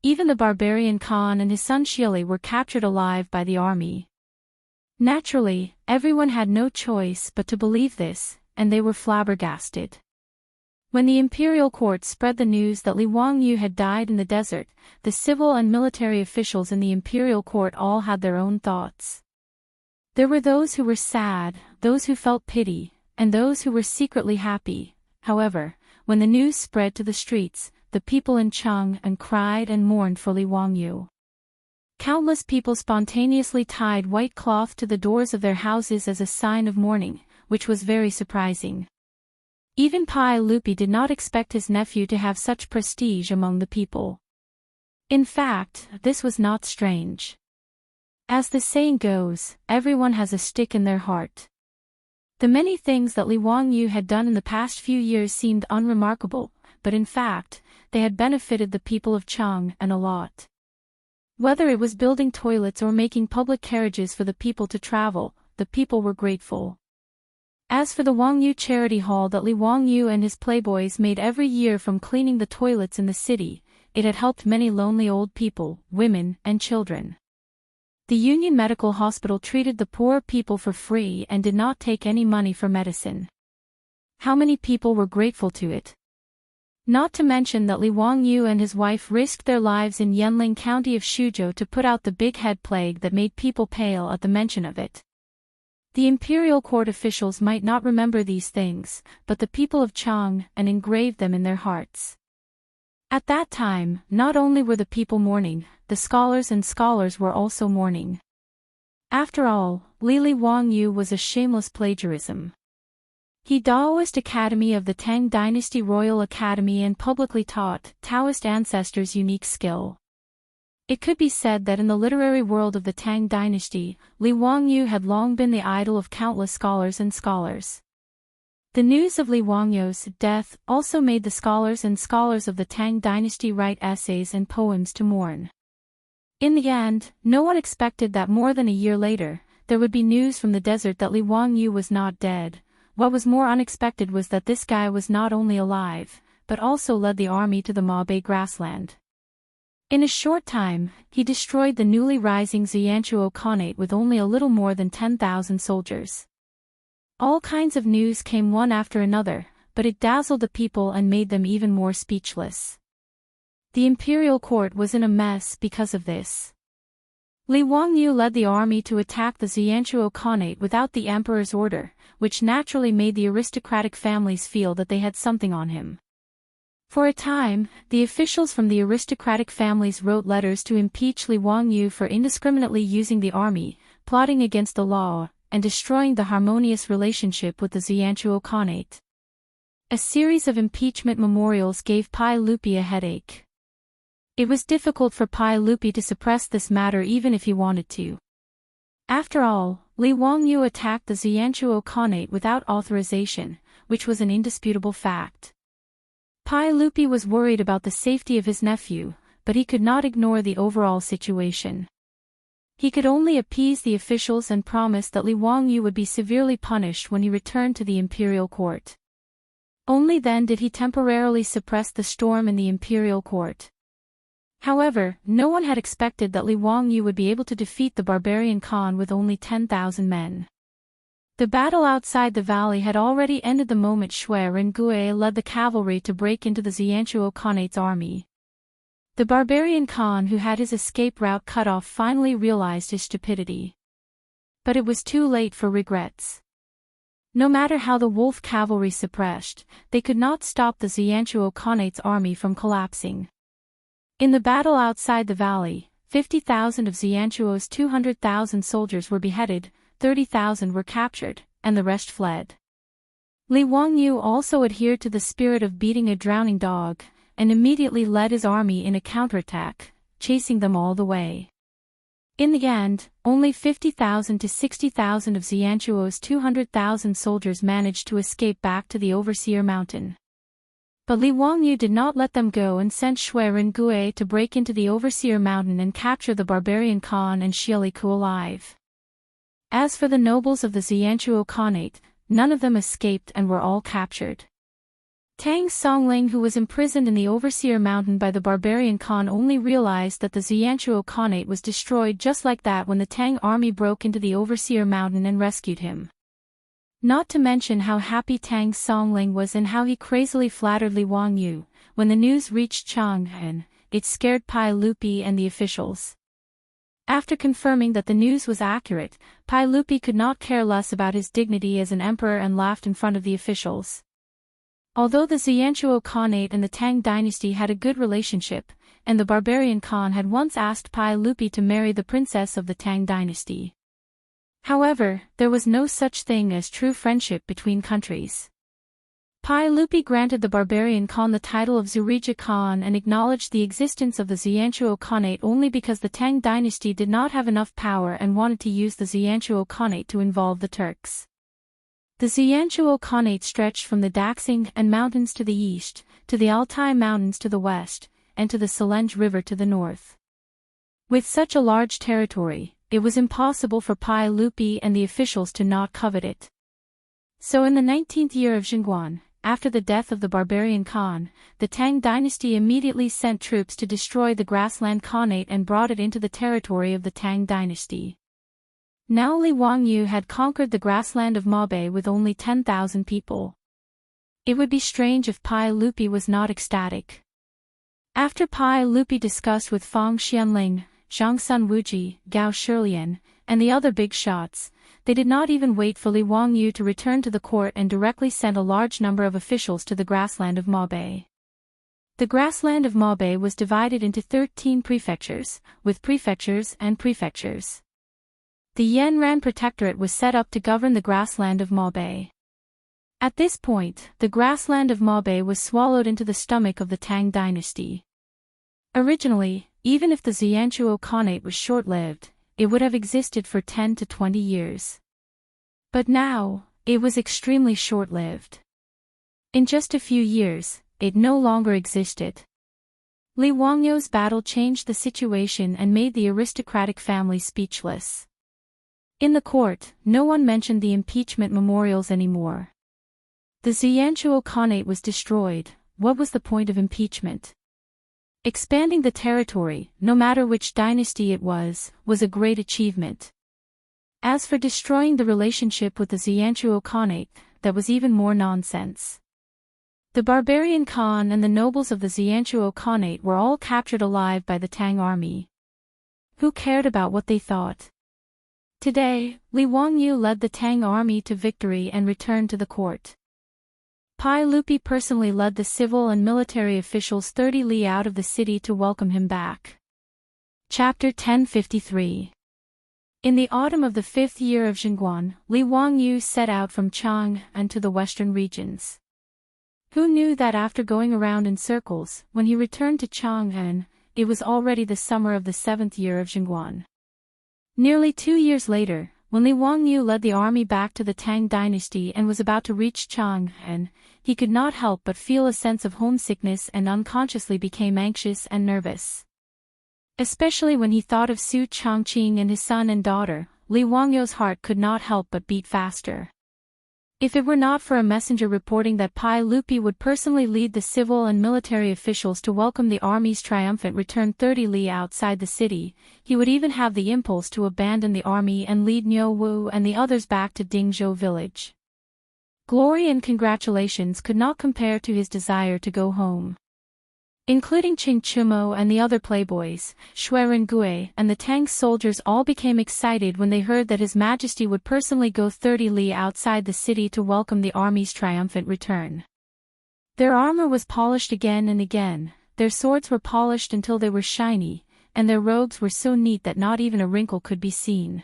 Even the barbarian Khan and his son Shili were captured alive by the army. Naturally, everyone had no choice but to believe this, and they were flabbergasted. When the imperial court spread the news that Li Wangyou had died in the desert, the civil and military officials in the imperial court all had their own thoughts. There were those who were sad, those who felt pity, and those who were secretly happy. However, when the news spread to the streets, the people in Chang'an cried and mourned for Li Wangyou. Countless people spontaneously tied white cloth to the doors of their houses as a sign of mourning, which was very surprising. Even Pai Lupi did not expect his nephew to have such prestige among the people. In fact, this was not strange. As the saying goes, everyone has a stick in their heart. The many things that Li Wangyou had done in the past few years seemed unremarkable, but in fact, they had benefited the people of Chang'an a lot. Whether it was building toilets or making public carriages for the people to travel, the people were grateful. As for the Wangyou charity hall that Li Wangyou and his playboys made every year from cleaning the toilets in the city, it had helped many lonely old people, women, and children. The Union Medical Hospital treated the poor people for free and did not take any money for medicine. How many people were grateful to it? Not to mention that Li Wangyou and his wife risked their lives in Yanling County of Shuzhou to put out the big head plague that made people pale at the mention of it. The imperial court officials might not remember these things, but the people of Chang'an engraved them in their hearts. At that time, not only were the people mourning, the scholars were also mourning. After all, Li Wangyou was a shameless plagiarism. He Taoist Academy of the Tang Dynasty Royal Academy and publicly taught Taoist ancestors unique skill. It could be said that in the literary world of the Tang dynasty, Li Wangyou had long been the idol of countless scholars. The news of Li Wangyou's death also made the scholars of the Tang dynasty write essays and poems to mourn. In the end, no one expected that more than a year later, there would be news from the desert that Li Wangyou was not dead. What was more unexpected was that this guy was not only alive, but also led the army to the Mabe grassland. In a short time, he destroyed the newly rising Xianchuo Khanate with only a little more than 10,000 soldiers. All kinds of news came one after another, but it dazzled the people and made them even more speechless. The imperial court was in a mess because of this. Li Wangyu led the army to attack the Xianchuo Khanate without the emperor's order, which naturally made the aristocratic families feel that they had something on him. For a time, the officials from the aristocratic families wrote letters to impeach Li Wangyu for indiscriminately using the army, plotting against the law, and destroying the harmonious relationship with the Xianchuo Khanate. A series of impeachment memorials gave Pai Lupi a headache. It was difficult for Pai Lupi to suppress this matter even if he wanted to. After all, Li Wangyu attacked the Xianchuo Khanate without authorization, which was an indisputable fact. Pai Lupi was worried about the safety of his nephew, but he could not ignore the overall situation. He could only appease the officials and promise that Li Wangyu would be severely punished when he returned to the imperial court. Only then did he temporarily suppress the storm in the imperial court. However, no one had expected that Li Wangyu would be able to defeat the barbarian Khan with only 10,000 men. The battle outside the valley had already ended the moment Shui Rengue led the cavalry to break into the Xianchuo Khanate's army. The barbarian Khan who had his escape route cut off finally realized his stupidity. But it was too late for regrets. No matter how the wolf cavalry suppressed, they could not stop the Xianchuo Khanate's army from collapsing. In the battle outside the valley, 50,000 of Xianchuo's 200,000 soldiers were beheaded, 30,000 were captured, and the rest fled. Li Wangyu also adhered to the spirit of beating a drowning dog, and immediately led his army in a counterattack, chasing them all the way. In the end, only 50,000 to 60,000 of Xianchuo's 200,000 soldiers managed to escape back to the Overseer Mountain. But Li Wangyu did not let them go and sent Shui Rengue to break into the Overseer Mountain and capture the barbarian Khan and Shieliku alive. As for the nobles of the Xianchuo Khanate, none of them escaped and were all captured. Tang Songling, who was imprisoned in the Overseer Mountain by the barbarian Khan, only realized that the Xianchuo Khanate was destroyed just like that when the Tang army broke into the Overseer Mountain and rescued him. Not to mention how happy Tang Songling was and how he crazily flattered Li Wangyu. When the news reached Chang'an, it scared Pai Lupi and the officials. After confirming that the news was accurate, Pai Lupi could not care less about his dignity as an emperor and laughed in front of the officials. Although the Xianchuo Khanate and the Tang dynasty had a good relationship, and the barbarian Khan had once asked Pai Lupi to marry the princess of the Tang dynasty. However, there was no such thing as true friendship between countries. Pai Lupi granted the barbarian Khan the title of Zurija Khan and acknowledged the existence of the Xianchuo Khanate only because the Tang dynasty did not have enough power and wanted to use the Xianchuo Khanate to involve the Turks. The Xianchuo Khanate stretched from the Daxing and Mountains to the east, to the Altai Mountains to the west, and to the Selenge River to the north. With such a large territory, it was impossible for Pai Lupi and the officials to not covet it. So in the 19th year of Chang'an, after the death of the barbarian Khan, the Tang dynasty immediately sent troops to destroy the Grassland Khanate and brought it into the territory of the Tang dynasty. Now Li Wangyu had conquered the grassland of Mabe with only 10,000 people. It would be strange if Pai Lupi was not ecstatic. After Pai Lupi discussed with Fang Xianling, Zhang Sun Wuji, Gao Shilian, and the other big shots, they did not even wait for Li Wangyu to return to the court and directly sent a large number of officials to the grassland of Mabe. The grassland of Mabe was divided into 13 prefectures, with prefectures and prefectures. The Yanran Protectorate was set up to govern the grassland of Mabe. At this point, the grassland of Mabe was swallowed into the stomach of the Tang dynasty. Originally, even if the Xianchuo Khanate was short-lived, it would have existed for 10 to 20 years. But now, it was extremely short-lived. In just a few years, it no longer existed. Li Wangyu's battle changed the situation and made the aristocratic family speechless. In the court, no one mentioned the impeachment memorials anymore. The Xianchuo Khanate was destroyed. What was the point of impeachment? Expanding the territory, no matter which dynasty it was a great achievement. As for destroying the relationship with the Xianchuo Khanate, that was even more nonsense. The barbarian Khan and the nobles of the Xianchuo Khanate were all captured alive by the Tang army. Who cared about what they thought? Today, Li Wangyu led the Tang army to victory and returned to the court. Pai Lupi personally led the civil and military officials 30 li out of the city to welcome him back. Chapter 1053. In the autumn of the 5th year of Chang'an, Li Wangyu set out from Chang'an to the western regions. Who knew that after going around in circles, when he returned to Chang'an, it was already the summer of the 7th year of Chang'an. Nearly 2 years later, when Li Wangyu led the army back to the Tang dynasty and was about to reach Chang'an, he could not help but feel a sense of homesickness and unconsciously became anxious and nervous. Especially when he thought of Su Changqing and his son and daughter, Li Wangyu's heart could not help but beat faster. If it were not for a messenger reporting that Pai Lupi would personally lead the civil and military officials to welcome the army's triumphant return 30 li outside the city, he would even have the impulse to abandon the army and lead Niu Wu and the others back to Dingzhou village. Glory and congratulations could not compare to his desire to go home. Including Qing Chumo and the other playboys, Shui Rengui and the Tang soldiers all became excited when they heard that His Majesty would personally go 30 li outside the city to welcome the army's triumphant return. Their armor was polished again and again, their swords were polished until they were shiny, and their robes were so neat that not even a wrinkle could be seen.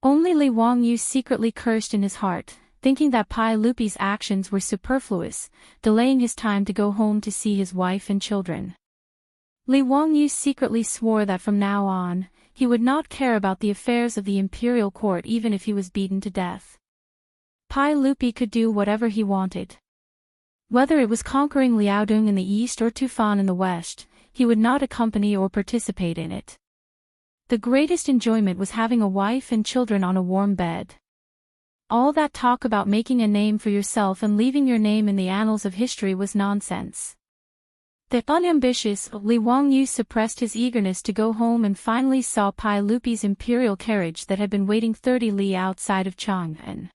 Only Li Wangyu secretly cursed in his heart, thinking that Pai Lupi's actions were superfluous, delaying his time to go home to see his wife and children. Li Wangyu secretly swore that from now on, he would not care about the affairs of the imperial court even if he was beaten to death. Pai Lupi could do whatever he wanted. Whether it was conquering Liaodong in the east or Tufan in the west, he would not accompany or participate in it. The greatest enjoyment was having a wife and children on a warm bed. All that talk about making a name for yourself and leaving your name in the annals of history was nonsense. The unambitious Li Wangyu suppressed his eagerness to go home and finally saw Pai Lupi's imperial carriage that had been waiting 30 li outside of Chang'an.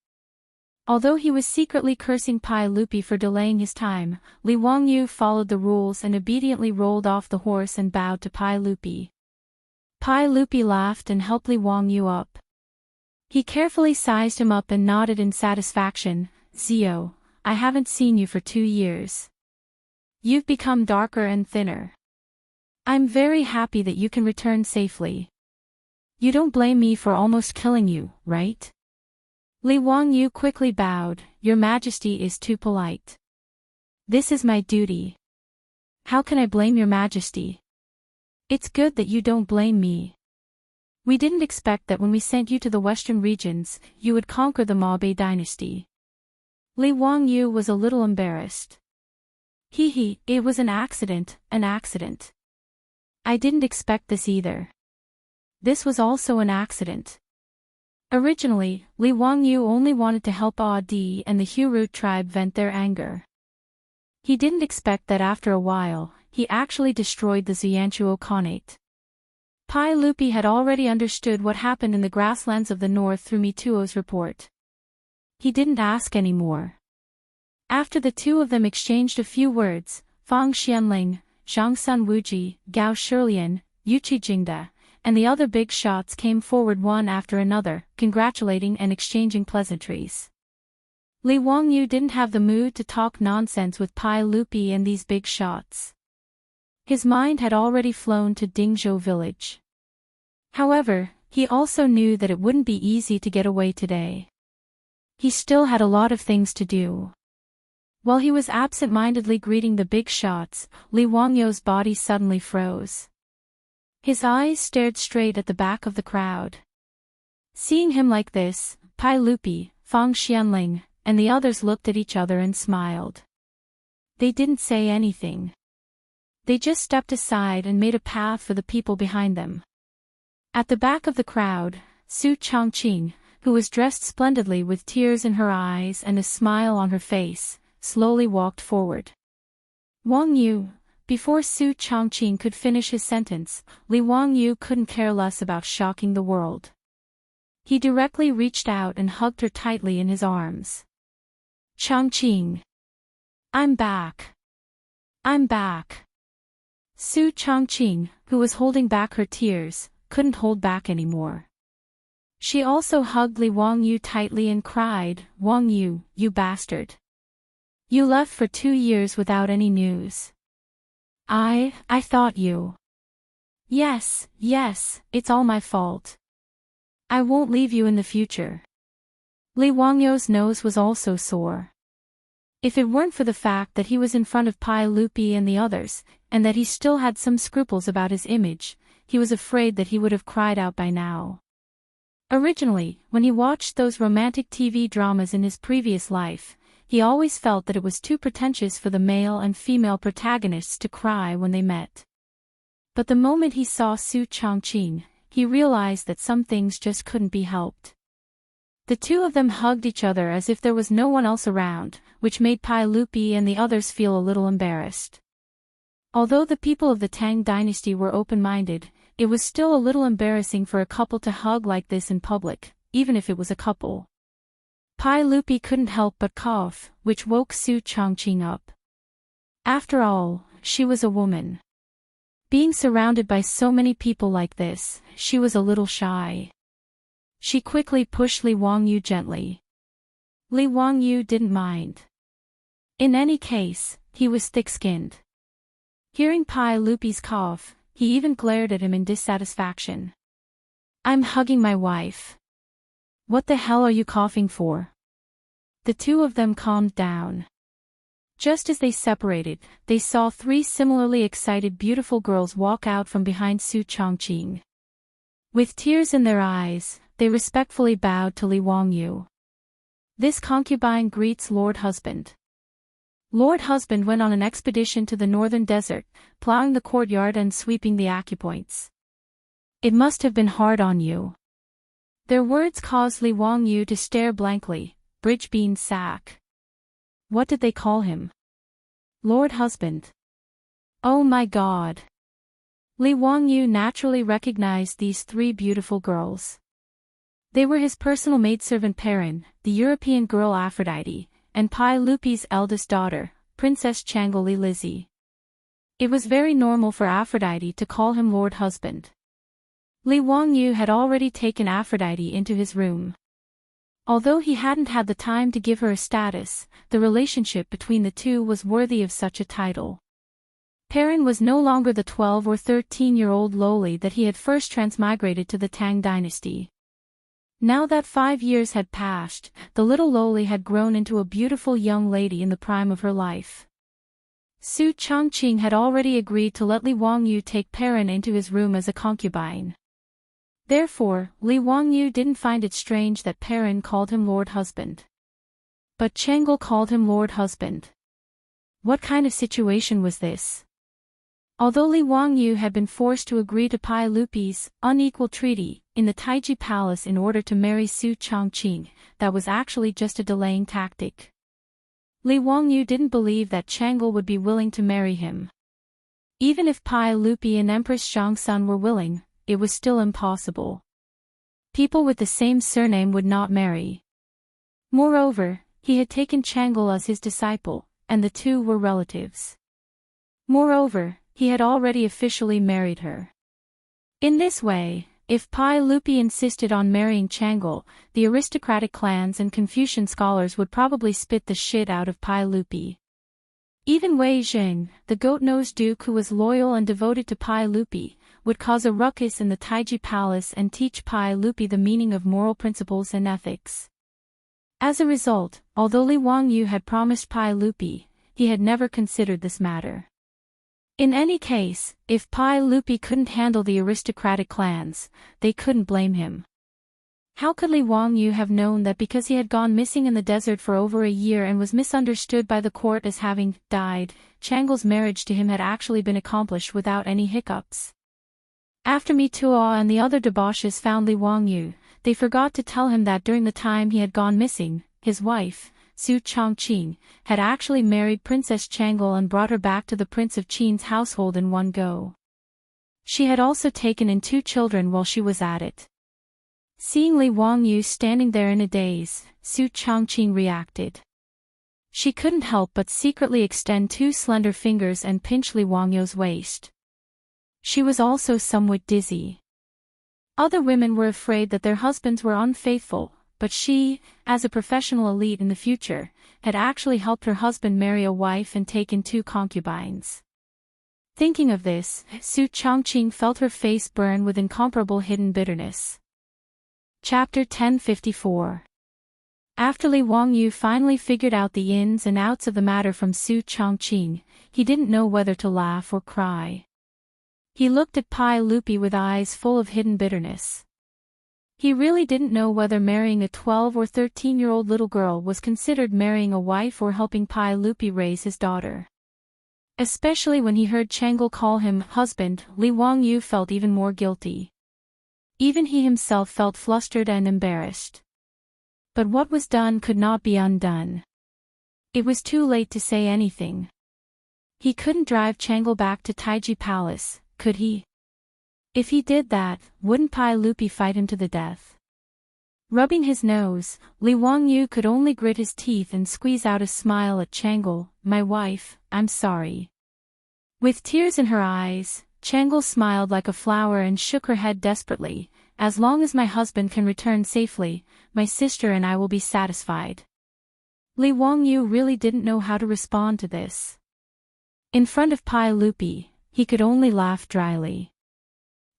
Although he was secretly cursing Pai Lupi for delaying his time, Li Wangyu followed the rules and obediently rolled off the horse and bowed to Pai Lupi. Pai Lupi laughed and helped Li Wangyu up. He carefully sized him up and nodded in satisfaction. "Zio, I haven't seen you for 2 years. You've become darker and thinner. I'm very happy that you can return safely. You don't blame me for almost killing you, right?" Li Wangyu quickly bowed. "Your Majesty is too polite. This is my duty. How can I blame your Majesty? It's good that you don't blame me. We didn't expect that when we sent you to the western regions, you would conquer the Maobei dynasty." Li Wangyu was a little embarrassed. It was an accident. I didn't expect this either. This was also an accident. Originally, Li Wangyu only wanted to help Audi and the Hurut tribe vent their anger. He didn't expect that after a while, he actually destroyed the Xianchuo Khanate. Pai Lupi had already understood what happened in the grasslands of the north through Mituo's report. He didn't ask any more. After the two of them exchanged a few words, Fang Xianling, Zhang Sun Wuji, Gao Shilian, Yuqi Jingda, and the other big shots came forward one after another, congratulating and exchanging pleasantries. Li Wangyu didn't have the mood to talk nonsense with Pai Lupi and these big shots. His mind had already flown to Dingzhou village. However, he also knew that it wouldn't be easy to get away today. He still had a lot of things to do. While he was absent-mindedly greeting the big shots, Li Wangyu's body suddenly froze. His eyes stared straight at the back of the crowd. Seeing him like this, Pai Lupi, Fang Xianling, and the others looked at each other and smiled. They didn't say anything. They just stepped aside and made a path for the people behind them. At the back of the crowd, Su Changqing, who was dressed splendidly with tears in her eyes and a smile on her face, slowly walked forward. "Wangyu, Before Su Changqing could finish his sentence, Li Wangyu couldn't care less about shocking the world. He directly reached out and hugged her tightly in his arms. Changqing. I'm back. I'm back. Su Changqing, who was holding back her tears, couldn't hold back anymore. She also hugged Li Wangyu tightly and cried, Wangyu, you bastard. You left for 2 years without any news. I thought you. Yes, it's all my fault. I won't leave you in the future. Li Wangyu's nose was also sore. If it weren't for the fact that he was in front of Pai Lupi and the others, and that he still had some scruples about his image, he was afraid that he would have cried out by now. Originally, when he watched those romantic TV dramas in his previous life, he always felt that it was too pretentious for the male and female protagonists to cry when they met. But the moment he saw Su Changqing, he realized that some things just couldn't be helped. The two of them hugged each other as if there was no one else around, which made Pai Lupi and the others feel a little embarrassed. Although the people of the Tang dynasty were open-minded, it was still a little embarrassing for a couple to hug like this in public, even if it was a couple. Pai Lupi couldn't help but cough, which woke Su Changqing up. After all, she was a woman. Being surrounded by so many people like this, she was a little shy. She quickly pushed Li Wangyu gently. Li Wangyu didn't mind. In any case, he was thick-skinned. Hearing Pai Lupi's cough, he even glared at him in dissatisfaction. I'm hugging my wife. What the hell are you coughing for? The two of them calmed down. Just as they separated, they saw 3 similarly excited beautiful girls walk out from behind Su Changqing. With tears in their eyes, they respectfully bowed to Li Wangyu. This concubine greets Lord Husband. Lord Husband went on an expedition to the northern desert, plowing the courtyard and sweeping the acupoints. It must have been hard on you. Their words caused Li Wangyu to stare blankly. Bridge bean sack. What did they call him? Lord Husband. Oh my God. Li Wangyu naturally recognized these 3 beautiful girls. They were his personal maidservant Perrin, the European girl Aphrodite, and Pai Lupi's eldest daughter, Princess Chang'an Lizzie. It was very normal for Aphrodite to call him Lord Husband. Li Wangyu had already taken Aphrodite into his room. Although he hadn't had the time to give her a status, the relationship between the two was worthy of such a title. Perrin was no longer the 12 or 13-year-old loli that he had first transmigrated to the Tang dynasty. Now that 5 years had passed, the little loli had grown into a beautiful young lady in the prime of her life. Su Changqing had already agreed to let Li Wangyu take Perrin into his room as a concubine. Therefore, Li Wangyu didn't find it strange that Perrin called him Lord Husband. But Chang'an called him Lord Husband. What kind of situation was this? Although Li Wangyu had been forced to agree to Pai Lupi's unequal treaty in the Taiji Palace in order to marry Su Changqing, that was actually just a delaying tactic. Li Wangyu didn't believe that Chang'an would be willing to marry him. Even if Pai Lupi and Empress Zhangsun were willing, it was still impossible. People with the same surname would not marry. Moreover, he had taken Chang'an as his disciple, and the two were relatives. Moreover, he had already officially married her. In this way, if Pai Lupi insisted on marrying Chang'an, the aristocratic clans and Confucian scholars would probably spit the shit out of Pai Lupi. Even Wei Zheng, the goat-nosed duke who was loyal and devoted to Pai Lupi, would cause a ruckus in the Taiji Palace and teach Pai Lupi the meaning of moral principles and ethics. As a result, although Li Wangyu had promised Pai Lupi, he had never considered this matter. In any case, if Pai Lupi couldn't handle the aristocratic clans, they couldn't blame him. How could Li Wangyu have known that because he had gone missing in the desert for over a year and was misunderstood by the court as having died, Chang'an's marriage to him had actually been accomplished without any hiccups? After Mitua and the other debauches found Li Wangyu, they forgot to tell him that during the time he had gone missing, his wife, Su Changqing, had actually married Princess Chang'an and brought her back to the Prince of Qin's household in one go. She had also taken in 2 children while she was at it. Seeing Li Wangyu standing there in a daze, Su Changqing reacted. She couldn't help but secretly extend 2 slender fingers and pinch Li Wangyu's waist. She was also somewhat dizzy. Other women were afraid that their husbands were unfaithful, but she, as a professional elite in the future, had actually helped her husband marry a wife and take in 2 concubines. Thinking of this, Su Changqing felt her face burn with incomparable hidden bitterness. Chapter 1054. After Li Wangyu finally figured out the ins and outs of the matter from Su Changqing, he didn't know whether to laugh or cry. He looked at Pai Lupi with eyes full of hidden bitterness. He really didn't know whether marrying a 12 or 13-year-old little girl was considered marrying a wife or helping Pai Lupi raise his daughter. Especially when he heard Chang'an call him husband, Li Wangyu felt even more guilty. Even he himself felt flustered and embarrassed. But what was done could not be undone. It was too late to say anything. He couldn't drive Chang'an back to Taiji Palace, could he? If he did that, wouldn't Pai Lupi fight him to the death? Rubbing his nose, Li Wangyu could only grit his teeth and squeeze out a smile at Chang'an. "My wife, I'm sorry." With tears in her eyes, Chang'an smiled like a flower and shook her head desperately. "As long as my husband can return safely, my sister and I will be satisfied." Li Wangyu really didn't know how to respond to this. In front of Pai Lupi, he could only laugh dryly.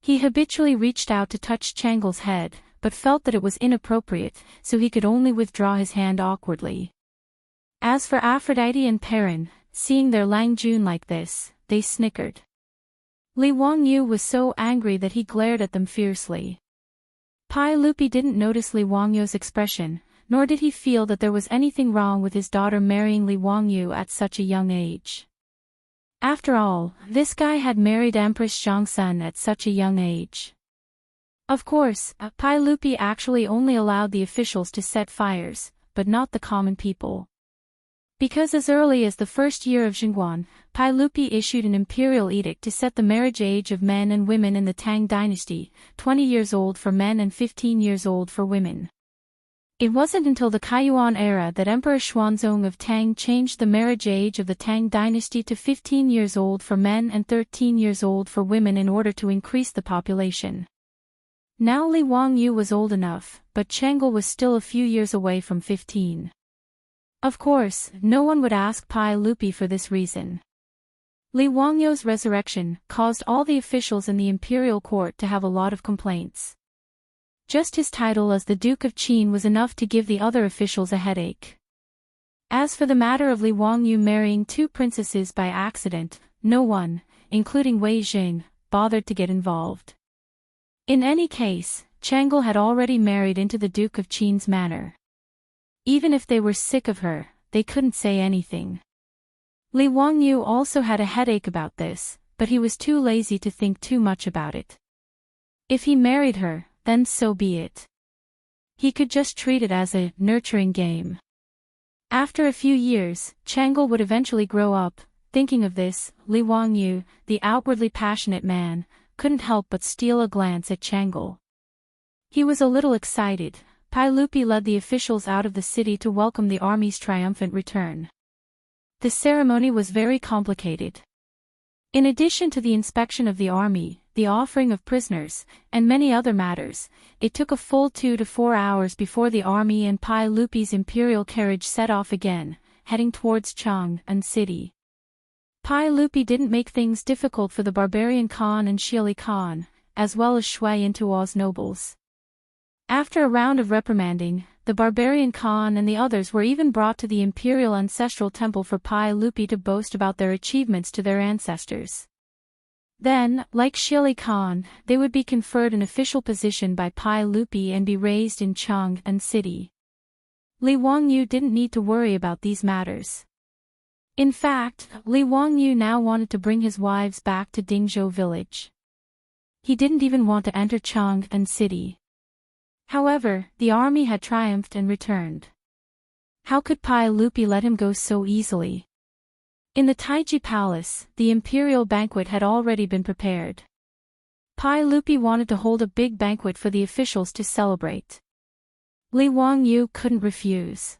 He habitually reached out to touch Chang'an's head, but felt that it was inappropriate, so he could only withdraw his hand awkwardly. As for Aphrodite and Perrin, seeing their Lang Jun like this, they snickered. Li Wangyu was so angry that he glared at them fiercely. Pai Lupi didn't notice Li Wangyu's expression, nor did he feel that there was anything wrong with his daughter marrying Li Wangyu at such a young age. After all, this guy had married Empress Zhongsun at such a young age. Of course, Pai Lupi actually only allowed the officials to set fires, but not the common people. Because as early as the first year of Chang'an, Pai Lupi issued an imperial edict to set the marriage age of men and women in the Tang dynasty, 20 years old for men and 15 years old for women. It wasn't until the Kaiyuan era that Emperor Xuanzong of Tang changed the marriage age of the Tang dynasty to 15 years old for men and 13 years old for women in order to increase the population. Now Li Wangyu was old enough, but Chang'an was still a few years away from 15. Of course, no one would ask Pai Lupi for this reason. Li Wangyu's resurrection caused all the officials in the imperial court to have a lot of complaints. Just his title as the Duke of Qin was enough to give the other officials a headache. As for the matter of Li Wangyu marrying 2 princesses by accident, no one, including Wei Jing, bothered to get involved. In any case, Chang'an had already married into the Duke of Qin's manor. Even if they were sick of her, they couldn't say anything. Li Wangyu also had a headache about this, but he was too lazy to think too much about it. If he married her, then so be it. He could just treat it as a nurturing game. After a few years, Chang'an would eventually grow up. Thinking of this, Li Wangyu, the outwardly passionate man, couldn't help but steal a glance at Chang'an. He was a little excited. Pai Lupi led the officials out of the city to welcome the army's triumphant return. The ceremony was very complicated. In addition to the inspection of the army, the offering of prisoners, and many other matters, it took a full 2 to 4 hours before the army and Pai Lupi's imperial carriage set off again, heading towards Chang'an city. Pai Lupi didn't make things difficult for the barbarian Khan and Shili Khan, as well as Shui Intua's nobles. After a round of reprimanding, the barbarian Khan and the others were even brought to the imperial ancestral temple for Pai Lupi to boast about their achievements to their ancestors. Then, like Shili Khan, they would be conferred an official position by Pai Lupi and be raised in Chang'an city. Li Wangyu didn't need to worry about these matters. In fact, Li Wangyu now wanted to bring his wives back to Dingzhou village. He didn't even want to enter Chang'an city. However, the army had triumphed and returned. How could Pai Lupi let him go so easily? In the Taiji Palace, the imperial banquet had already been prepared. Pai Lupi wanted to hold a big banquet for the officials to celebrate. Li Wangyu couldn't refuse.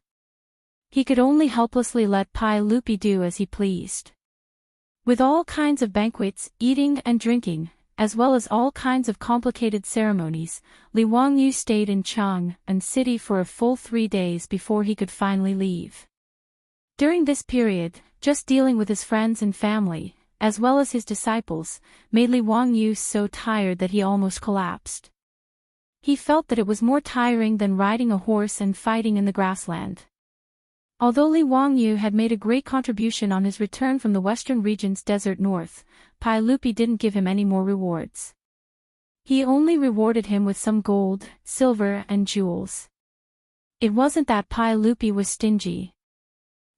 He could only helplessly let Pai Lupi do as he pleased. With all kinds of banquets, eating and drinking, as well as all kinds of complicated ceremonies, Li Wangyu stayed in Chang'an city for a full 3 days before he could finally leave. During this period, just dealing with his friends and family, as well as his disciples, made Li Wangyu so tired that he almost collapsed. He felt that it was more tiring than riding a horse and fighting in the grassland. Although Li Wangyu had made a great contribution on his return from the western region's desert north, Pai Lupi didn't give him any more rewards. He only rewarded him with some gold, silver and jewels. It wasn't that Pai Lupi was stingy.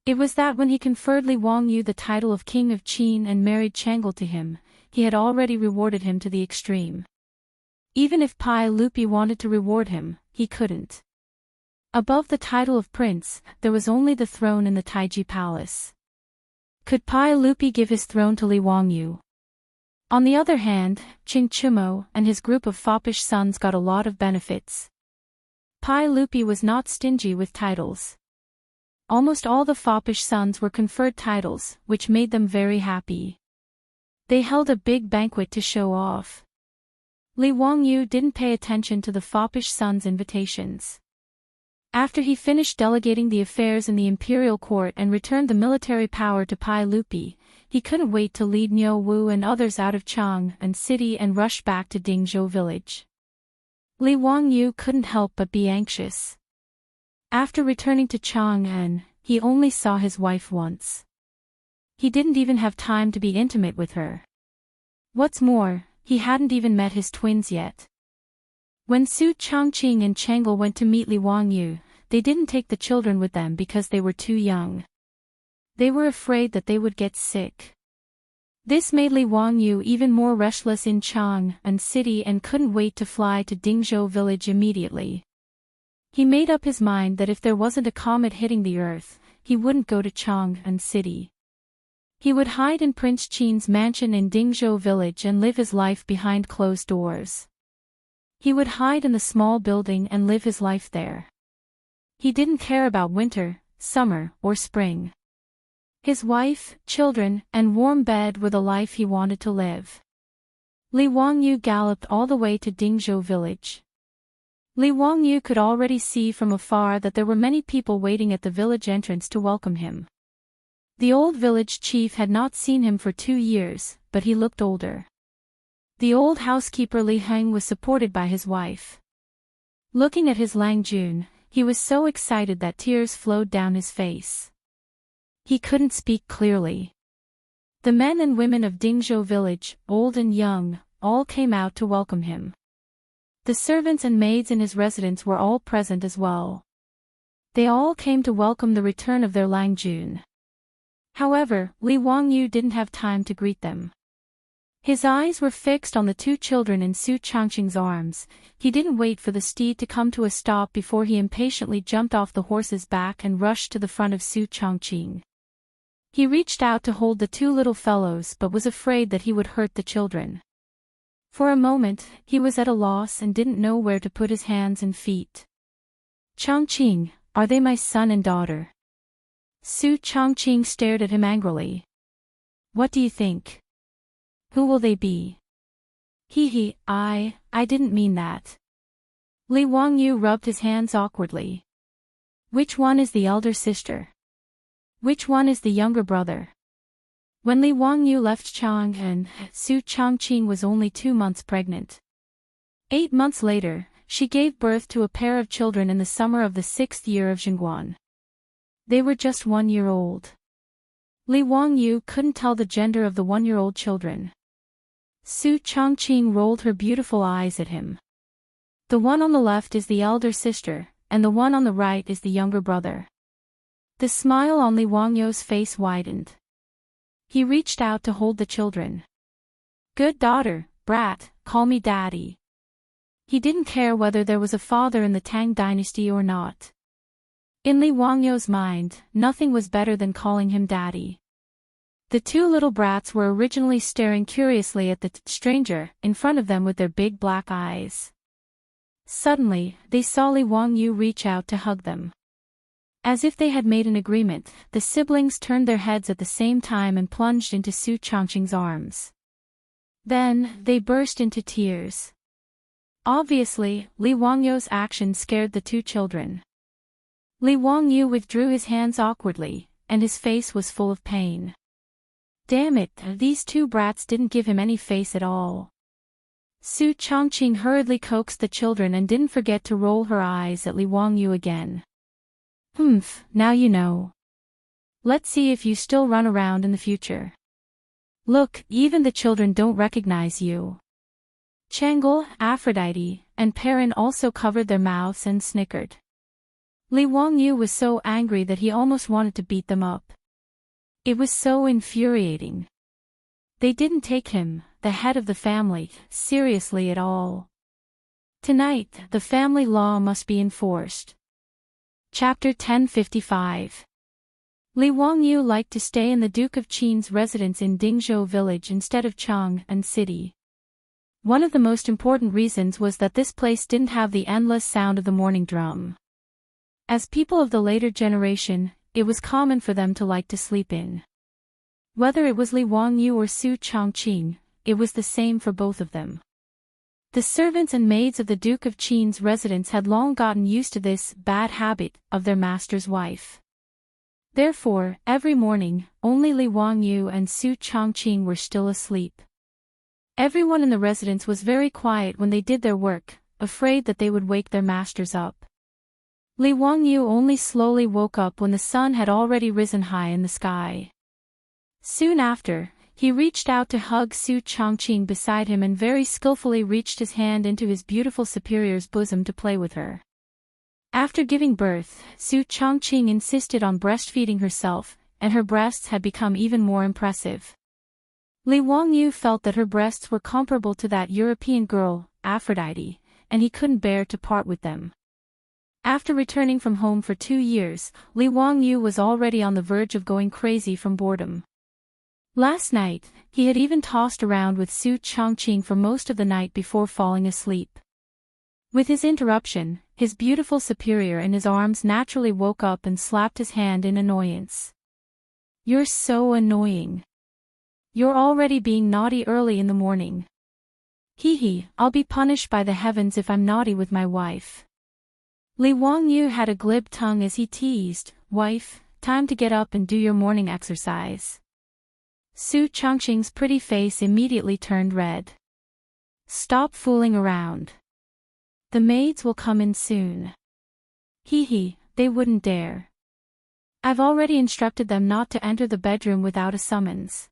It was that when he conferred Li Wangyu the title of King of Qin and married Chang'an to him, he had already rewarded him to the extreme. Even if Pai Lupi wanted to reward him, he couldn't. Above the title of prince, there was only the throne in the Taiji Palace. Could Pai Lupi give his throne to Li Wangyu? On the other hand, Chingchumo and his group of foppish sons got a lot of benefits. Pai Lupi was not stingy with titles. Almost all the foppish sons were conferred titles, which made them very happy. They held a big banquet to show off. Li Wangyu didn't pay attention to the foppish sons' invitations. After he finished delegating the affairs in the imperial court and returned the military power to Pai Lupi, he couldn't wait to lead Niu Wu and others out of Chang'an city and rush back to Dingzhou village. Li Wangyu couldn't help but be anxious. After returning to Chang'an, he only saw his wife once. He didn't even have time to be intimate with her. What's more, he hadn't even met his twins yet. When Su Changqing and Chang'an went to meet Li Wangyu, they didn't take the children with them because they were too young. They were afraid that they would get sick. This made Li Wangyu even more restless in Chang'an city and couldn't wait to fly to Dingzhou village immediately. He made up his mind that if there wasn't a comet hitting the earth, he wouldn't go to Chang'an city. He would hide in Prince Qin's mansion in Dingzhou village and live his life behind closed doors. He would hide in the small building and live his life there. He didn't care about winter, summer, or spring. His wife, children, and warm bed were the life he wanted to live. Li Wangyu galloped all the way to Dingzhou village. Li Wangyu could already see from afar that there were many people waiting at the village entrance to welcome him. The old village chief had not seen him for 2 years, but he looked older. The old housekeeper Li Heng was supported by his wife. Looking at his Lang Jun, he was so excited that tears flowed down his face. He couldn't speak clearly. The men and women of Dingzhou village, old and young, all came out to welcome him. The servants and maids in his residence were all present as well. They all came to welcome the return of their Lang Jun. However, Li Wangyu didn't have time to greet them. His eyes were fixed on the 2 children in Su Changqing's arms. He didn't wait for the steed to come to a stop before he impatiently jumped off the horse's back and rushed to the front of Su Changqing. He reached out to hold the 2 little fellows but was afraid that he would hurt the children. For a moment, he was at a loss and didn't know where to put his hands and feet. Changqing, are they my son and daughter? Su Changqing stared at him angrily. What do you think? Who will they be? I didn't mean that. Li Wangyu rubbed his hands awkwardly. Which one is the elder sister? Which one is the younger brother? When Li Wangyu left Chang'an, Su Changqing was only 2 months pregnant. 8 months later, she gave birth to a pair of children in the summer of the 6th year of Chang'an. They were just 1 year old. Li Wangyu couldn't tell the gender of the 1-year-old children. Su Changqing rolled her beautiful eyes at him. The one on the left is the elder sister, and the one on the right is the younger brother. The smile on Li Wangyu's face widened. He reached out to hold the children. Good daughter, brat, call me daddy. He didn't care whether there was a father in the Tang dynasty or not. In Li Wangyou's mind, nothing was better than calling him daddy. The two little brats were originally staring curiously at the stranger in front of them with their big black eyes. Suddenly, they saw Li Wangyou reach out to hug them. As if they had made an agreement, the siblings turned their heads at the same time and plunged into Su Changqing's arms. Then, they burst into tears. Obviously, Li Wangyou's action scared the two children. Li Wangyou withdrew his hands awkwardly, and his face was full of pain. Damn it, these two brats didn't give him any face at all. Su Changqing hurriedly coaxed the children and didn't forget to roll her eyes at Li Wangyou again. Humph, now you know. Let's see if you still run around in the future. Look, even the children don't recognize you. Chang'an, Aphrodite, and Perrin also covered their mouths and snickered. Li Wangyou was so angry that he almost wanted to beat them up. It was so infuriating. They didn't take him, the head of the family, seriously at all. Tonight, the family law must be enforced. Chapter 1055. Li Wangyou liked to stay in the Duke of Qin's residence in Dingzhou village instead of Chang'an city. One of the most important reasons was that this place didn't have the endless sound of the morning drum. As people of the later generation, it was common for them to like to sleep in. Whether it was Li Wangyou or Su Changqing, it was the same for both of them. The servants and maids of the Duke of Qin's residence had long gotten used to this bad habit of their master's wife. Therefore, every morning, only Li Wangyou and Su Changqing were still asleep. Everyone in the residence was very quiet when they did their work, afraid that they would wake their masters up. Li Wangyou only slowly woke up when the sun had already risen high in the sky. Soon after, he reached out to hug Su Changqing beside him and very skillfully reached his hand into his beautiful superior's bosom to play with her. After giving birth, Su Changqing insisted on breastfeeding herself, and her breasts had become even more impressive. Li Wangyou felt that her breasts were comparable to that European girl, Aphrodite, and he couldn't bear to part with them. After returning from home for 2 years, Li Wangyou was already on the verge of going crazy from boredom. Last night, he had even tossed around with Su Changqing for most of the night before falling asleep. With his interruption, his beautiful superior in his arms naturally woke up and slapped his hand in annoyance. "You're so annoying. You're already being naughty early in the morning. Hee, I'll be punished by the heavens if I'm naughty with my wife." Li Wangyou had a glib tongue as he teased, "Wife, time to get up and do your morning exercise." Su Changqing's pretty face immediately turned red. "Stop fooling around. The maids will come in soon." Hee, they wouldn't dare. "I've already instructed them not to enter the bedroom without a summons."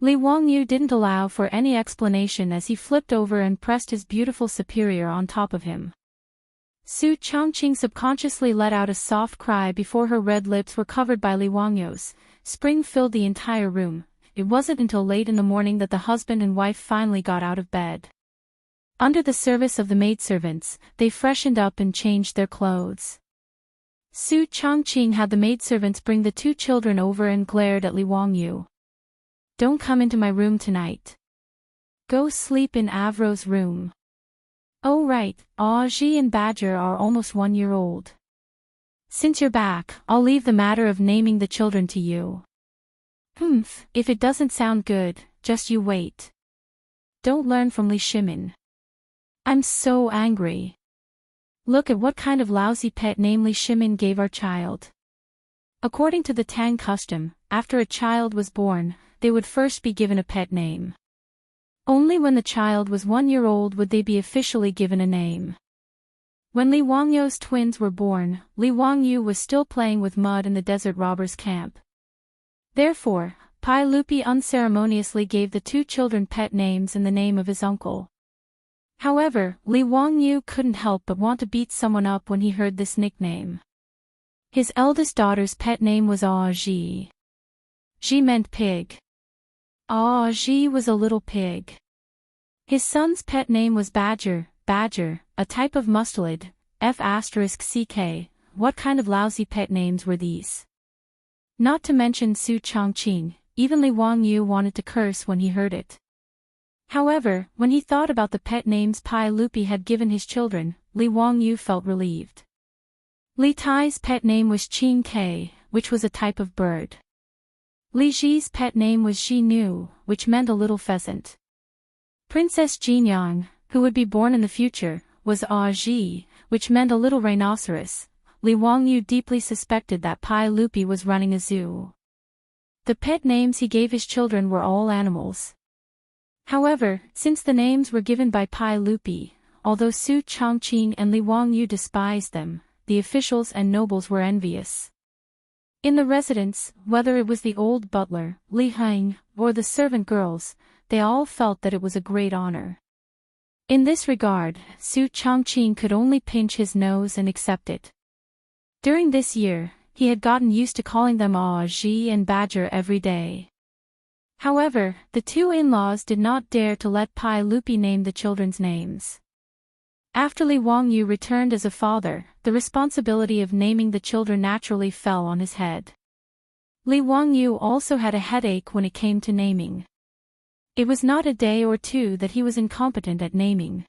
Li Wangyou didn't allow for any explanation as he flipped over and pressed his beautiful superior on top of him. Su Changqing subconsciously let out a soft cry before her red lips were covered by Li Wangyou's. Spring filled the entire room. It wasn't until late in the morning that the husband and wife finally got out of bed. Under the service of the maidservants, they freshened up and changed their clothes. Su Changqing had the maidservants bring the two children over and glared at Li Wangyou. "Don't come into my room tonight. Go sleep in Avro's room." "Oh right, Aji and Badger are almost 1 year old. Since you're back, I'll leave the matter of naming the children to you." "Humph, if it doesn't sound good, just you wait. Don't learn from Li Shimin. I'm so angry. Look at what kind of lousy pet name Li Shimin gave our child." According to the Tang custom, after a child was born, they would first be given a pet name. Only when the child was 1 year old would they be officially given a name. When Li Wangyou's twins were born, Li Wangyou was still playing with mud in the desert robbers' camp. Therefore, Pai Lupi unceremoniously gave the two children pet names in the name of his uncle. However, Li Wangyou couldn't help but want to beat someone up when he heard this nickname. His eldest daughter's pet name was Aji. Ji meant pig. Aji was a little pig. His son's pet name was Badger, a type of mustelid, F*ck, what kind of lousy pet names were these? Not to mention Su Changqing, even Li Wangyu wanted to curse when he heard it. However, when he thought about the pet names Pai Lupi had given his children, Li Wangyu felt relieved. Li Tai's pet name was Qing Kai, which was a type of bird. Li Ji's pet name was Ji Nu, which meant a little pheasant. Princess Jinyang, who would be born in the future, was Ah Ji, which meant a little rhinoceros. Li Wangyu deeply suspected that Pai Lupi was running a zoo. The pet names he gave his children were all animals. However, since the names were given by Pai Lupi, although Su Changqing and Li Wangyu despised them, the officials and nobles were envious. In the residence, whether it was the old butler, Li Heng, or the servant girls, they all felt that it was a great honor. In this regard, Su Changqing could only pinch his nose and accept it. During this year, he had gotten used to calling them Ah Ji and Badger every day. However, the two in-laws did not dare to let Pai Lupi name the children's names. After Li Wangyu returned as a father, the responsibility of naming the children naturally fell on his head. Li Wangyu also had a headache when it came to naming. It was not a day or two that he was incompetent at naming.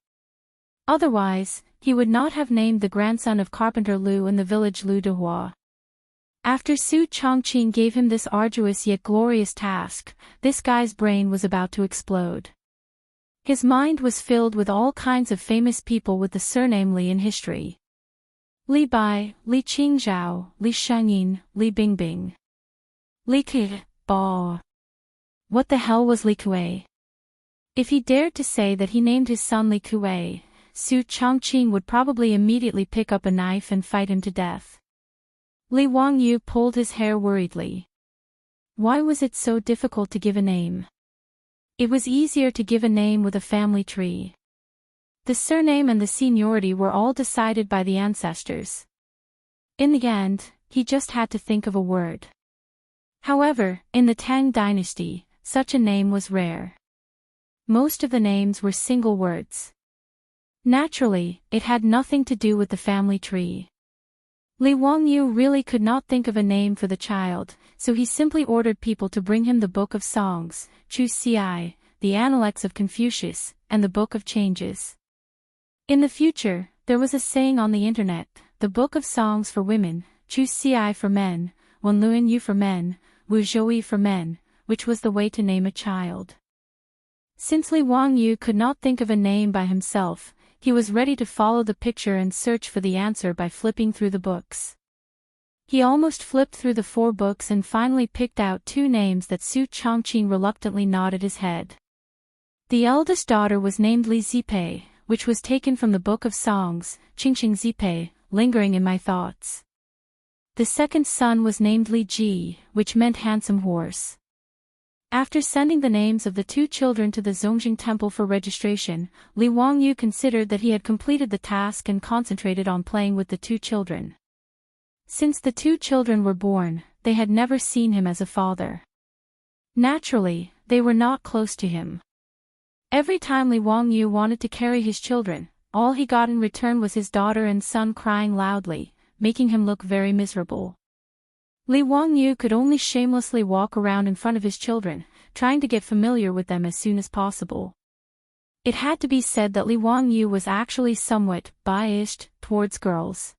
Otherwise, he would not have named the grandson of carpenter Lu in the village Lu Dehua. After Su Changqing gave him this arduous yet glorious task, this guy's brain was about to explode. His mind was filled with all kinds of famous people with the surname Li in history. Li Bai, Li Qingzhao, Li Shengyin, Li Bingbing. Li Ke, Ba. What the hell was Li Kuei? If he dared to say that he named his son Li Kuei, Su Changqing would probably immediately pick up a knife and fight him to death. Li Wangyu pulled his hair worriedly. Why was it so difficult to give a name? It was easier to give a name with a family tree. The surname and the seniority were all decided by the ancestors. In the end, he just had to think of a word. However, in the Tang dynasty, such a name was rare. Most of the names were single words. Naturally, it had nothing to do with the family tree. Li Wangyu really could not think of a name for the child, so he simply ordered people to bring him the Book of Songs, Chu Ci, the Analects of Confucius, and the Book of Changes. In the future, there was a saying on the internet, the Book of Songs for women, Chu Ci for men, Wen Luan Yu for men, Wu Zhouyi for men, which was the way to name a child. Since Li Wangyu could not think of a name by himself, he was ready to follow the picture and search for the answer by flipping through the books. He almost flipped through the 4 books and finally picked out 2 names that Su Changqing reluctantly nodded his head. The eldest daughter was named Li Zipei, which was taken from the Book of Songs, Qingqing Zipei, lingering in my thoughts. The second son was named Li Ji, which meant handsome horse. After sending the names of the 2 children to the Zongjing Temple for registration, Li Wangyu considered that he had completed the task and concentrated on playing with the 2 children. Since the 2 children were born, they had never seen him as a father. Naturally, they were not close to him. Every time Li Wangyu wanted to carry his children, all he got in return was his daughter and son crying loudly, making him look very miserable. Li Wangyu could only shamelessly walk around in front of his children, trying to get familiar with them as soon as possible. It had to be said that Li Wangyu was actually somewhat biased towards girls.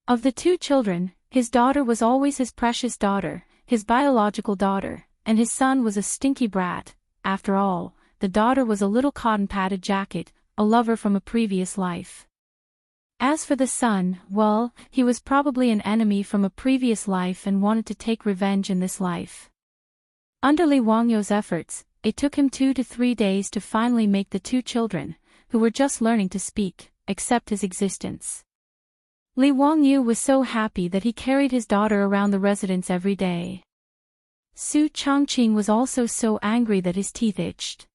Of the 2 children, his daughter was always his precious daughter, his biological daughter, and his son was a stinky brat. After all, the daughter was a little cotton-padded jacket, a lover from a previous life. As for the son, well, he was probably an enemy from a previous life and wanted to take revenge in this life. Under Li Wangyu's efforts, it took him 2 to 3 days to finally make the 2 children, who were just learning to speak, accept his existence. Li Wangyu was so happy that he carried his daughter around the residence every day. Su Changqing was also so angry that his teeth itched.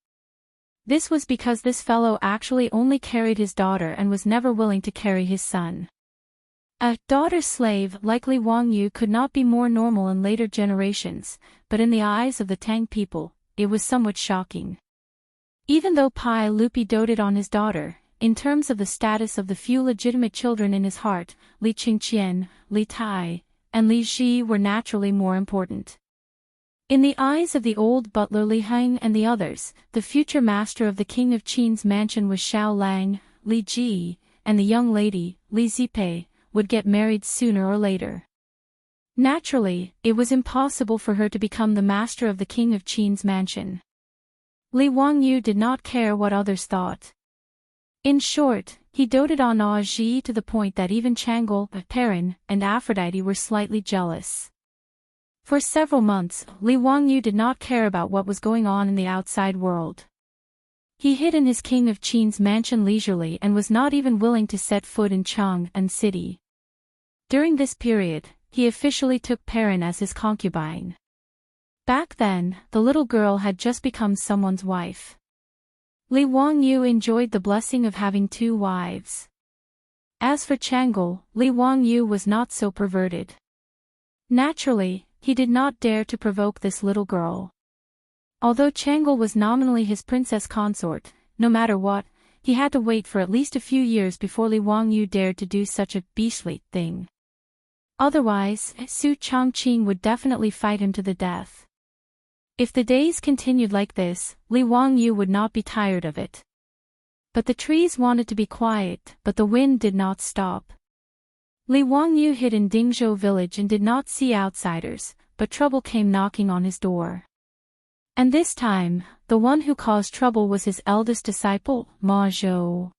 This was because this fellow actually only carried his daughter and was never willing to carry his son. A daughter slave like Li Wangyu could not be more normal in later generations, but in the eyes of the Tang people, it was somewhat shocking. Even though Pai Lupi doted on his daughter, in terms of the status of the few legitimate children in his heart, Li Qingqian, Li Tai, and Li Ji were naturally more important. In the eyes of the old butler Li Heng and the others, the future master of the king of Qin's mansion was Xiao Lang, Li Ji, and the young lady, Li Zipei, would get married sooner or later. Naturally, it was impossible for her to become the master of the king of Qin's mansion. Li Wangyu did not care what others thought. In short, he doted on Ji to the point that even Chang'an, Perrin, and Aphrodite were slightly jealous. For several months, Li Wangyu did not care about what was going on in the outside world. He hid in his king of Qin's mansion leisurely and was not even willing to set foot in Chang'an city. During this period, he officially took Perrin as his concubine. Back then, the little girl had just become someone's wife. Li Wangyu enjoyed the blessing of having 2 wives. As for Chang'an, Li Wangyu was not so perverted. Naturally, he did not dare to provoke this little girl. Although Chang'an was nominally his princess consort, no matter what, he had to wait for at least a few years before Li Wangyu dared to do such a beastly thing. Otherwise, Su Chongqing would definitely fight him to the death. If the days continued like this, Li Wangyu would not be tired of it. But the trees wanted to be quiet, but the wind did not stop. Li Wangyu hid in Dingzhou village and did not see outsiders, but trouble came knocking on his door. And this time, the one who caused trouble was his eldest disciple, Ma Zhou.